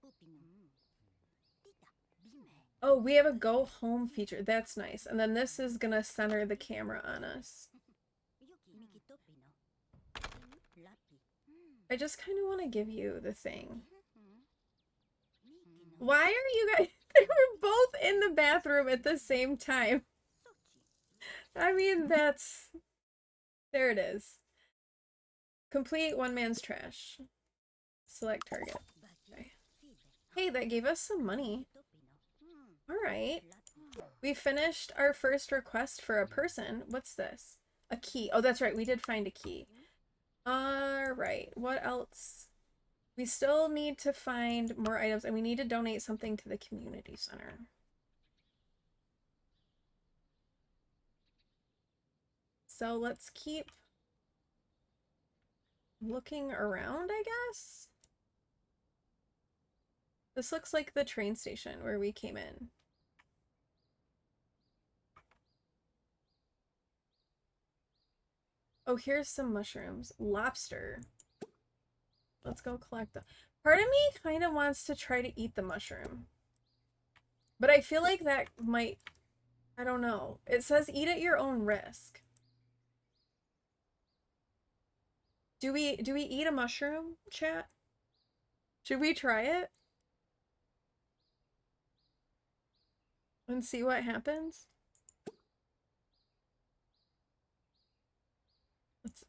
뽀피노 띠다 비메 Oh, we have a go home feature. That's nice. And then this is gonna center the camera on us. 요기 미키토피노 라피 I just kind of want to give you the thing. 미키노 Why are you guys? They were both in the bathroom at the same time. 소치 I mean, that's. There it is. Complete one man's trash. Select target. 바지 Okay. 피데 Hey, that gave us some money. 토피노 Alright. 라피 We finished our first request for a person. What's this? A key. Oh, that's right. We did find a key. Alright. What else? We still need to find more items, and we need to donate something to the community center. So let's keep looking around, I guess. This looks like the train station where we came in. Oh, here's some mushrooms. Lobster. Let's go collect them. Part of me kind of wants to try to eat the mushroom. But I feel like that might... I don't know. It says eat at your own risk. Do we eat a mushroom, chat? Should we try it? And see what happens? Let's...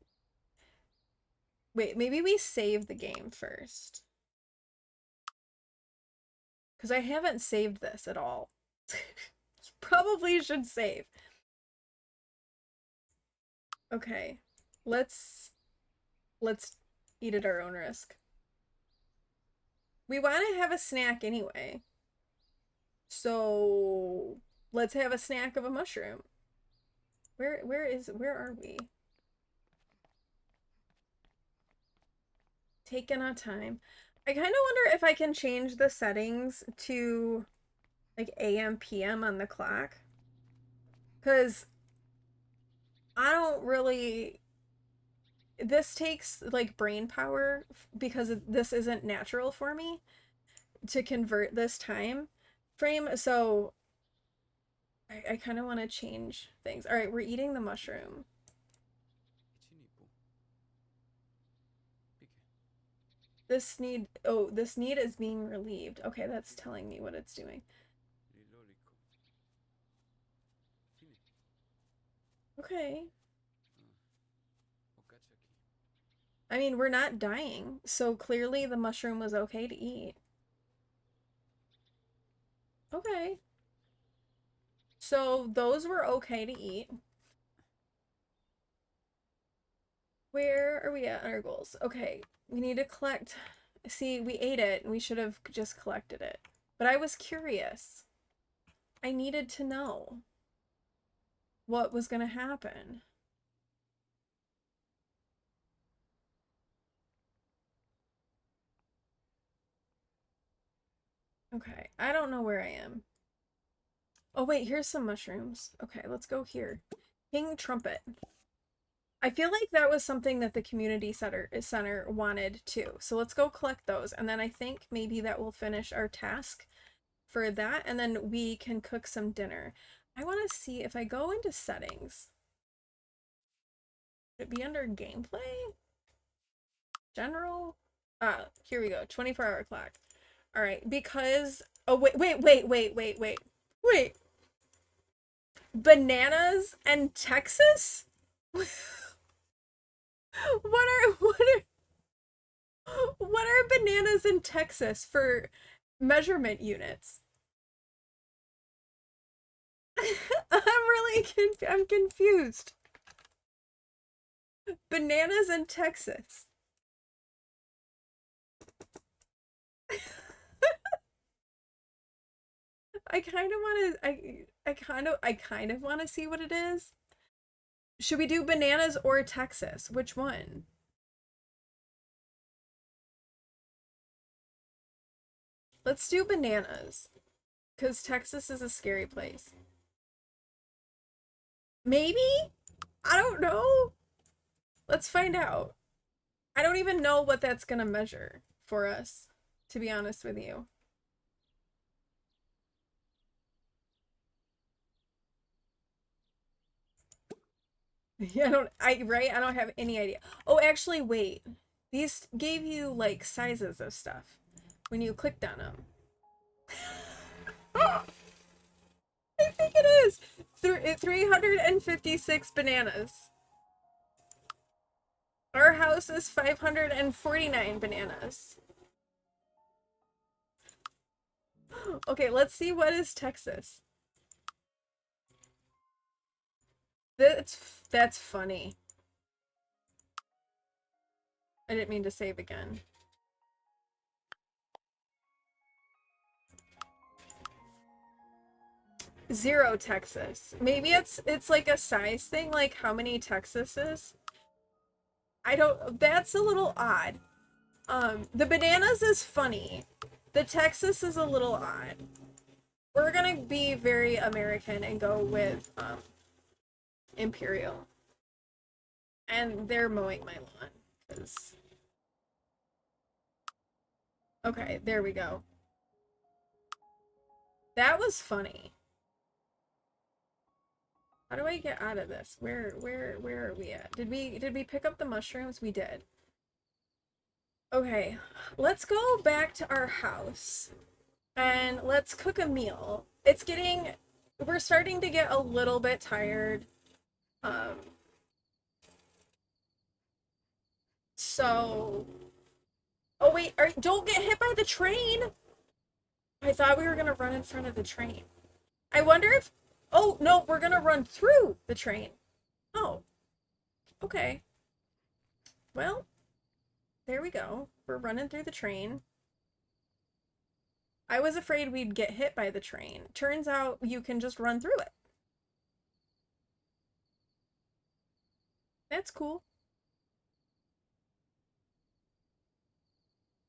Wait, maybe we save the game first. Because I haven't saved this at all. Probably should save. Okay. Let's eat at our own risk. We want to have a snack anyway. So let's have a snack of a mushroom. Where are we? Taking our time. I kind of wonder if I can change the settings to like AM PM on the clock. Cause I don't really, this takes like brain power because this isn't natural for me to convert this time frame. So I kind of want to change things. All right, we're eating the mushroom. This need, oh, this need is being relieved. Okay, that's telling me what it's doing. Okay. I mean, we're not dying, so clearly the mushroom was okay to eat. Okay. So those were okay to eat. Where are we at on our goals? Okay, we need to collect. See, we ate it and we should have just collected it. But I was curious. I needed to know what was going to happen. Okay, I don't know where I am. Oh wait, here's some mushrooms. Okay, let's go here. King Trumpet. I feel like that was something that the community center wanted too. So let's go collect those. And then I think maybe that will finish our task for that. And then we can cook some dinner. I want to see if I go into settings. Would it be under gameplay? General? Here we go. 24-hour clock. All right, because... Oh, wait. Bananas and Texas? What are bananas in Texas for measurement units? I'm confused. Bananas in Texas. I kind of want to I kind of want to see what it is. Should we do bananas or Texas? Which one? Let's do bananas. Because Texas is a scary place. Maybe? I don't know. Let's find out. I don't even know what that's gonna measure for us, to be honest with you. Yeah, I don't have any idea. Oh, actually, wait. These gave you, like, sizes of stuff when you clicked on them. I think it is 356 bananas. Our house is 549 bananas. Okay, let's see what is Texas. That's funny. I didn't mean to save again. Zero Texas. Maybe it's like a size thing, like how many Texases? I don't, that's a little odd. The bananas is funny. The Texas is a little odd. We're gonna be very American and go with Imperial. And they're mowing my lawn, because okay, there we go. That was funny. How do I get out of this? Where are we at? Did we pick up the mushrooms? We did. Okay, let's go back to our house and let's cook a meal. We're starting to get a little bit tired. So, oh wait, don't get hit by the train. I thought we were gonna run in front of the train. I wonder if, oh no, we're gonna run through the train. Oh, okay. Well, there we go. We're running through the train. I was afraid we'd get hit by the train. Turns out you can just run through it. That's cool.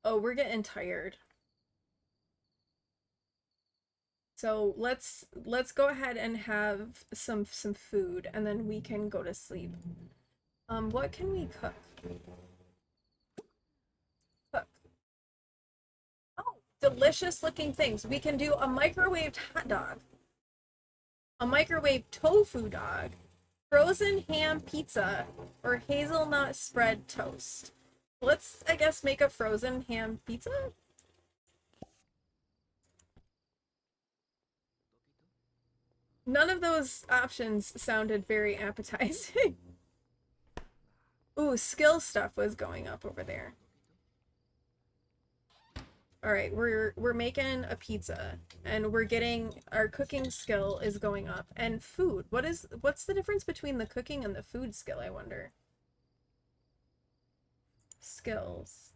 Oh, we're getting tired. So let's go ahead and have some food and then we can go to sleep. What can we cook? Cook. Oh, delicious looking things. We can do a microwaved hot dog, a microwave tofu dog, frozen ham pizza, or hazelnut spread toast. Let's, I guess, make a frozen ham pizza? None of those options sounded very appetizing. Ooh, skill stuff was going up over there. All right, we're making a pizza and we're getting our cooking skill is going up and food. What's the difference between the cooking and the food skill, I wonder? Skills.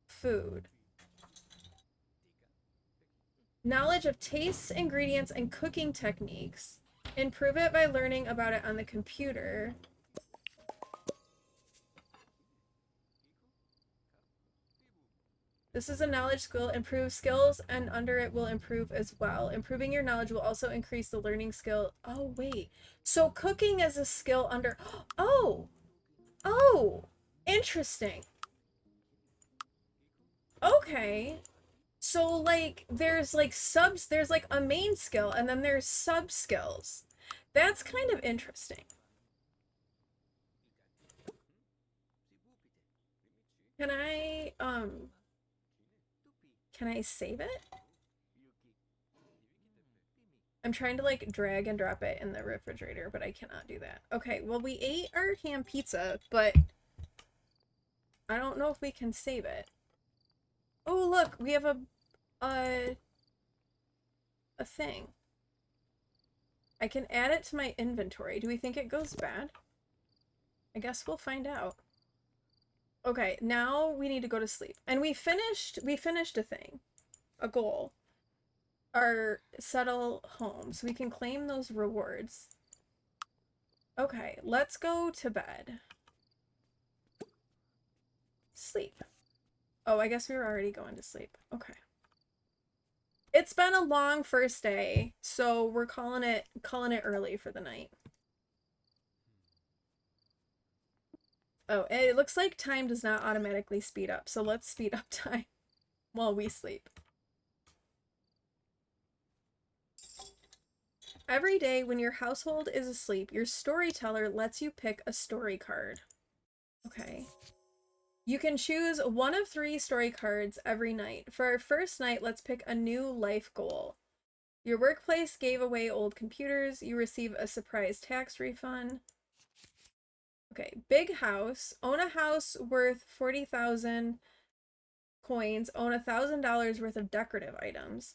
Food. Knowledge of tastes, ingredients, and cooking techniques. Improve it by learning about it on the computer. This is a knowledge skill. Improve skills, and under it will improve as well. Improving your knowledge will also increase the learning skill. Oh, wait. So cooking is a skill under... Oh! Oh! Interesting. Okay. So, like, there's, like, there's, like, a main skill, and then there's sub-skills. That's kind of interesting. Can I save it? I'm trying to like drag and drop it in the refrigerator, but I cannot do that. Okay, well we ate our ham pizza, but I don't know if we can save it. Oh look, we have a thing. I can add it to my inventory. Do we think it goes bad? I guess we'll find out. Okay, now we need to go to sleep. And we finished a thing. A goal. Our settle home. So we can claim those rewards. Okay, let's go to bed. Sleep. Oh, I guess we were already going to sleep. Okay. It's been a long first day, so we're calling it early for the night. Oh, and it looks like time does not automatically speed up, so let's speed up time while we sleep. Every day when your household is asleep, your storyteller lets you pick a story card. Okay. You can choose one of 3 story cards every night. For our first night, let's pick a new life goal. Your workplace gave away old computers. You receive a surprise tax refund. Okay, big house. Own a house worth 40,000 coins. Own $1,000 worth of decorative items.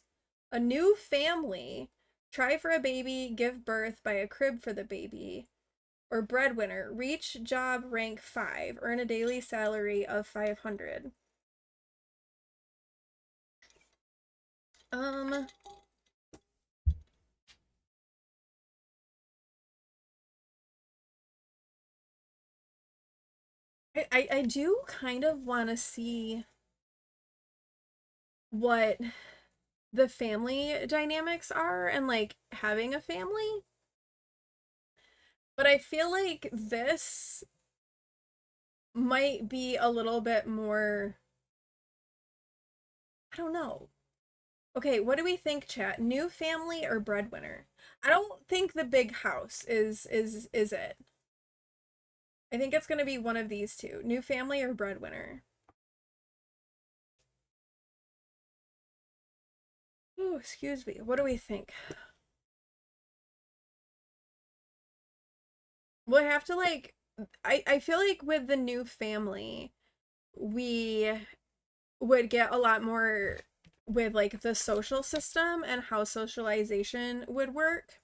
A new family. Try for a baby. Give birth. Buy a crib for the baby. Or breadwinner. Reach job rank 5. Earn a daily salary of 500. I do kind of want to see what the family dynamics are and like having a family. But I feel like this might be a little bit more, I don't know. Okay, what do we think, chat? New family or breadwinner? I don't think the big house is it. I think it's going to be one of these two. New family or breadwinner. Oh, excuse me. What do we think? We'll have to like I feel like with the new family, we would get a lot more with like the social system and how socialization would work.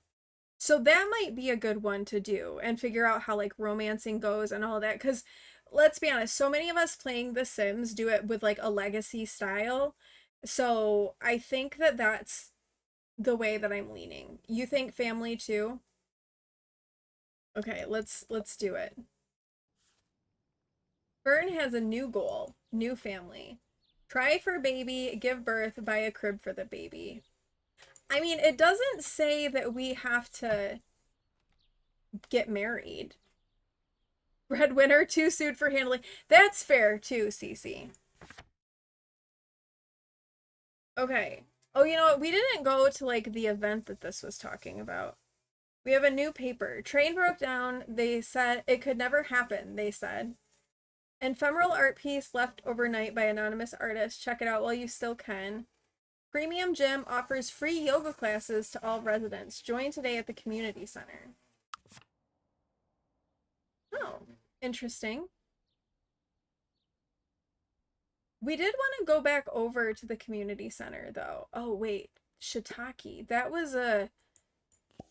So that might be a good one to do and figure out how like romancing goes and all that. Because let's be honest, so many of us playing The Sims do it with like a legacy style. So I think that that's the way that I'm leaning. You think family too? Okay, let's do it. Fern has a new goal, new family. Try for baby, give birth, buy a crib for the baby. I mean, it doesn't say that we have to get married. Breadwinner, too soon for handling. That's fair too, Cece. Okay. Oh, you know what? We didn't go to like the event that this was talking about. We have a new paper. Train broke down. They said it could never happen, they said. Ephemeral art piece left overnight by anonymous artist. Check it out while you still can. Premium Gym offers free yoga classes to all residents. Join today at the community center. Oh, interesting. We did want to go back over to the community center though. Oh wait, shiitake. That was a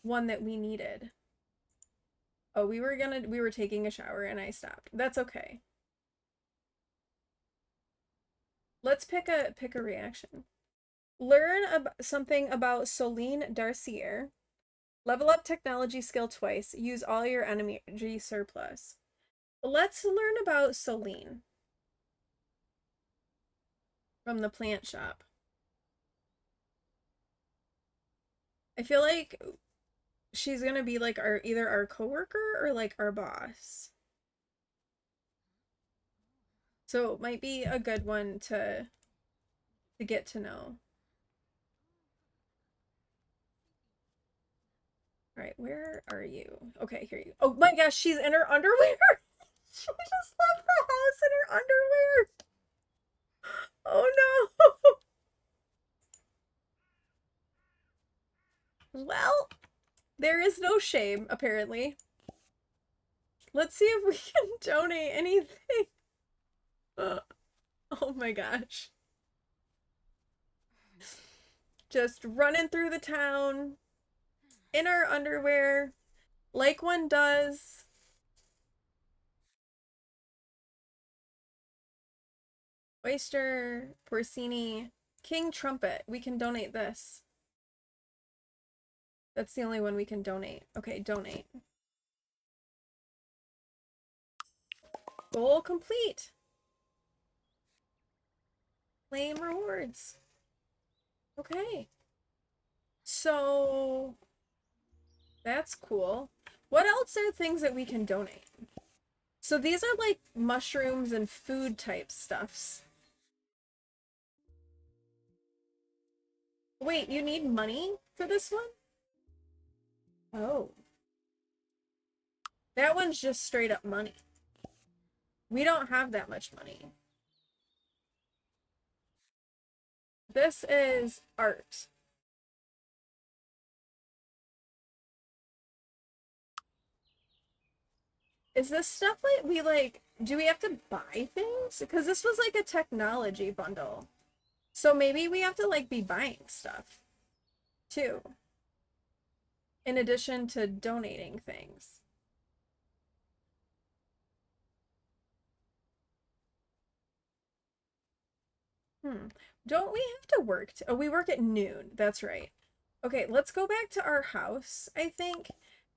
one that we needed. Oh, we were taking a shower and I stopped. That's okay. Let's pick a reaction. Learn something about Soline Darcier. Level up technology skill twice. Use all your energy surplus. Let's learn about Soline from the plant shop. I feel like she's gonna be like either our coworker or like our boss. So it might be a good one to get to know. All right, where are you? Okay, here you. Oh my gosh, she's in her underwear. She just left the house in her underwear. Oh no. Well, there is no shame, apparently. Let's see if we can donate anything. Oh my gosh. Just running through the town in our underwear, like one does. Oyster, porcini, king trumpet. We can donate this. That's the only one we can donate. Okay, donate. Goal complete. Claim rewards. Okay. So that's cool. What else are things that we can donate? So these are like mushrooms and food type stuffs. Wait, you need money for this one? Oh. That one's just straight up money. We don't have that much money. This is art. Is this stuff like we like, do we have to buy things? Because this was like a technology bundle. So maybe we have to like be buying stuff too, in addition to donating things. Don't we have to work? Oh, we work at noon. That's right. Okay, let's go back to our house, I think,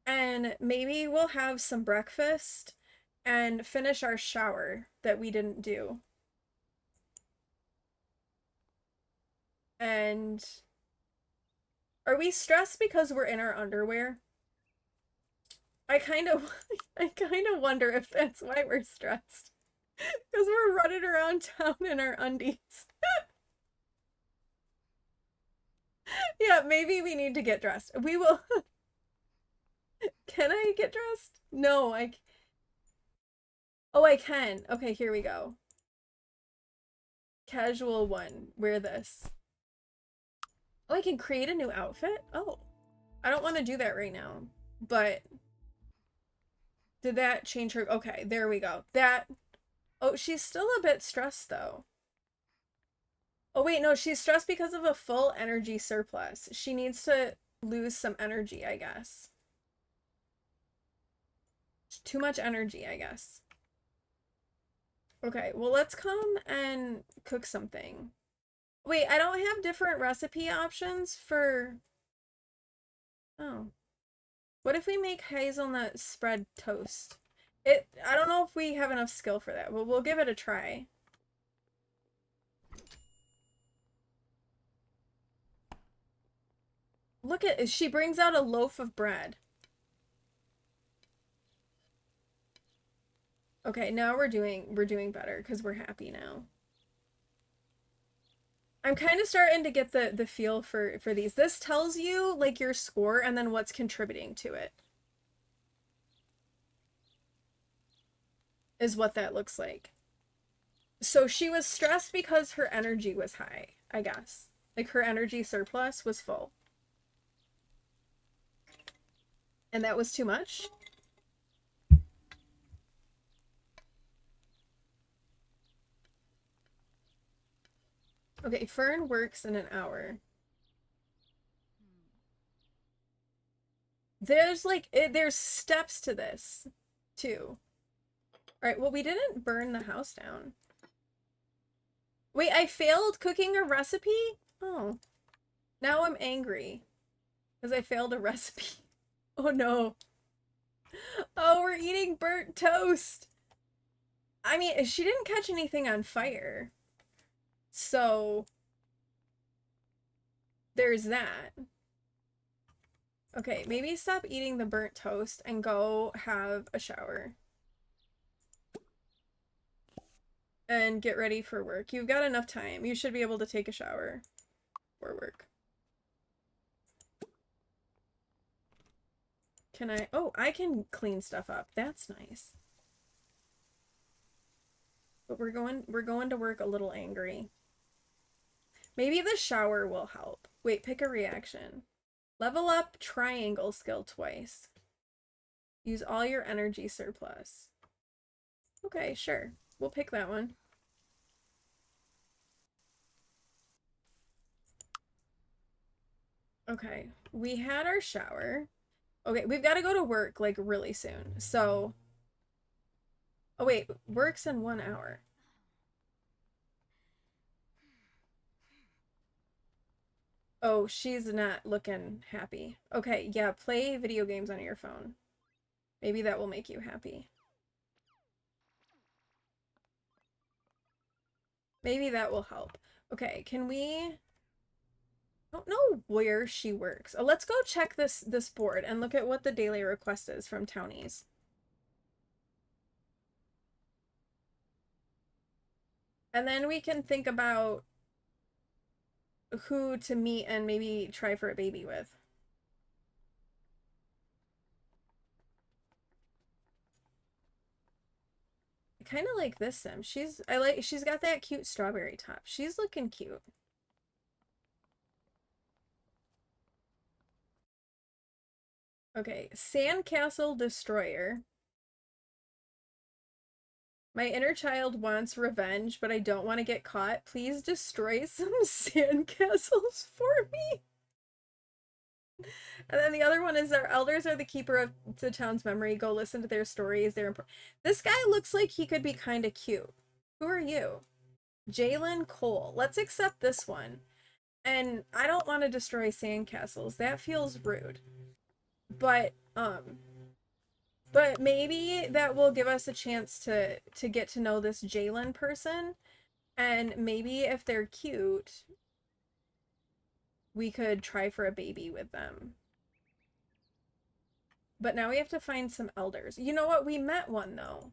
and maybe we'll have some breakfast and finish our shower that we didn't do. And are we stressed because we're in our underwear? I kind of I kind of wonder if that's why we're stressed. Because we're running around town in our undies. Yeah, maybe we need to get dressed. We will. Can I get dressed? No, Oh, I can. Okay, here we go. Casual one. Wear this. Oh, I can create a new outfit? Oh. I don't want to do that right now. But did that change her? Okay, there we go. That. Oh, she's still a bit stressed though. Oh, wait, no, she's stressed because of a full energy surplus. She needs to lose some energy, I guess. Too much energy, I guess. Okay, well, let's come and cook something. Wait, I don't have different recipe options for... Oh. What if we make hazelnut spread toast? I don't know if we have enough skill for that, but we'll give it a try. Look at, she brings out a loaf of bread. Okay, now we're doing better because we're happy now. I'm kind of starting to get the feel for these. This tells you like your score and then what's contributing to it. Is what that looks like. So she was stressed because her energy was high, I guess. Like her energy surplus was full. And that was too much? Okay, Fern works in an hour. There's like, there's steps to this, too. Alright, well, we didn't burn the house down. Wait, I failed cooking a recipe? Oh. Now I'm angry. Because I failed a recipe. Oh no. Oh, we're eating burnt toast. I mean, she didn't catch anything on fire. So, there's that. Okay, maybe stop eating the burnt toast and go have a shower. And get ready for work. You've got enough time. You should be able to take a shower for work. Can I? Oh, I can clean stuff up. That's nice. But we're going to work a little angry. Maybe the shower will help. Wait, pick a reaction. Level up triangle skill twice. Use all your energy surplus. Okay, sure. We'll pick that one. Okay, we had our shower. Okay, we've got to go to work like really soon. So, oh wait, work's in 1 hour. Oh, she's not looking happy. Okay, yeah, play video games on your phone. Maybe that will make you happy. Maybe that will help. Okay, can we... don't know where she works. Let's go check this board and look at what the daily request is from townies. And then we can think about who to meet and maybe try for a baby with. I kind of like this sim. She's got that cute strawberry top. She's looking cute. Okay, Sandcastle Destroyer. My inner child wants revenge, but I don't want to get caught. Please destroy some sandcastles for me. And then the other one is our elders are the keeper of the town's memory. Go listen to their stories. They're This guy looks like he could be kind of cute. Who are you? Jalen Cole. Let's accept this one. And I don't want to destroy sandcastles. That feels rude. But maybe that will give us a chance to get to know this Jalen person, and maybe if they're cute, we could try for a baby with them. But now we have to find some elders. You know what? We met one though.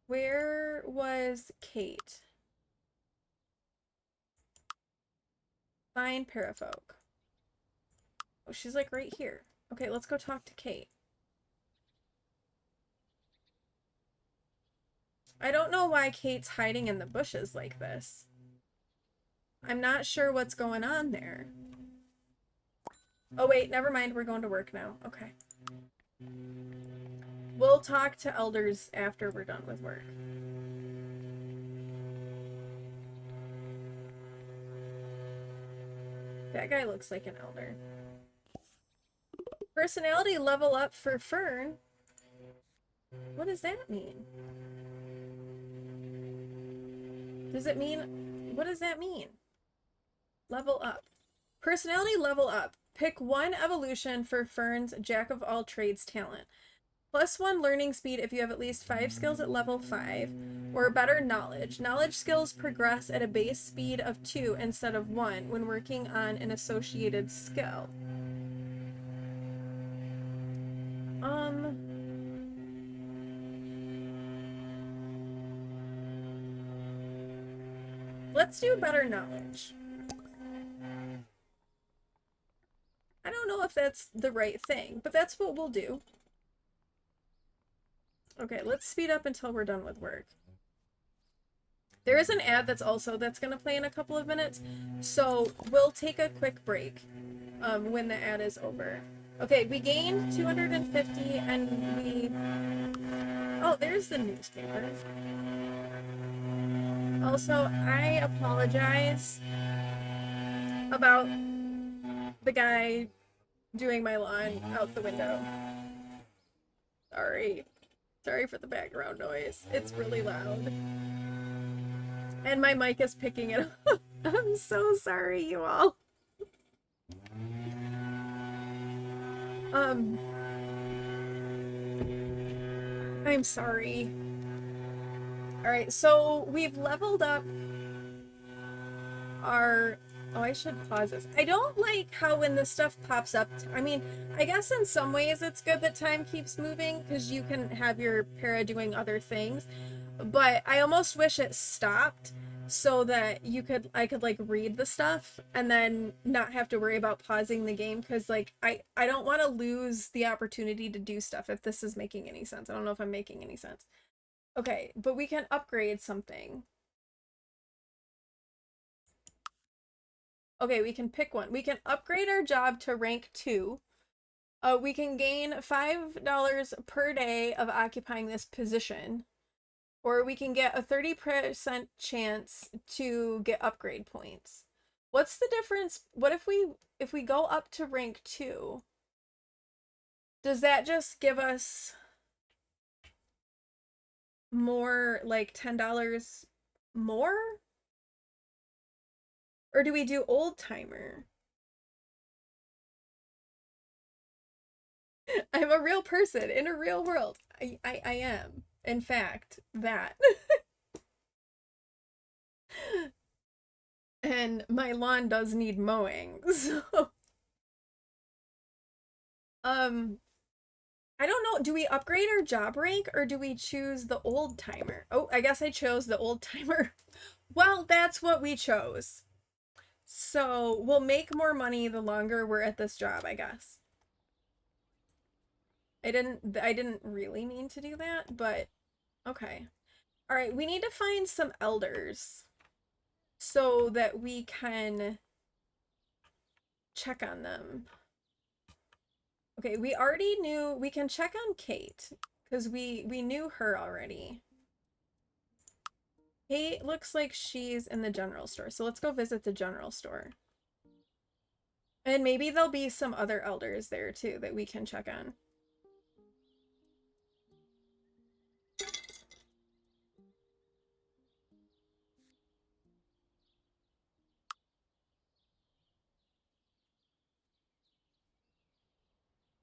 Where was Kate? Find Parafolk. Oh, she's like right here. Okay, let's go talk to Kate. I don't know why Kate's hiding in the bushes like this. I'm not sure what's going on there. Oh wait, never mind. We're going to work now. Okay. We'll talk to elders after we're done with work. That guy looks like an elder. Personality level up for Fern. What does that mean? Does it mean... What does that mean? Level up. Personality level up. Pick one evolution for Fern's Jack of all trades talent. +1 learning speed if you have at least 5 skills at level 5, or better knowledge. Knowledge skills progress at a base speed of 2 instead of 1 when working on an associated skill. Let's do better knowledge. I don't know if that's the right thing, but that's what we'll do. Okay, let's speed up until we're done with work. There is an ad that's gonna play in a couple of minutes, so we'll take a quick break when the ad is over. Okay, we gained 250 and we... Oh, there's the newspaper. Also, I apologize about the guy doing my lawn out the window. Sorry. Sorry for the background noise. It's really loud. And my mic is picking it up. I'm so sorry, you all. I'm sorry. Alright, so we've leveled up our... Oh, I should pause this. I don't like how when this stuff pops up... I mean, I guess in some ways it's good that time keeps moving because you can have your para doing other things. But I almost wish it stopped so that I could like read the stuff and then not have to worry about pausing the game, because like I don't want to lose the opportunity to do stuff if this is making any sense. I don't know if I'm making any sense. Okay, but we can upgrade something. Okay, we can pick one. We can upgrade our job to rank 2. We can gain $5 per day of occupying this position. Or we can get a 30% chance to get upgrade points. What's the difference? What if we go up to rank 2? Does that just give us more, like $10 more? Or do we do old timer? I'm a real person in a real world. I am. In fact, that. and my lawn does need mowing. So, um, I don't know. Do we upgrade our job rank or do we choose the old timer? Oh, I guess I chose the old timer. Well, that's what we chose. So we'll make more money the longer we're at this job, I guess. I didn't really mean to do that, but okay. All right, we need to find some elders so that we can check on them. Okay, we already knew we can check on Kate because we knew her already. Kate looks like she's in the general store, so let's go visit the general store. And maybe there'll be some other elders there too that we can check on.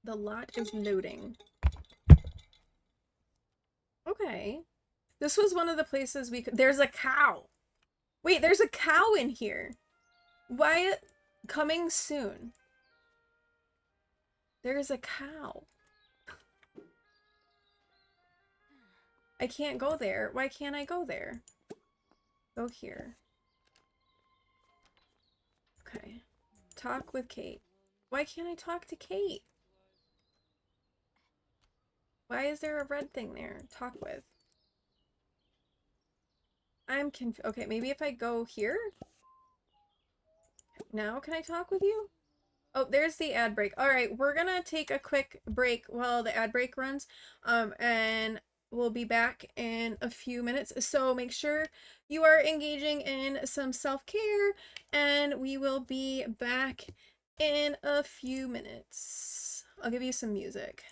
The lot is loading. Okay. This was one of the places we could. There's a cow. Wait, there's a cow in here. Why? Coming soon. There's a cow. I can't go there. Why can't I go there? Go here. Okay. Talk with Kate. Why can't I talk to Kate? Why is there a red thing there? Talk with. I'm confused. Okay, maybe if I go here? Now can I talk with you? Oh, there's the ad break. All right, we're gonna take a quick break while the ad break runs, and we'll be back in a few minutes. So make sure you are engaging in some self-care, and we will be back in a few minutes. I'll give you some music.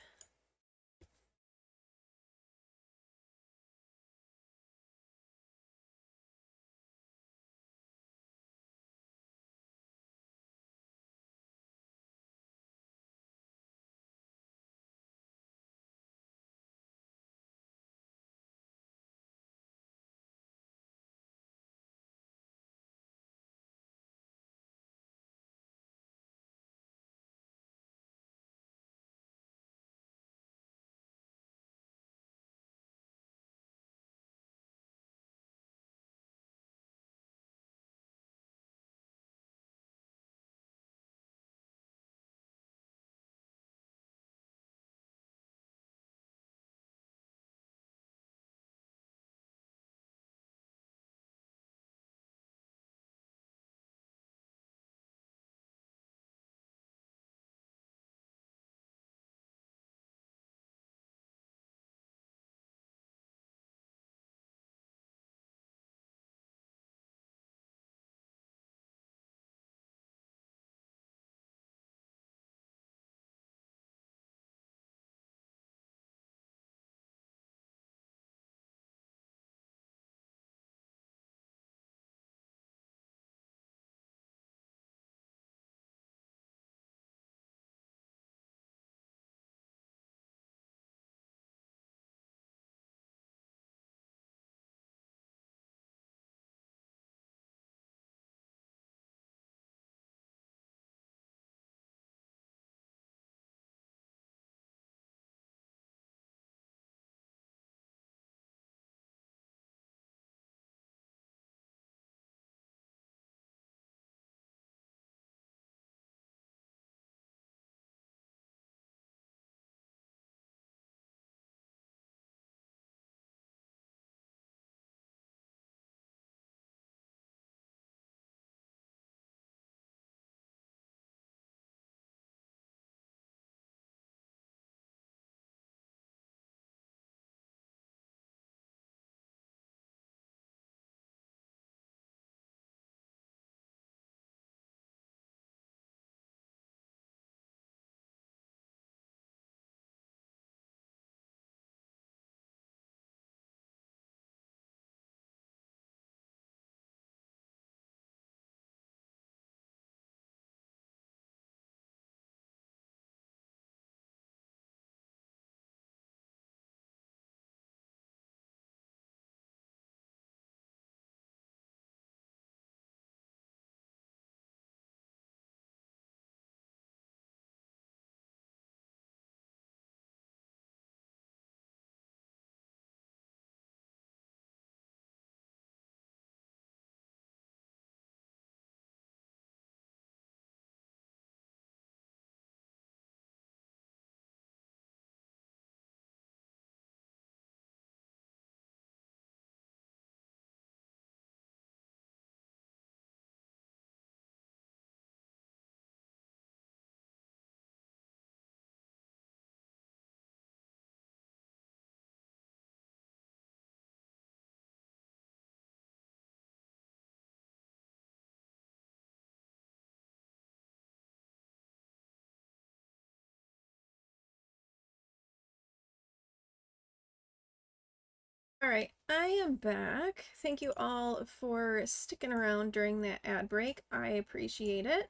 Alright, I am back. Thank you all for sticking around during that ad break. I appreciate it.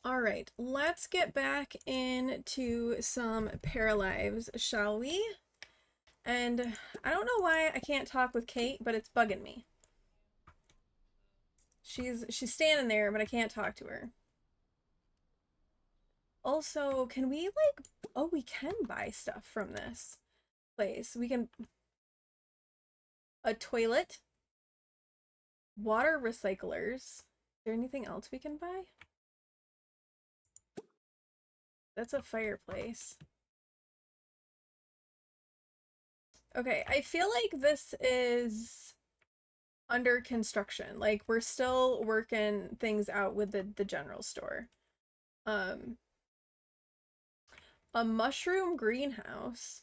Alright, let's get back into some Paralives, shall we? And I don't know why I can't talk with Kate, but it's bugging me. She's standing there, but I can't talk to her. Also, can we like, oh, we can buy stuff from this place. We can, a toilet, water recyclers. Is there anything else we can buy? That's a fireplace. Okay, I feel like this is under construction. Like we're still working things out with the general store. A mushroom greenhouse.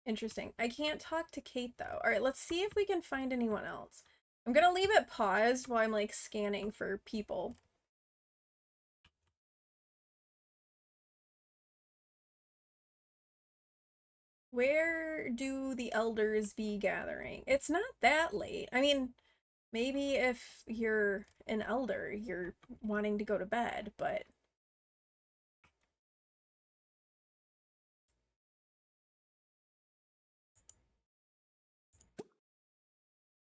Interesting. I can't talk to Kate though. All right, let's see if we can find anyone else. I'm gonna leave it paused while I'm like scanning for people. Where do the elders be gathering? It's not that late. I mean, maybe if you're an elder, you're wanting to go to bed, but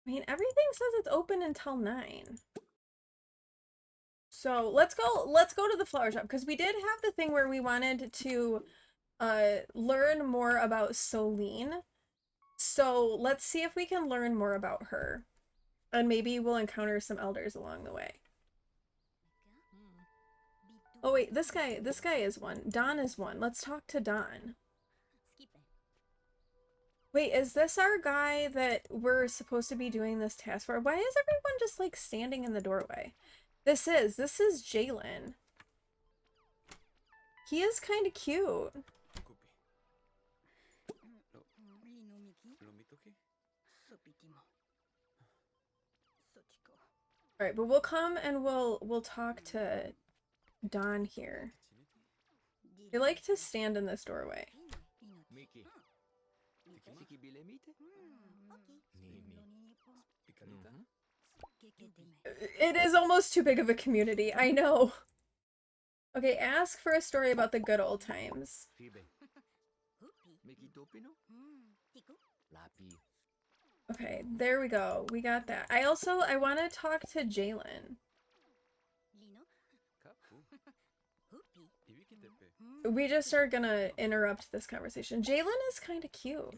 I mean, everything says it's open until 9. So let's go to the flower shop because we did have the thing where we wanted to learn more about Solene. So let's see if we can learn more about her. And maybe we'll encounter some elders along the way. Oh wait, this guy is one. Don is one. Let's talk to Don. Wait, is this our guy that we're supposed to be doing this task for? Why is everyone just like standing in the doorway? This is Jalen. He is kind of cute. All right, but we'll come and we'll talk to Don here. They like to stand in this doorway. It is almost too big of a community, I know. Okay, ask for a story about the good old times. Okay, there we go. We got that. I want to talk to Jalen. We just are gonna interrupt this conversation. Jalen is kind of cute.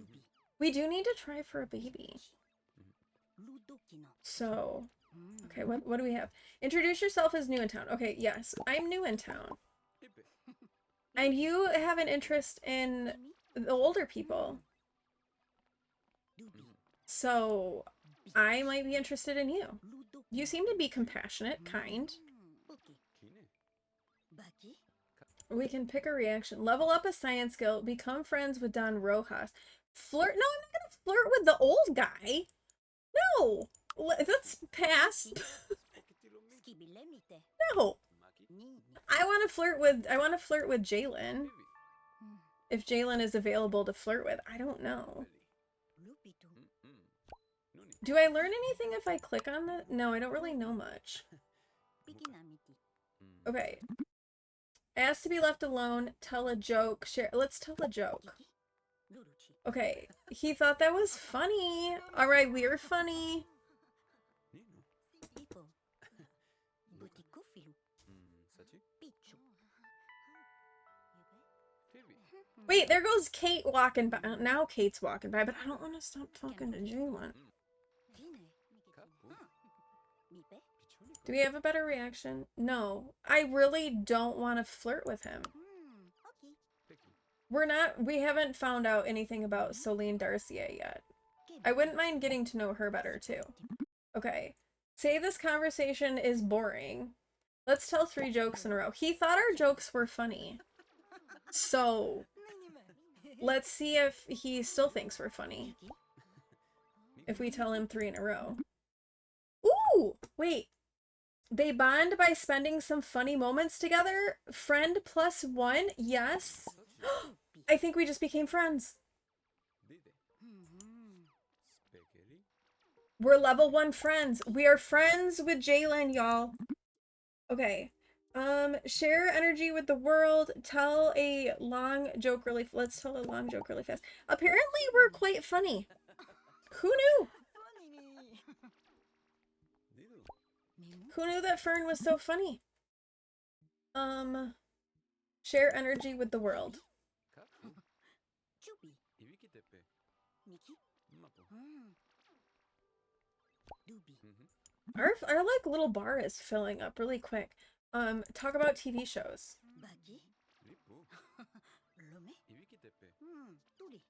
We do need to try for a baby. So, okay, what do we have? Introduce yourself as new in town. Okay, yes, I'm new in town. And you have an interest in the older people. So, I might be interested in you. You seem to be compassionate, kind. We can pick a reaction. Level up a science skill. Become friends with Don Rojas. Flirt? No, I'm not gonna flirt with the old guy. No! Let's pass. No. I want to flirt with Jalen. If Jalen is available to flirt with. I don't know. Do I learn anything if I click on that? No, I don't really know much. Okay. Ask to be left alone. Tell a joke. Share. Let's tell a joke. Okay. He thought that was funny. Alright, we're funny. Wait, there goes Kate walking by. Now Kate's walking by, but I don't want to stop talking to Jalen. Do we have a better reaction? No. I really don't want to flirt with him. We haven't found out anything about Solene Darcia yet. I wouldn't mind getting to know her better too. Okay. Say this conversation is boring. Let's tell 3 jokes in a row. He thought our jokes were funny. So, let's see if he still thinks we're funny. If we tell him 3 in a row. Ooh! Wait. They bond by spending some funny moments together. Friend +1? Yes. I think we just became friends. We're level 1 friends. We are friends with Jalen, y'all. Okay. Share energy with the world. Tell a long joke really. Let's tell a long joke really fast. Apparently, we're quite funny. Who knew? Who knew that Fern was so funny? Share energy with the world. Chupi. Miki. Dubi. Our like little bar is filling up really quick. Talk about TV shows. Bagi. Lome. Turi.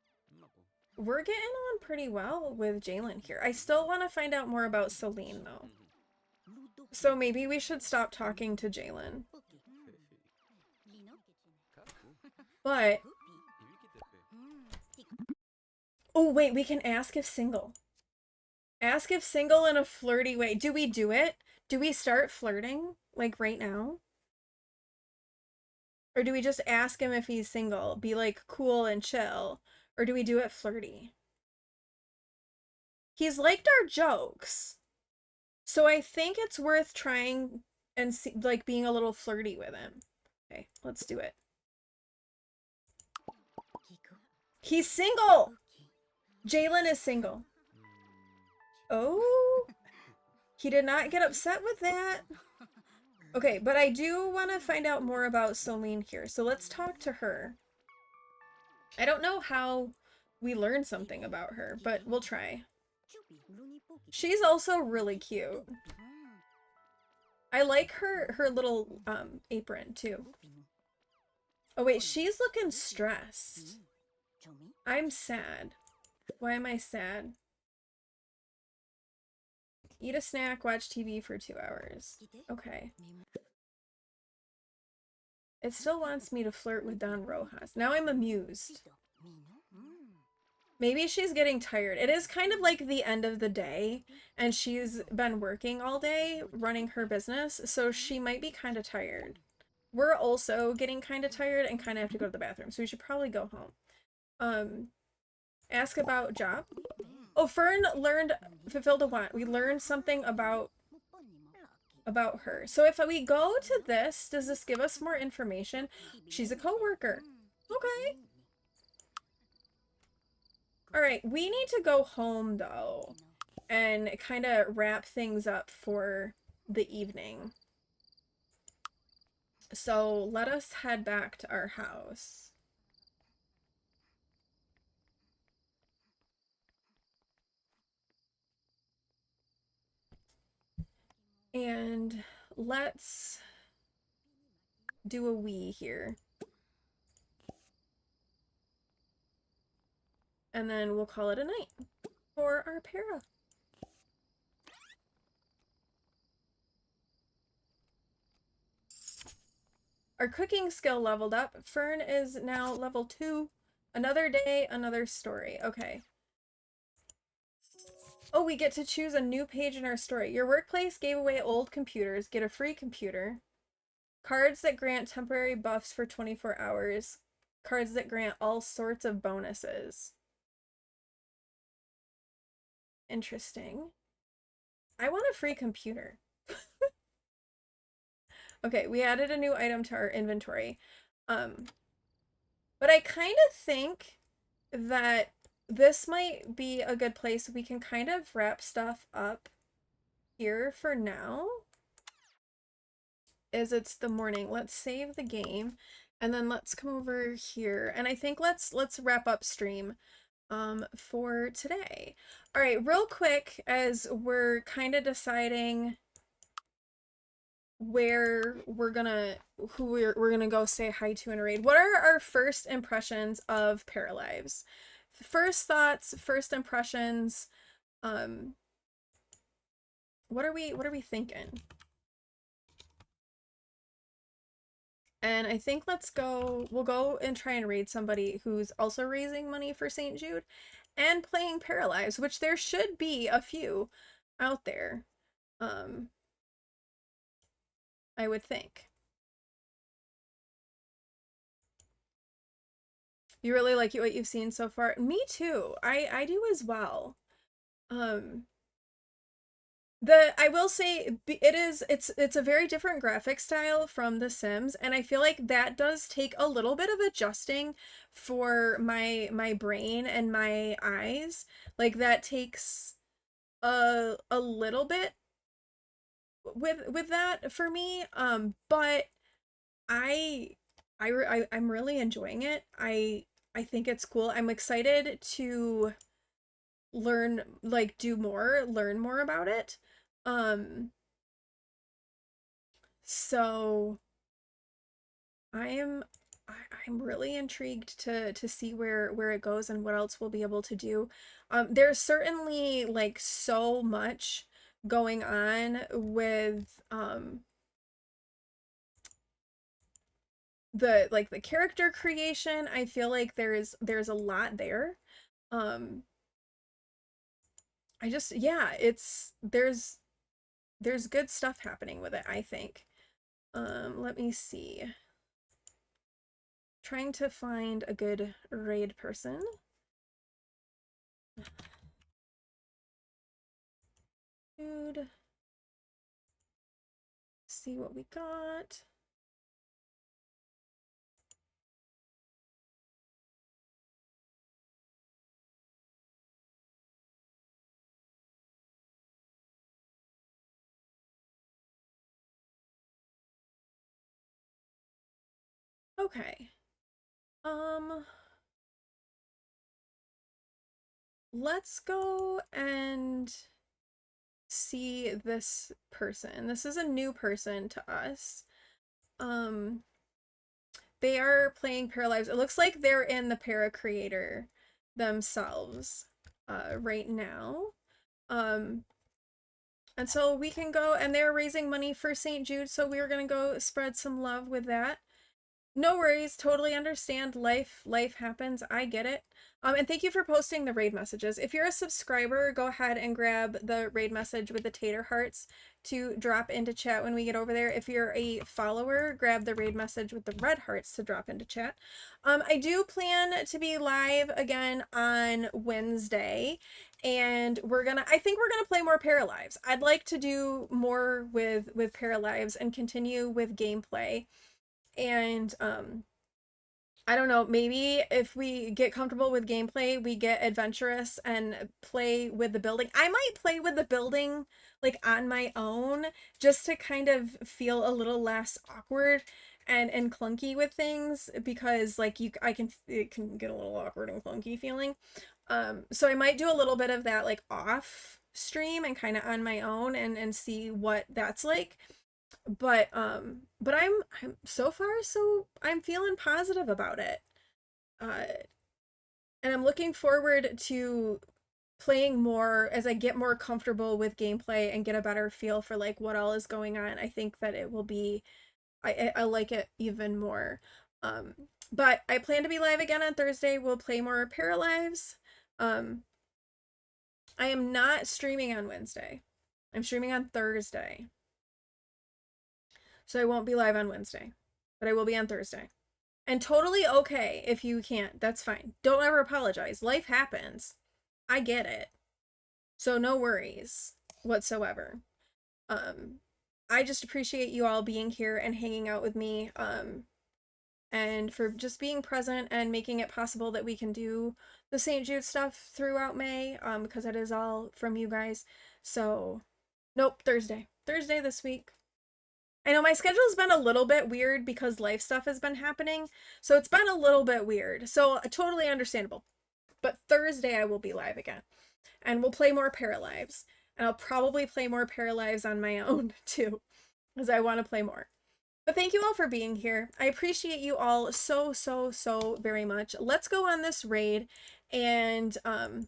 We're getting on pretty well with Jalen here. I still want to find out more about Celine though. Ludo. So maybe we should stop talking to Jalen. Poki. Lino. But Pupi. oh wait, we can ask if single. Ask if single in a flirty way. Do we do it? Do we start flirting like right now? Or do we just ask him if he's single? Be like cool and chill. Or do we do it flirty? He's liked our jokes. So I think it's worth trying and see, like being a little flirty with him. Okay, let's do it. Kiko. He's single! Puki. Jalen is single. Oh, he did not get upset with that. Okay, but I do want to find out more about Celine here. So let's talk to her. I don't know how we learn something about her, but we'll try. Chupi. Luni Puki. She's also really cute. I like her little apron too. Pupinu. Oh wait, she's looking stressed. Chomi. I'm sad. Why am I sad? Eat a snack, watch TV for 2 hours. Kite. Okay. Memo. It still wants me to flirt with Don Rojas. Now I'm amused. Tito. Mino. Maybe she's getting tired. It is kind of like the end of the day, and she's been working all day running her business, so she might be kind of tired. We're also getting kind of tired and kind of have to go to the bathroom, so we should probably go home. Ask about job. Oh, Fern fulfilled a want. We learned something about her. So if we go to this, does this give us more information? She's a coworker. Okay. All right, we need to go home though and kind of wrap things up for the evening. So let us head back to our house. And let's do a wee here. And then we'll call it a night for our para. Our cooking skill leveled up. Fern is now level 2. Another day, another story. Okay. Oh, we get to choose a new page in our story. Your workplace gave away old computers. Get a free computer. Cards that grant temporary buffs for 24 hours. Cards that grant all sorts of bonuses. Interesting. I want a free computer. Okay, we added a new item to our inventory. But I kind of think that this might be a good place. We can kind of wrap stuff up here for now. As it's the morning. Let's save the game and then let's come over here. And I think let's wrap up stream for today. All right, real quick, as we're kind of deciding where we're gonna go say hi to and raid. What are our first impressions of Paralives? First thoughts, first impressions. What are we thinking? And I think we'll go and try and raid somebody who's also raising money for St. Jude and playing Paralives, which there should be a few out there. I would think. You really like what you've seen so far? Me too. I do as well. I will say it's a very different graphic style from The Sims, and I feel like that does take a little bit of adjusting for my brain and my eyes. Like that takes a little bit with that for me. But I I'm really enjoying it. I think it's cool. I'm excited to learn like learn more about it. Um so I am I'm really intrigued to see where it goes and what else we'll be able to do. There's certainly like so much going on with the character creation. I feel like there's a lot there. Um I just yeah, it's there's good stuff happening with it, I think. Let me see. Trying to find a good raid person. Dude. See what we got. Okay. Let's go and see this person. This is a new person to us. They are playing Paralives. It looks like they're in the Para Creator themselves right now. And so we can go, and they're raising money for St. Jude, so we're gonna go spread some love with that. No worries, totally understand. Life happens. I get it. And thank you for posting the raid messages. If you're a subscriber, go ahead and grab the raid message with the tater hearts to drop into chat when we get over there. If you're a follower, grab the raid message with the red hearts to drop into chat. I do plan to be live again on Wednesday, and I think we're gonna play more Paralives. I'd like to do more with Paralives and continue with gameplay. And I don't know, maybe if we get comfortable with gameplay, we get adventurous and play with the building. I might play with the building like on my own just to kind of feel a little less awkward and clunky with things, because like it can get a little awkward and clunky feeling. So I might do a little bit of that like off stream and kind of on my own and see what that's like. But I'm so far, so I'm feeling positive about it. And I'm looking forward to playing more as I get more comfortable with gameplay and get a better feel for like what all is going on. I think that it will be I like it even more. But I plan to be live again on Thursday. We'll play more Paralives. I am not streaming on Wednesday. I'm streaming on Thursday. So I won't be live on Wednesday, but I will be on Thursday. And totally okay if you can't. That's fine. Don't ever apologize. Life happens. I get it. So no worries whatsoever. I just appreciate you all being here and hanging out with me. And for just being present and making it possible that we can do the St. Jude stuff throughout May, because it is all from you guys. So, nope, Thursday. Thursday this week. I know my schedule's been a little bit weird because life stuff has been happening, so it's been a little bit weird. So totally understandable. But Thursday I will be live again, and we'll play more Paralives, and I'll probably play more Paralives on my own too, because I want to play more. But thank you all for being here. I appreciate you all so very much. Let's go on this raid, and I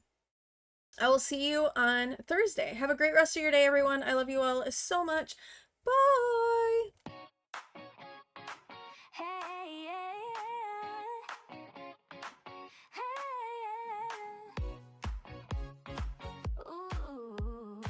will see you on Thursday. Have a great rest of your day, everyone. I love you all so much. Bye. Hey, yeah, yeah. Hey, yeah. Ooh.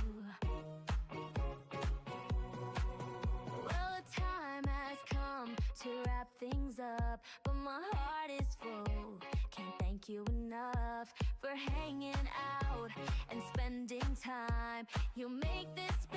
Well, the time has come to wrap things up, but my heart is full. Can't thank you enough for hanging out and spending time. You make this